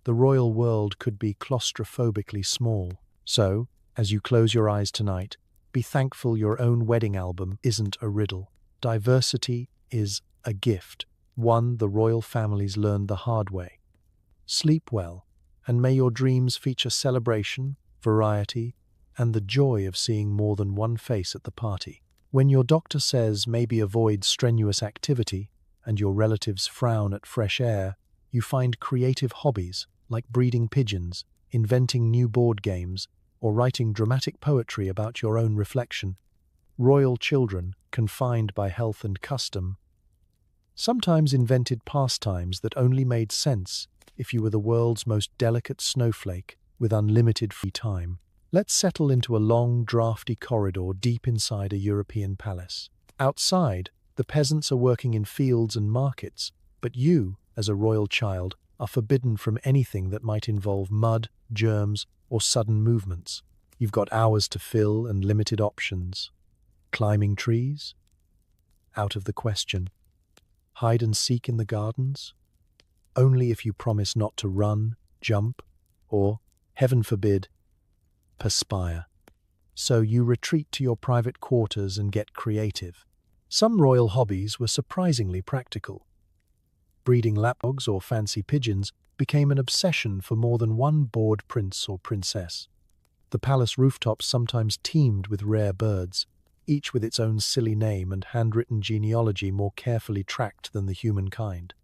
the royal world could be claustrophobically small. So, as you close your eyes tonight, be thankful your own wedding album isn't a riddle. Diversity is a gift, one the royal families learned the hard way. Sleep well, and may your dreams feature celebration, variety, and the joy of seeing more than one face at the party. When your doctor says maybe avoid strenuous activity and your relatives frown at fresh air, you find creative hobbies like breeding pigeons, inventing new board games, or writing dramatic poetry about your own reflection. Royal children, confined by health and custom, sometimes invented pastimes that only made sense if you were the world's most delicate snowflake with unlimited free time. Let's settle into a long, drafty corridor deep inside a European palace. Outside, the peasants are working in fields and markets, but you, as a royal child, are forbidden from anything that might involve mud, germs, or sudden movements. You've got hours to fill and limited options. Climbing trees? Out of the question. Hide and seek in the gardens? Only if you promise not to run, jump, or, heaven forbid, perspire. So you retreat to your private quarters and get creative. Some royal hobbies were surprisingly practical. Breeding lapdogs or fancy pigeons became an obsession for more than one bored prince or princess. The palace rooftops sometimes teemed with rare birds, each with its own silly name and handwritten genealogy more carefully tracked than the humankind.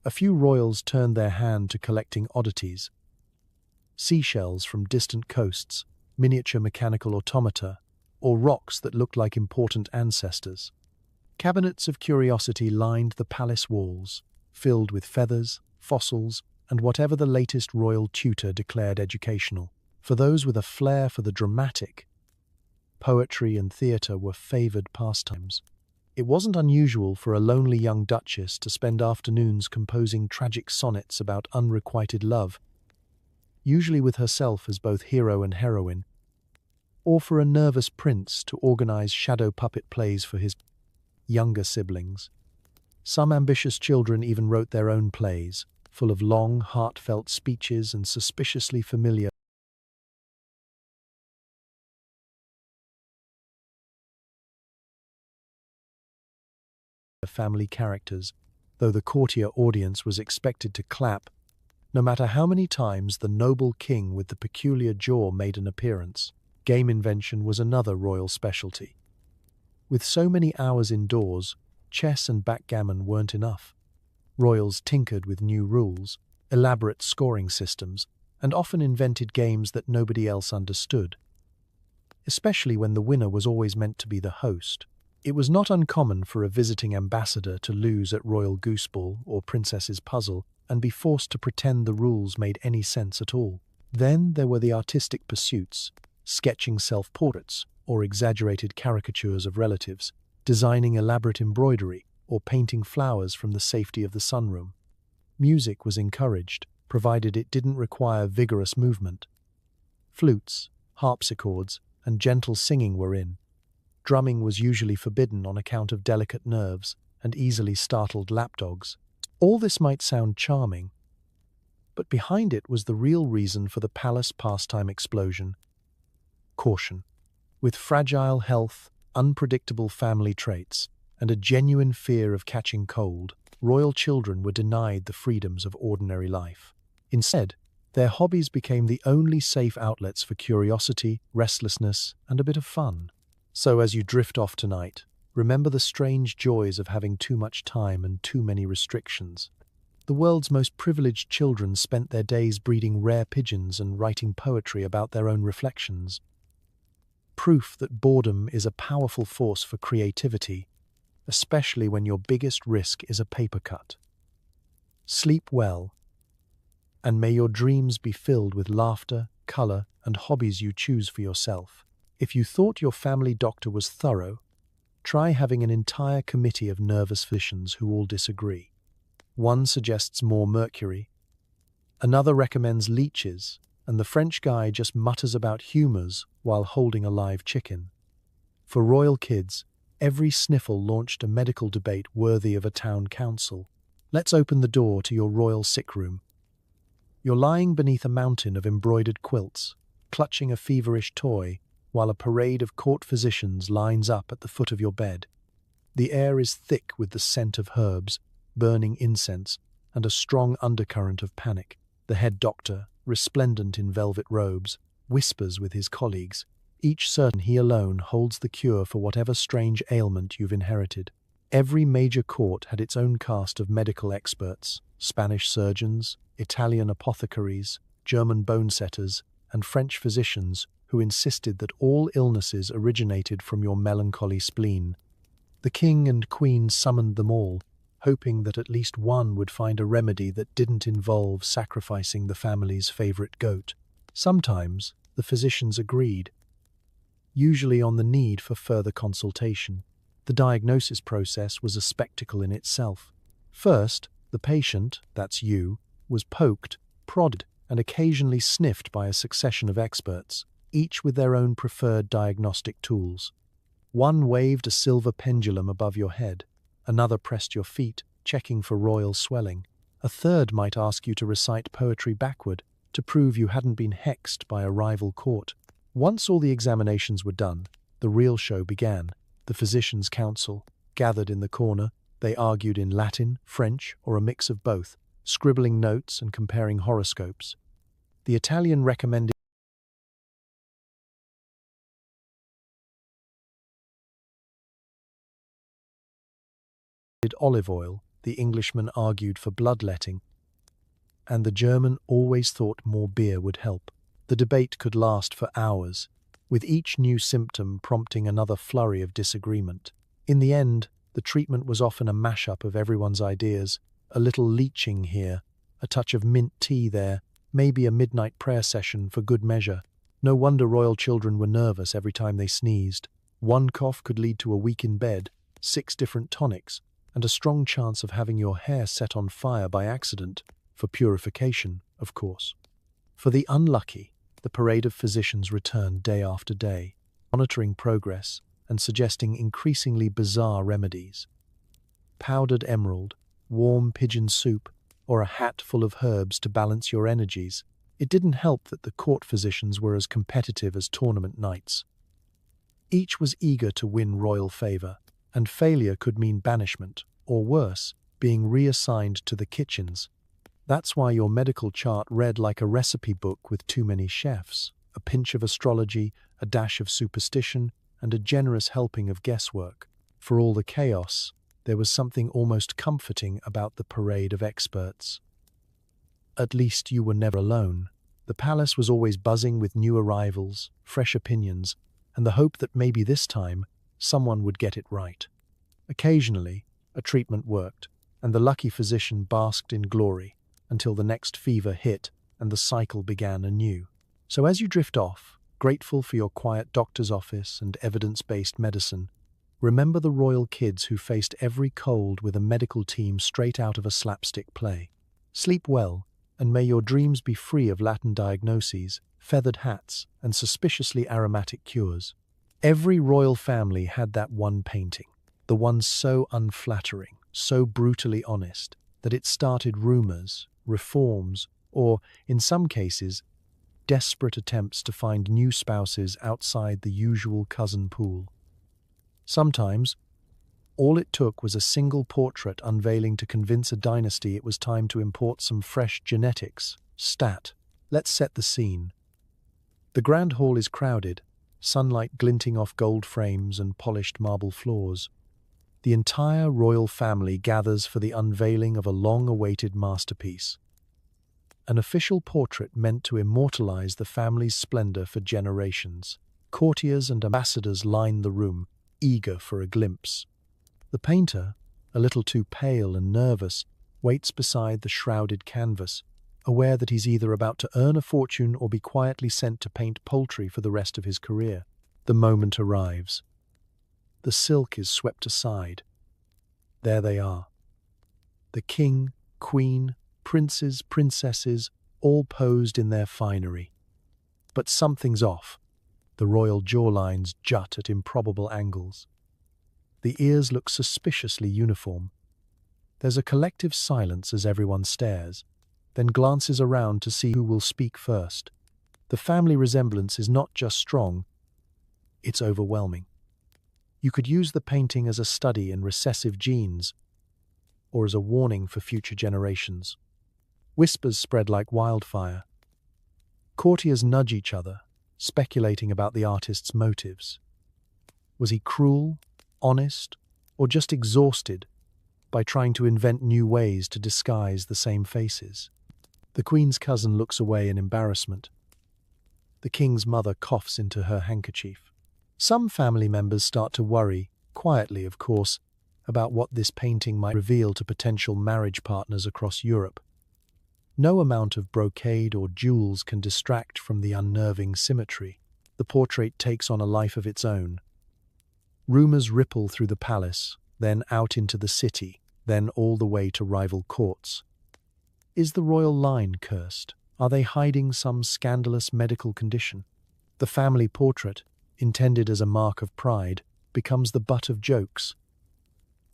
A few royals turned their hand to collecting oddities. Seashells from distant coasts, miniature mechanical automata, or rocks that looked like important ancestors. Cabinets of curiosity lined the palace walls, filled with feathers, fossils, and whatever the latest royal tutor declared educational. For those with a flair for the dramatic, poetry and theatre were favoured pastimes. It wasn't unusual for a lonely young duchess to spend afternoons composing tragic sonnets about unrequited love, usually with herself as both hero and heroine, or for a nervous prince to organize shadow puppet plays for his younger siblings. Some ambitious children even wrote their own plays, full of long, heartfelt speeches and suspiciously familiar family characters, though the courtier audience was expected to clap, no matter how many times the noble king with the peculiar jaw made an appearance. Game invention was another royal specialty. With so many hours indoors, chess and backgammon weren't enough. Royals tinkered with new rules, elaborate scoring systems, and often invented games that nobody else understood, especially when the winner was always meant to be the host. It was not uncommon for a visiting ambassador to lose at Royal Gooseball or Princess's Puzzle and be forced to pretend the rules made any sense at all. Then there were the artistic pursuits, sketching self-portraits or exaggerated caricatures of relatives, designing elaborate embroidery, or painting flowers from the safety of the sunroom. Music was encouraged, provided it didn't require vigorous movement. Flutes, harpsichords, and gentle singing were in. Drumming was usually forbidden on account of delicate nerves and easily startled lapdogs. All this might sound charming, but behind it was the real reason for the palace pastime explosion: caution. With fragile health, unpredictable family traits, and a genuine fear of catching cold, royal children were denied the freedoms of ordinary life. Instead, their hobbies became the only safe outlets for curiosity, restlessness, and a bit of fun. So as you drift off tonight, remember the strange joys of having too much time and too many restrictions. The world's most privileged children spent their days breeding rare pigeons and writing poetry about their own reflections. Proof that boredom is a powerful force for creativity, especially when your biggest risk is a paper cut. Sleep well, and may your dreams be filled with laughter, color, and hobbies you choose for yourself. If you thought your family doctor was thorough, try having an entire committee of nervous physicians who all disagree. One suggests more mercury, another recommends leeches, and the French guy just mutters about humors while holding a live chicken. For royal kids, every sniffle launched a medical debate worthy of a town council. Let's open the door to your royal sick room. You're lying beneath a mountain of embroidered quilts, clutching a feverish toy, while a parade of court physicians lines up at the foot of your bed. The air is thick with the scent of herbs, burning incense, and a strong undercurrent of panic. The head doctor, resplendent in velvet robes, whispers with his colleagues, each certain he alone holds the cure for whatever strange ailment you've inherited. Every major court had its own cast of medical experts: Spanish surgeons, Italian apothecaries, German bone setters, and French physicians who insisted that all illnesses originated from your melancholy spleen. The king and queen summoned them all, hoping that at least one would find a remedy that didn't involve sacrificing the family's favorite goat. Sometimes the physicians agreed, usually on the need for further consultation. The diagnosis process was a spectacle in itself. First, the patient, that's you, was poked, prodded, and occasionally sniffed by a succession of experts, each with their own preferred diagnostic tools. One waved a silver pendulum above your head, another pressed your feet, checking for royal swelling. A third might ask you to recite poetry backward to prove you hadn't been hexed by a rival court. Once all the examinations were done, the real show began. The physicians' council gathered in the corner. They argued in Latin, French, or a mix of both, scribbling notes and comparing horoscopes. The Italian recommended olive oil, the Englishman argued for bloodletting, and the German always thought more beer would help. The debate could last for hours, with each new symptom prompting another flurry of disagreement. In the end, the treatment was often a mashup of everyone's ideas: a little leeching here, a touch of mint tea there, maybe a midnight prayer session for good measure. No wonder royal children were nervous every time they sneezed. One cough could lead to a week in bed, 6 different tonics, and a strong chance of having your hair set on fire by accident, for purification, of course. For the unlucky, the parade of physicians returned day after day, monitoring progress and suggesting increasingly bizarre remedies. Powdered emerald, warm pigeon soup, or a hat full of herbs to balance your energies. It didn't help that the court physicians were as competitive as tournament knights. Each was eager to win royal favor, and failure could mean banishment, or worse, being reassigned to the kitchens. That's why your medical chart read like a recipe book with too many chefs, a pinch of astrology, a dash of superstition, and a generous helping of guesswork. For all the chaos, there was something almost comforting about the parade of experts. At least you were never alone. The palace was always buzzing with new arrivals, fresh opinions, and the hope that maybe this time someone would get it right. Occasionally, a treatment worked, and the lucky physician basked in glory until the next fever hit and the cycle began anew. So as you drift off, grateful for your quiet doctor's office and evidence-based medicine, remember the royal kids who faced every cold with a medical team straight out of a slapstick play. Sleep well, and may your dreams be free of Latin diagnoses, feathered hats, and suspiciously aromatic cures. Every royal family had that one painting, the one so unflattering, so brutally honest, that it started rumors, reforms, or, in some cases, desperate attempts to find new spouses outside the usual cousin pool. Sometimes, all it took was a single portrait unveiling to convince a dynasty it was time to import some fresh genetics. Stat. Let's set the scene. The grand hall is crowded, sunlight glinting off gold frames and polished marble floors. The entire royal family gathers for the unveiling of a long-awaited masterpiece. An official portrait meant to immortalize the family's splendor for generations. Courtiers and ambassadors line the room, eager for a glimpse. The painter, a little too pale and nervous, waits beside the shrouded canvas, aware that he's either about to earn a fortune or be quietly sent to paint poultry for the rest of his career. The moment arrives. The silk is swept aside. There they are. The king, queen, princes, princesses, all posed in their finery. But something's off. The royal jawlines jut at improbable angles. The ears look suspiciously uniform. There's a collective silence as everyone stares, then glances around to see who will speak first. The family resemblance is not just strong, it's overwhelming. You could use the painting as a study in recessive genes, or as a warning for future generations. Whispers spread like wildfire. Courtiers nudge each other, speculating about the artist's motives. Was he cruel, honest, or just exhausted by trying to invent new ways to disguise the same faces? The Queen's cousin looks away in embarrassment. The King's mother coughs into her handkerchief. Some family members start to worry, quietly of course, about what this painting might reveal to potential marriage partners across Europe. No amount of brocade or jewels can distract from the unnerving symmetry. The portrait takes on a life of its own. Rumors ripple through the palace, then out into the city, then all the way to rival courts. Is the royal line cursed? Are they hiding some scandalous medical condition? The family portrait, intended as a mark of pride, becomes the butt of jokes,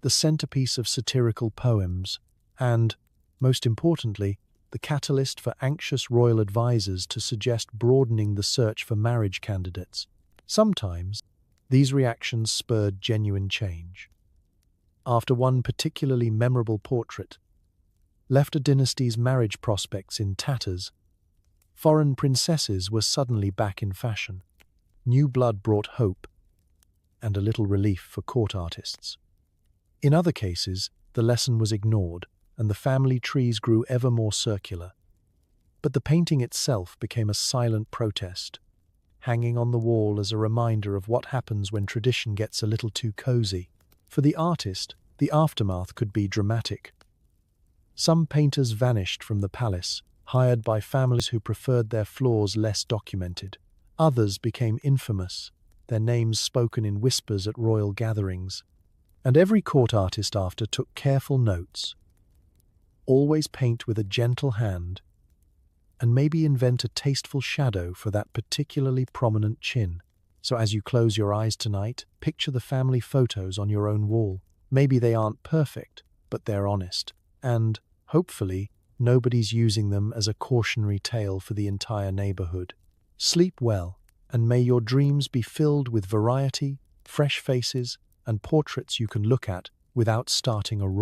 the centerpiece of satirical poems, and, most importantly, the catalyst for anxious royal advisors to suggest broadening the search for marriage candidates. Sometimes, these reactions spurred genuine change. After one particularly memorable portrait left a dynasty's marriage prospects in tatters, foreign princesses were suddenly back in fashion. New blood brought hope and a little relief for court artists. In other cases, the lesson was ignored, and the family trees grew ever more circular. But the painting itself became a silent protest, hanging on the wall as a reminder of what happens when tradition gets a little too cozy. For the artist, the aftermath could be dramatic. Some painters vanished from the palace, hired by families who preferred their flaws less documented. Others became infamous, their names spoken in whispers at royal gatherings. And every court artist after took careful notes. Always paint with a gentle hand, and maybe invent a tasteful shadow for that particularly prominent chin. So as you close your eyes tonight, picture the family photos on your own wall. Maybe they aren't perfect, but they're honest. And, hopefully, nobody's using them as a cautionary tale for the entire neighborhood. Sleep well, and may your dreams be filled with variety, fresh faces, and portraits you can look at without starting a roar.